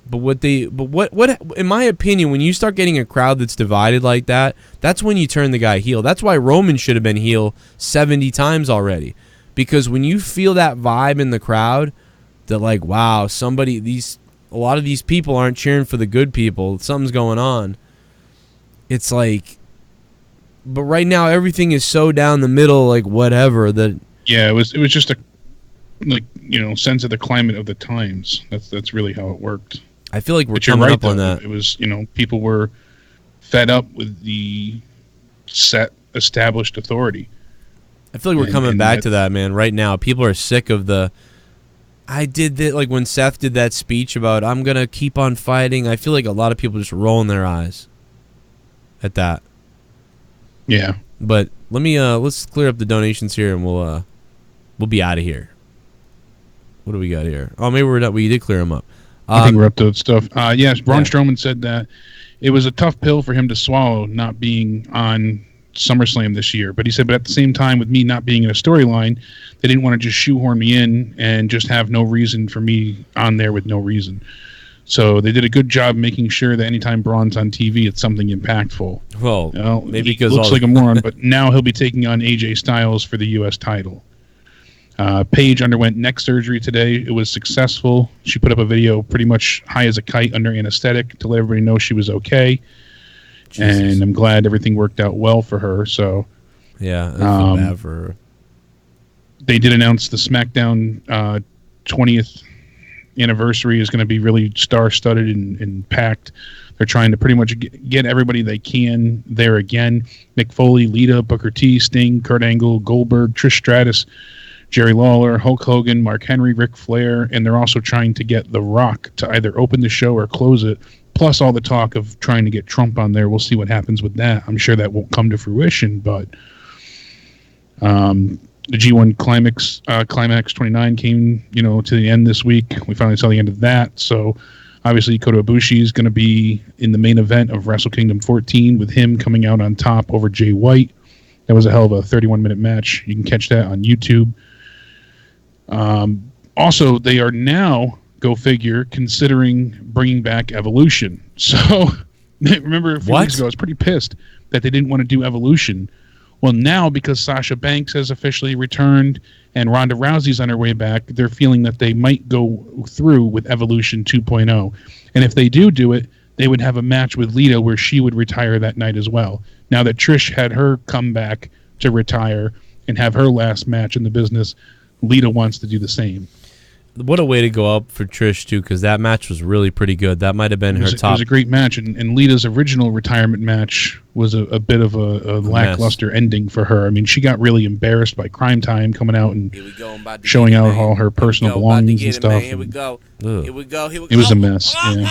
what, in my opinion, when you start getting a crowd that's divided like that, that's when you turn the guy heel. That's why Roman should have been heel 70 times already. Because when you feel that vibe in the crowd, that like, wow, a lot of these people aren't cheering for the good people, something's going on. It's like, but right now everything is so down the middle, like whatever. That yeah, it was just a sense of the climate of the times. That's really how it worked. I feel like we're coming up on that. It was people were fed up with the set established authority. I feel like we're coming back to that, man. Right now, people are sick of I did that, like when Seth did that speech about I'm gonna keep on fighting. I feel like a lot of people just rolling their eyes at that. Yeah. But let's clear up the donations here, and we'll be out of here. What do we got here? Oh, maybe we're not. We did clear them up. I think we're up to stuff. Yes, Braun Strowman said that it was a tough pill for him to swallow, not being on SummerSlam this year, but he said, but at the same time, with me not being in a storyline, they didn't want to just shoehorn me in and just have no reason for me on there with no reason. So they did a good job making sure that anytime Braun's on TV, it's something impactful. Well, maybe he because looks like a moron, but now he'll be taking on AJ Styles for the U.S. title. Paige underwent neck surgery today. It was successful. She put up a video pretty much high as a kite under anesthetic to let everybody know she was okay. Jesus. And I'm glad everything worked out well for her. So yeah, I feel bad for her. They did announce the SmackDown 20th anniversary is going to be really star-studded and packed. They're trying to pretty much get everybody they can there again. Mick Foley, Lita, Booker T, Sting, Kurt Angle, Goldberg, Trish Stratus, Jerry Lawler, Hulk Hogan, Mark Henry, Ric Flair, and they're also trying to get The Rock to either open the show or close it, plus all the talk of trying to get Trump on there. We'll see what happens with that. I'm sure that won't come to fruition, but the G1 Climax 29 came, to the end this week. We finally saw the end of that. So obviously Kota Ibushi is going to be in the main event of Wrestle Kingdom 14 with him coming out on top over Jay White. That was a hell of a 31-minute match. You can catch that on YouTube. Also, they are now, go figure, considering bringing back Evolution. So remember a few weeks ago, I was pretty pissed that they didn't want to do Evolution. Well, now, because Sasha Banks has officially returned and Ronda Rousey's on her way back, they're feeling that they might go through with Evolution 2.0. And if they do it, they would have a match with Lita where she would retire that night as well. Now that Trish had her come back to retire and have her last match in the business, Lita wants to do the same. What a way to go up for Trish, too, because that match was really pretty good. That might have been her top. It was a great match, and Lita's original retirement match was a bit of a lackluster ending for her. I mean, she got really embarrassed by Crime Time coming out and showing out all her personal belongings and stuff. Here we go. Here we go. It was a mess. Yeah.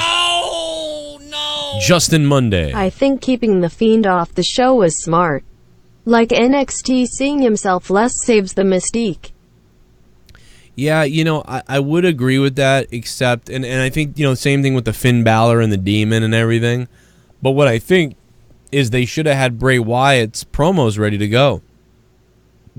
Justin Monday. I think keeping the Fiend off the show was smart. Like NXT, seeing himself less saves the mystique. Yeah, I would agree with that, except, and I think, same thing with the Finn Balor and the Demon and everything. But what I think is they should have had Bray Wyatt's promos ready to go.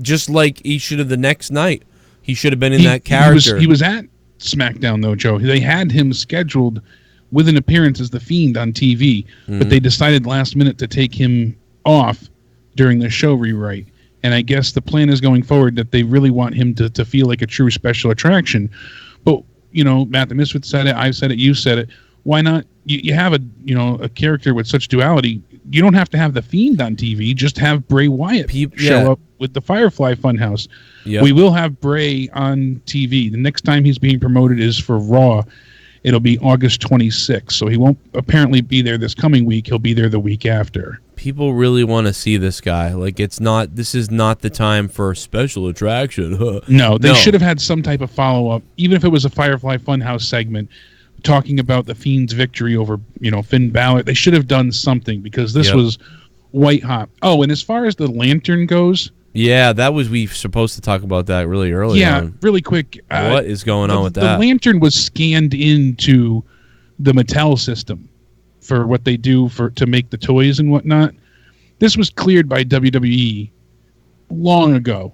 Just like he should have the next night. He should have been in that character. He was at SmackDown, though, Joe. They had him scheduled with an appearance as the Fiend on TV, but they decided last minute to take him off during the show rewrite. And I guess the plan is going forward that they really want him to feel like a true special attraction. But, Matt the Misfit said it, I've said it, you said it. Why not? You have a character with such duality. You don't have to have the Fiend on TV. Just have Bray Wyatt show up with the Firefly Funhouse. Yep. We will have Bray on TV. The next time he's being promoted is for Raw. It'll be August 26th. So he won't apparently be there this coming week. He'll be there the week after. People really want to see this guy. Like, this is not the time for special attraction. No, they should have had some type of follow-up, even if it was a Firefly Funhouse segment, talking about the Fiend's victory over, Finn Balor. They should have done something, because this was white hot. Oh, and as far as the lantern goes... Yeah, we were supposed to talk about that really early. Yeah, really quick. What is going on with that? The lantern was scanned into the Mattel system for what they do to make the toys and whatnot. This was cleared by WWE long ago.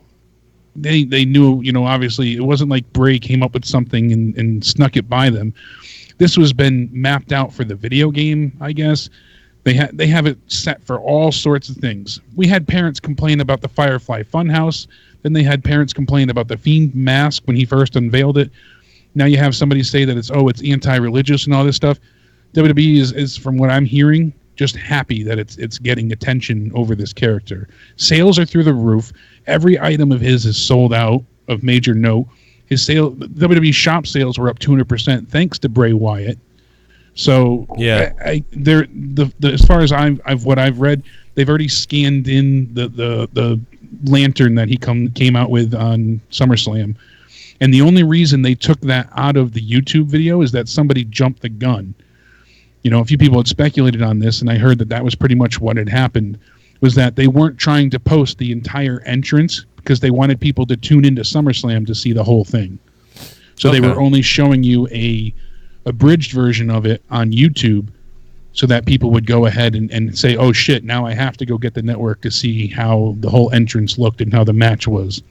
They knew, obviously it wasn't like Bray came up with something and snuck it by them. This was been mapped out for the video game, I guess. They have it set for all sorts of things. We had parents complain about the Firefly Funhouse. Then they had parents complain about the Fiend mask when he first unveiled it. Now you have somebody say that it's anti-religious and all this stuff. WWE is from what I'm hearing, just happy that it's getting attention over this character. Sales are through the roof. Every item of his is sold out of major note. WWE shop sales were up 200% thanks to Bray Wyatt. So yeah, as far as I've read, they've already scanned in the lantern that he came out with on SummerSlam, and the only reason they took that out of the YouTube video is that somebody jumped the gun. A few people had speculated on this, and I heard that was pretty much what had happened, was that they weren't trying to post the entire entrance because they wanted people to tune into SummerSlam to see the whole thing. So they were only showing you a abridged version of it on YouTube so that people would go ahead and say, oh shit, now I have to go get the network to see how the whole entrance looked and how the match was.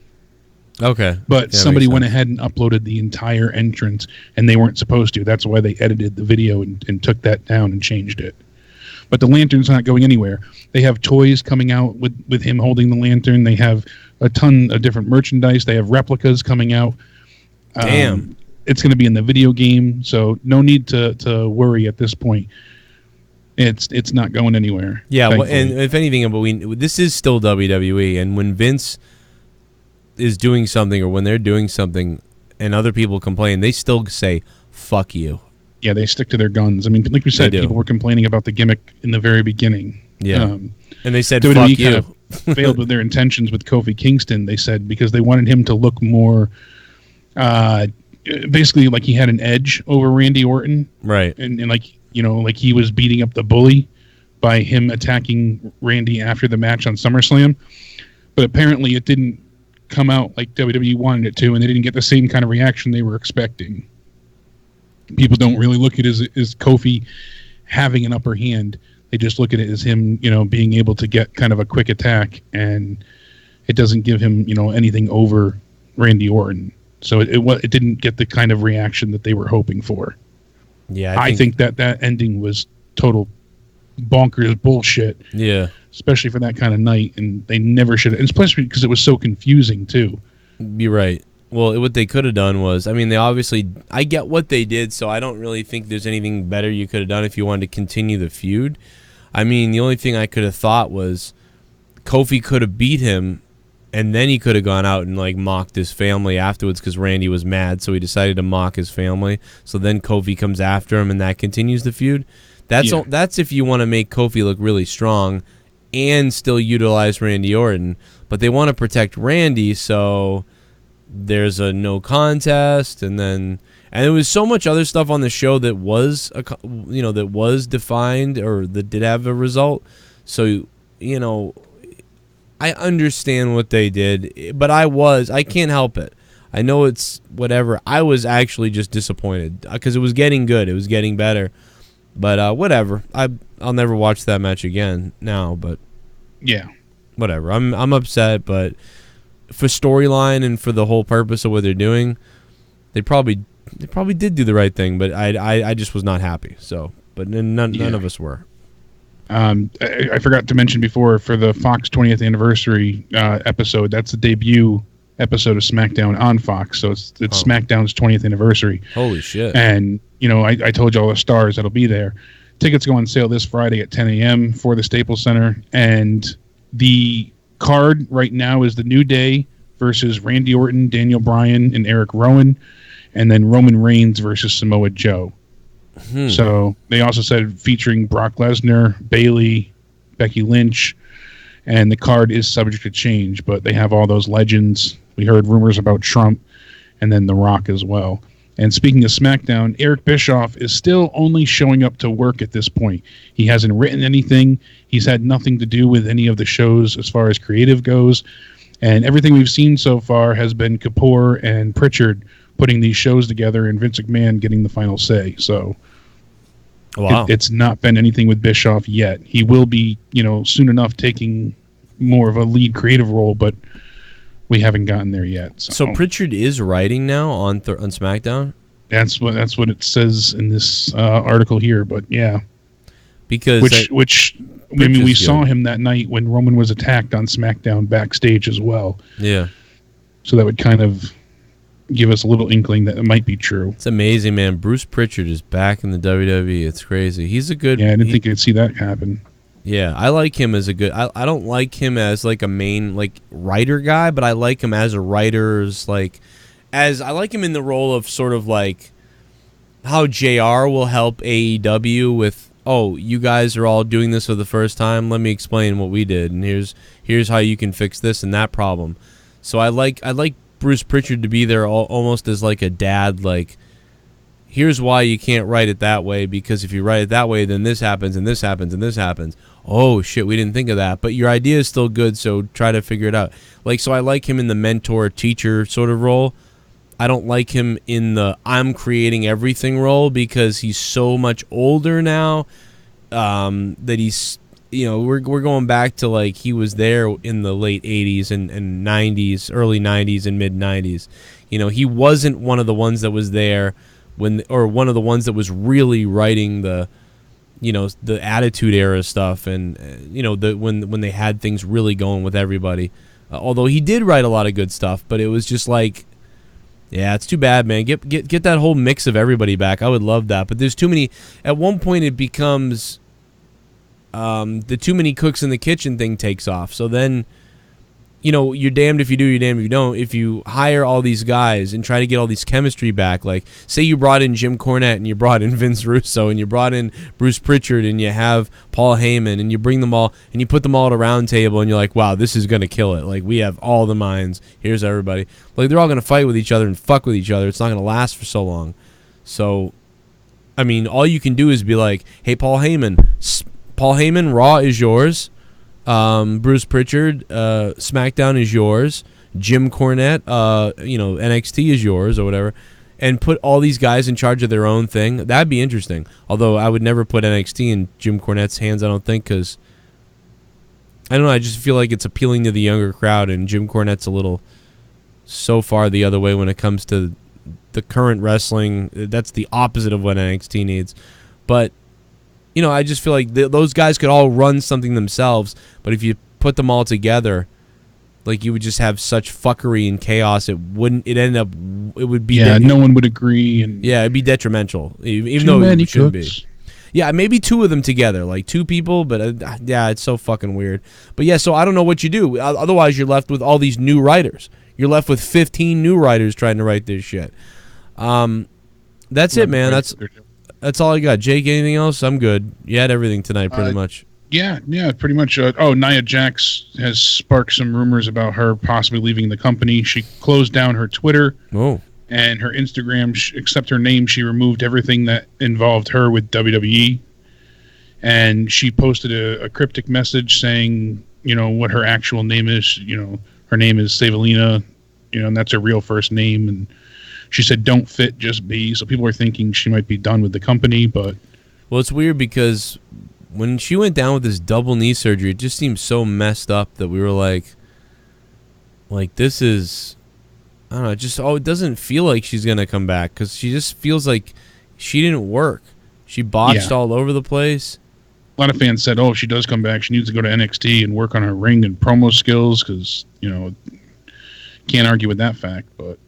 Okay. But somebody went ahead and uploaded the entire entrance, and they weren't supposed to. That's why they edited the video and took that down and changed it. But the lantern's not going anywhere. They have toys coming out with him holding the lantern. They have a ton of different merchandise. They have replicas coming out. Damn. It's going to be in the video game, so no need to worry at this point. It's not going anywhere. Yeah, well, and if anything, but this is still WWE, and when Vince is doing something, or when they're doing something and other people complain, they still say, fuck you. Yeah, they stick to their guns. I mean, like we said, people were complaining about the gimmick in the very beginning. Yeah. And they said, WWE fuck you. kind of failed with their intentions with Kofi Kingston, they said, because they wanted him to look more, basically like he had an edge over Randy Orton. Right. And like, you know, like he was beating up the bully by him attacking Randy after the match on SummerSlam. But apparently it didn't come out like WWE wanted it to, and they didn't get the same kind of reaction they were expecting. People don't really look at it as Kofi having an upper hand. They just look at it as him, you know, being able to get kind of a quick attack, and it doesn't give him, you know, anything over Randy Orton. So it didn't get the kind of reaction that they were hoping for. Yeah, I think that ending was total bonkers bullshit. Yeah. Especially for that kind of night, and they never should have, especially because it was so confusing too. You're right. Well, what they could have done was, I mean, I get what they did, so I don't really think there's anything better you could have done if you wanted to continue the feud. I mean, the only thing I could have thought was Kofi could have beat him, and then he could have gone out and like mocked his family afterwards because Randy was mad, so he decided to mock his family. So then Kofi comes after him, and that continues the feud. That's if you want to make Kofi look really strong and still utilize Randy Orton, but they want to protect Randy, so there's a no contest, and there was so much other stuff on the show that was that was defined or that did have a result. So, you know, I understand what they did, but I can't help it. I know it's whatever. I was actually just disappointed because it was getting good. It was getting better. But whatever. I'll never watch that match again now, but yeah. Whatever. I'm upset, but for storyline and for the whole purpose of what they're doing, they probably did do the right thing, but I just was not happy. So, but none of us were. I forgot to mention before, for the Fox 20th anniversary episode, that's the debut episode of SmackDown on Fox, so it's SmackDown's 20th anniversary. Holy shit. And, you know, I told you all the stars that'll be there. Tickets go on sale this Friday at 10 a.m. for the Staples Center, and the card right now is the New Day versus Randy Orton, Daniel Bryan, and Eric Rowan, and then Roman Reigns versus Samoa Joe. So they also said featuring Brock Lesnar, Bayley, Becky Lynch, and the card is subject to change, but they have all those legends. We heard rumors about Trump and then The Rock as well. And speaking of SmackDown, Eric Bischoff is still only showing up to work at this point. He hasn't written anything. He's had nothing to do with any of the shows as far as creative goes. And everything we've seen so far has been Kapoor and Pritchard putting these shows together and Vince McMahon getting the final say. So it's not been anything with Bischoff yet. He will be, you know, soon enough taking more of a lead creative role, but we haven't gotten there yet. So Pritchard is writing now on SmackDown? That's what it says in this article here, but yeah. Because we saw him that night when Roman was attacked on SmackDown backstage as well. Yeah. So that would kind of give us a little inkling that it might be true. It's amazing, man. Bruce Pritchard is back in the WWE. It's crazy. He's a good... Yeah, I didn't think you'd see that happen. Yeah, I like him as a good... I don't like him as like a main like writer guy, but I like him as a writer's like... I like him in the role of sort of like how JR will help AEW with, oh, you guys are all doing this for the first time. Let me explain what we did, and here's how you can fix this and that problem. So I like Bruce Pritchard to be there almost as like a dad, like, here's why you can't write it that way, because if you write it that way, then this happens and this happens and this happens. Oh shit, we didn't think of that, but your idea is still good, so try to figure it out. Like, so I like him in the mentor teacher sort of role. I don't like him in the I'm creating everything role, because he's so much older now that he's, you know, we're going back to like he was there in the late 80s and 90s, early 90s and mid 90s. You know, he wasn't one of the ones that was there or one of the ones that was really writing the, you know, the Attitude Era stuff, and you know, when they had things really going with everybody. Although he did write a lot of good stuff, but it was just like, yeah, it's too bad, man. Get that whole mix of everybody back. I would love that, but there's too many. At one point, it becomes the too many cooks in the kitchen thing takes off. So then, you know, you're damned if you do, you're damned if you don't. If you hire all these guys and try to get all these chemistry back, like say you brought in Jim Cornette and you brought in Vince Russo and you brought in Bruce Pritchard and you have Paul Heyman and you bring them all and you put them all at a round table and you're like, wow, this is going to kill it. Like, we have all the minds. Here's everybody. Like, they're all going to fight with each other and fuck with each other. It's not going to last for so long. So, I mean, all you can do is be like, hey, Paul Heyman, Raw is yours. Bruce Pritchard, SmackDown is yours. Jim Cornette, NXT is yours or whatever. And put all these guys in charge of their own thing. That'd be interesting. Although I would never put NXT in Jim Cornette's hands, I don't think, because I don't know. I just feel like it's appealing to the younger crowd, and Jim Cornette's a little so far the other way when it comes to the current wrestling. That's the opposite of what NXT needs. But you know, I just feel like those guys could all run something themselves, but if you put them all together, like, you would just have such fuckery and chaos. It would be no one would agree, and it'd be detrimental, even though it shouldn't be. Yeah, maybe two of them together, like two people, but it's so fucking weird. But yeah, so I don't know what you do. Otherwise, you're left with all these new writers. You're left with 15 new writers trying to write this shit. That's it, man. That's all I got. Jake, anything else? I'm good. You had everything tonight, pretty much. Yeah, pretty much. Nia Jax has sparked some rumors about her possibly leaving the company. She closed down her Twitter and her Instagram, except her name. She removed everything that involved her with WWE. And she posted a cryptic message saying, you know, what her actual name is. You know, her name is Savalina, you know, and that's her real first name. And she said, don't fit, just be. So people are thinking she might be done with the company, but... Well, it's weird because when she went down with this double knee surgery, it just seemed so messed up that we were like this is... I don't know, it doesn't feel like she's going to come back because she just feels like she didn't work. She botched all over the place. A lot of fans said, if she does come back, she needs to go to NXT and work on her ring and promo skills because, you know, can't argue with that fact, but...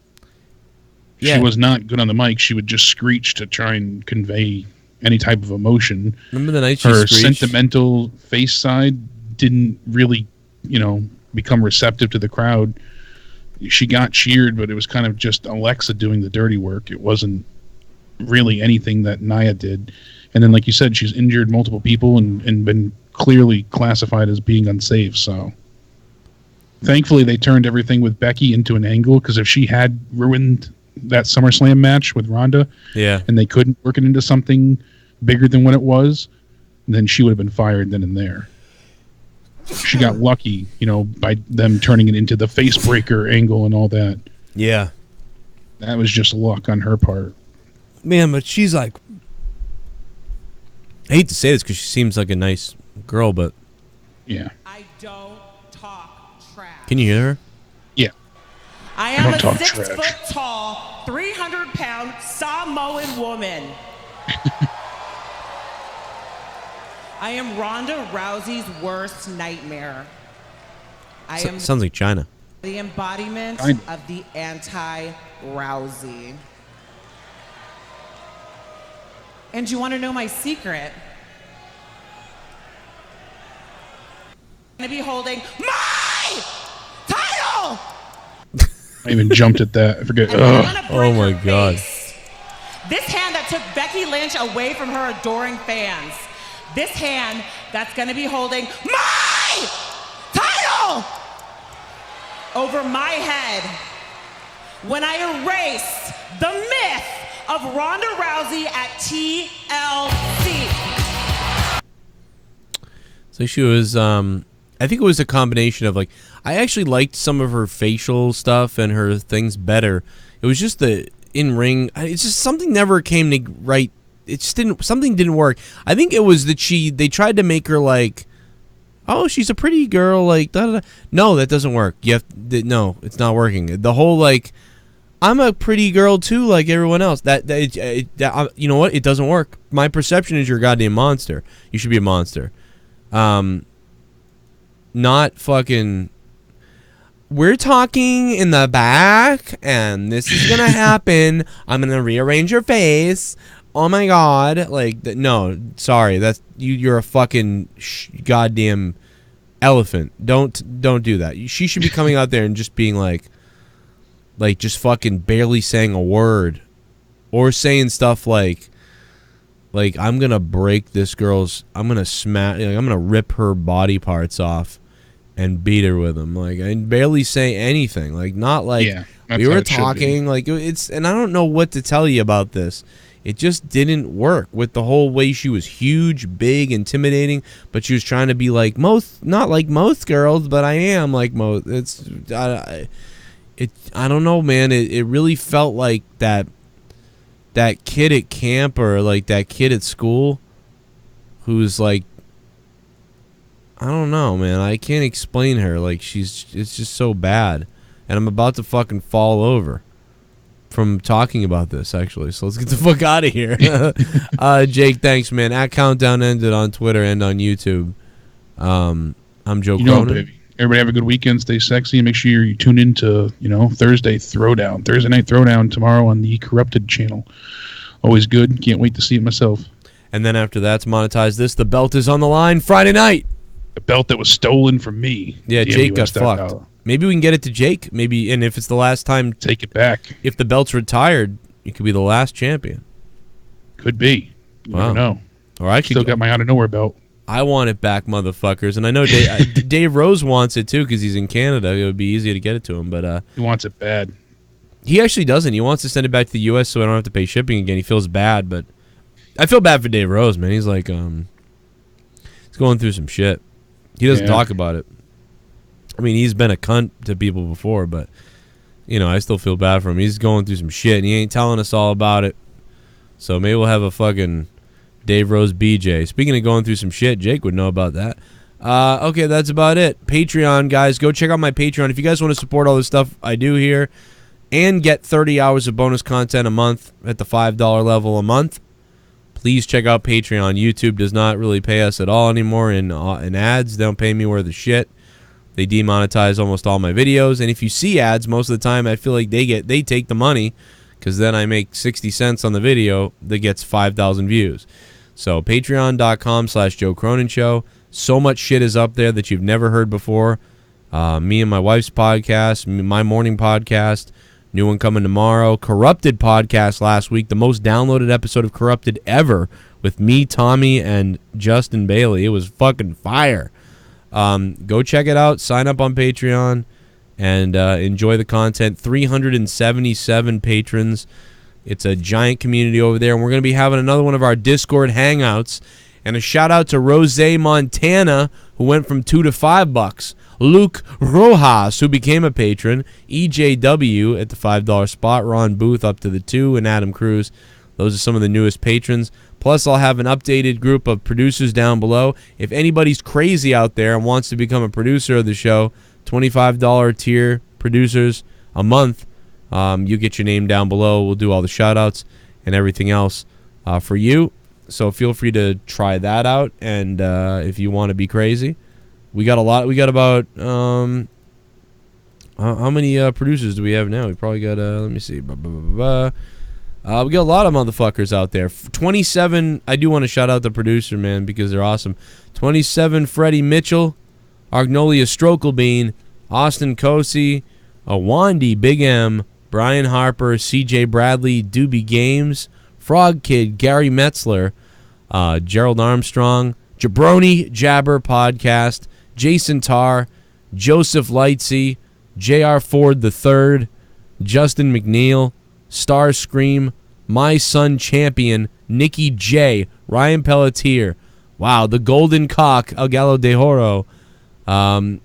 She was not good on the mic. She would just screech to try and convey any type of emotion. Remember the night she Her screeched? sentimental face side didn't really, you know, become receptive to the crowd. She got cheered, but it was kind of just Alexa doing the dirty work. It wasn't really anything that Nia did. And then, like you said, she's injured multiple people and been clearly classified as being unsafe. So thankfully they turned everything with Becky into an angle, because if she had ruined that SummerSlam match with Ronda, and they couldn't work it into something bigger than what it was, then she would have been fired then and there. She got lucky, you know, by them turning it into the face breaker angle and all that. Yeah. That was just luck on her part. Man, but she's like... I hate to say this because she seems like a nice girl, but... Yeah. I don't talk trash. Can you hear her? Yeah. I am a 6-foot tall, 300-pound Samoan woman. I am Ronda Rousey's worst nightmare. I am sounds like China. The embodiment of the anti-Rousey. And you want to know my secret? I'm going to be holding my title! I even jumped at that. I forget. Oh my God. This hand that took Becky Lynch away from her adoring fans. This hand that's going to be holding my title over my head when I erase the myth of Ronda Rousey at TLC. So she was, I think it was a combination of, like, I actually liked some of her facial stuff and her things better. It was just the in-ring, it's just something never came to right. It just something didn't work. I think it was that they tried to make her like, oh, she's a pretty girl, like, da, da, da. No, that doesn't work. No, it's not working. The whole, like, I'm a pretty girl too, like everyone else. You know what? It doesn't work. My perception is you're a goddamn monster. You should be a monster. Not fucking... We're talking in the back, and this is gonna happen. I'm gonna rearrange your face. Oh my God! Like, no, sorry. That's you're a fucking goddamn Elephant. Don't do that. She should be coming out there and just being like just fucking barely saying a word, or saying stuff like I'm gonna break this girl's, I'm gonna smash, like, I'm gonna rip her body parts off and beat her with them. Like, and barely say anything. Like, not like we were talking. Like, it's, and I don't know what to tell you about this. It just didn't work with the whole way she was huge, big, intimidating, but she was trying to be like most, not like most girls, but I am like most. It's, I don't know, man. It really felt like that kid at camp, or like that kid at school who's like, I don't know, man. I can't explain her. Like, it's just so bad. And I'm about to fucking fall over from talking about this, actually. So let's get the fuck out of here. Jake, thanks, man. At Countdown Ended on Twitter and on YouTube. I'm Joe Cronin. Baby. Everybody have a good weekend. Stay sexy. And make sure you tune in to, Thursday Night Throwdown tomorrow on the Corrupted channel. Always good. Can't wait to see it myself. And then after that, to monetize this, the belt is on the line Friday night. The belt that was stolen from me. Yeah, Jake got fucked. Maybe we can get it to Jake. Maybe, and if it's the last time, take it back. If the belt's retired, it could be the last champion. Could be. You never know. Or I still got my Out of Nowhere belt. I want it back, motherfuckers. And I know Dave Rose wants it too, because he's in Canada. It would be easier to get it to him, but he wants it bad. He actually doesn't. He wants to send it back to the U.S. so I don't have to pay shipping again. He feels bad, but I feel bad for Dave Rose, man. He's like, he's going through some shit. He doesn't talk about it. I mean, he's been a cunt to people before, but, I still feel bad for him. He's going through some shit, and he ain't telling us all about it. So maybe we'll have a fucking Dave Rose BJ. Speaking of going through some shit, Jake would know about that. Okay, that's about it. Patreon, guys. Go check out my Patreon. If you guys want to support all the stuff I do here and get 30 hours of bonus content a month at the $5 level a month, please check out Patreon. YouTube does not really pay us at all anymore in ads. They don't pay me worth of shit. They demonetize almost all my videos, and if you see ads, most of the time I feel like they take the money, because then I make 60 cents on the video that gets 5,000 views. So patreon.com/Joe Cronin Show. So much shit is up there that you've never heard before. Me and my wife's podcast, my morning podcast, new one coming tomorrow. Corrupted podcast last week, the most downloaded episode of Corrupted ever, with me, Tommy, and Justin Bailey. It was fucking fire. Go check it out. Sign up on Patreon and enjoy the content. 377 patrons. It's a giant community over there, and we're going to be having another one of our Discord hangouts. And a shout out to Rose Montana, who went from $2 to $5. Luke Rojas, who became a patron. EJW at the $5 spot. Ron Booth up to the $2, and Adam Cruz. Those are some of the newest patrons. Plus, I'll have an updated group of producers down below. If anybody's crazy out there and wants to become a producer of the show, $25 tier producers a month, you get your name down below. We'll do all the shout-outs and everything else for you. So feel free to try that out. And if you want to be crazy, we got a lot. We got about how many producers do we have now? We probably got let me see. We got a lot of motherfuckers out there. 27. I do want to shout out the producer, man, because they're awesome. 27. Freddie Mitchell, Arknolia Strokelbean, Austin Caucci, Awonddy Big M, Brian Harper, CJ Bradley, DoobyGames, Frog Kid, Gary Metzler, Gerald Armstrong, Jabroni Jabber Podcast, Jason Tarr, Joseph Lightsey, JRFord III, Justin McNeil, StarScream, My Son Champion, NickY J, Ryan Pelletier, wow, the Golden Cock, El Gallo de Oro,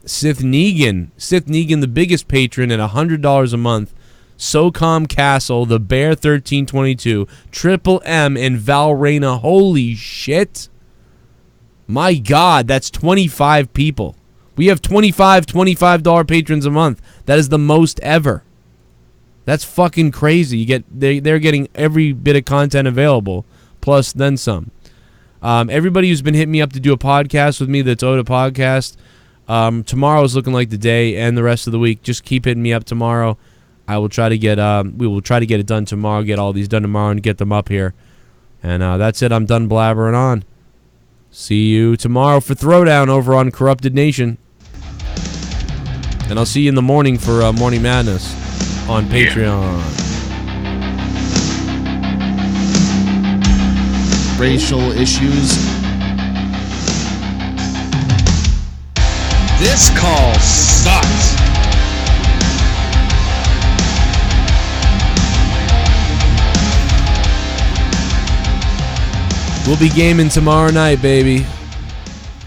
Sith Negan, the biggest patron at $100 a month, SoCom Kastle, the Bear 1322, Triple M, and Val Reyna. Holy shit. My God, that's 25 people. We have $25 patrons a month. That is the most ever. That's fucking crazy. They're getting every bit of content available, plus then some. Everybody who's been hitting me up to do a podcast with me, that's OUTTA Podcast, tomorrow's looking like the day, and the rest of the week. Just keep hitting me up tomorrow. I will try to get we will try to get it done tomorrow, get all these done tomorrow, and get them up here. And that's it. I'm done blabbering on. See you tomorrow for Throwdown over on Corrupted Nation. And I'll see you in the morning for Morning Madness on Patreon. Racial issues. This call sucks. We'll be gaming tomorrow night, baby.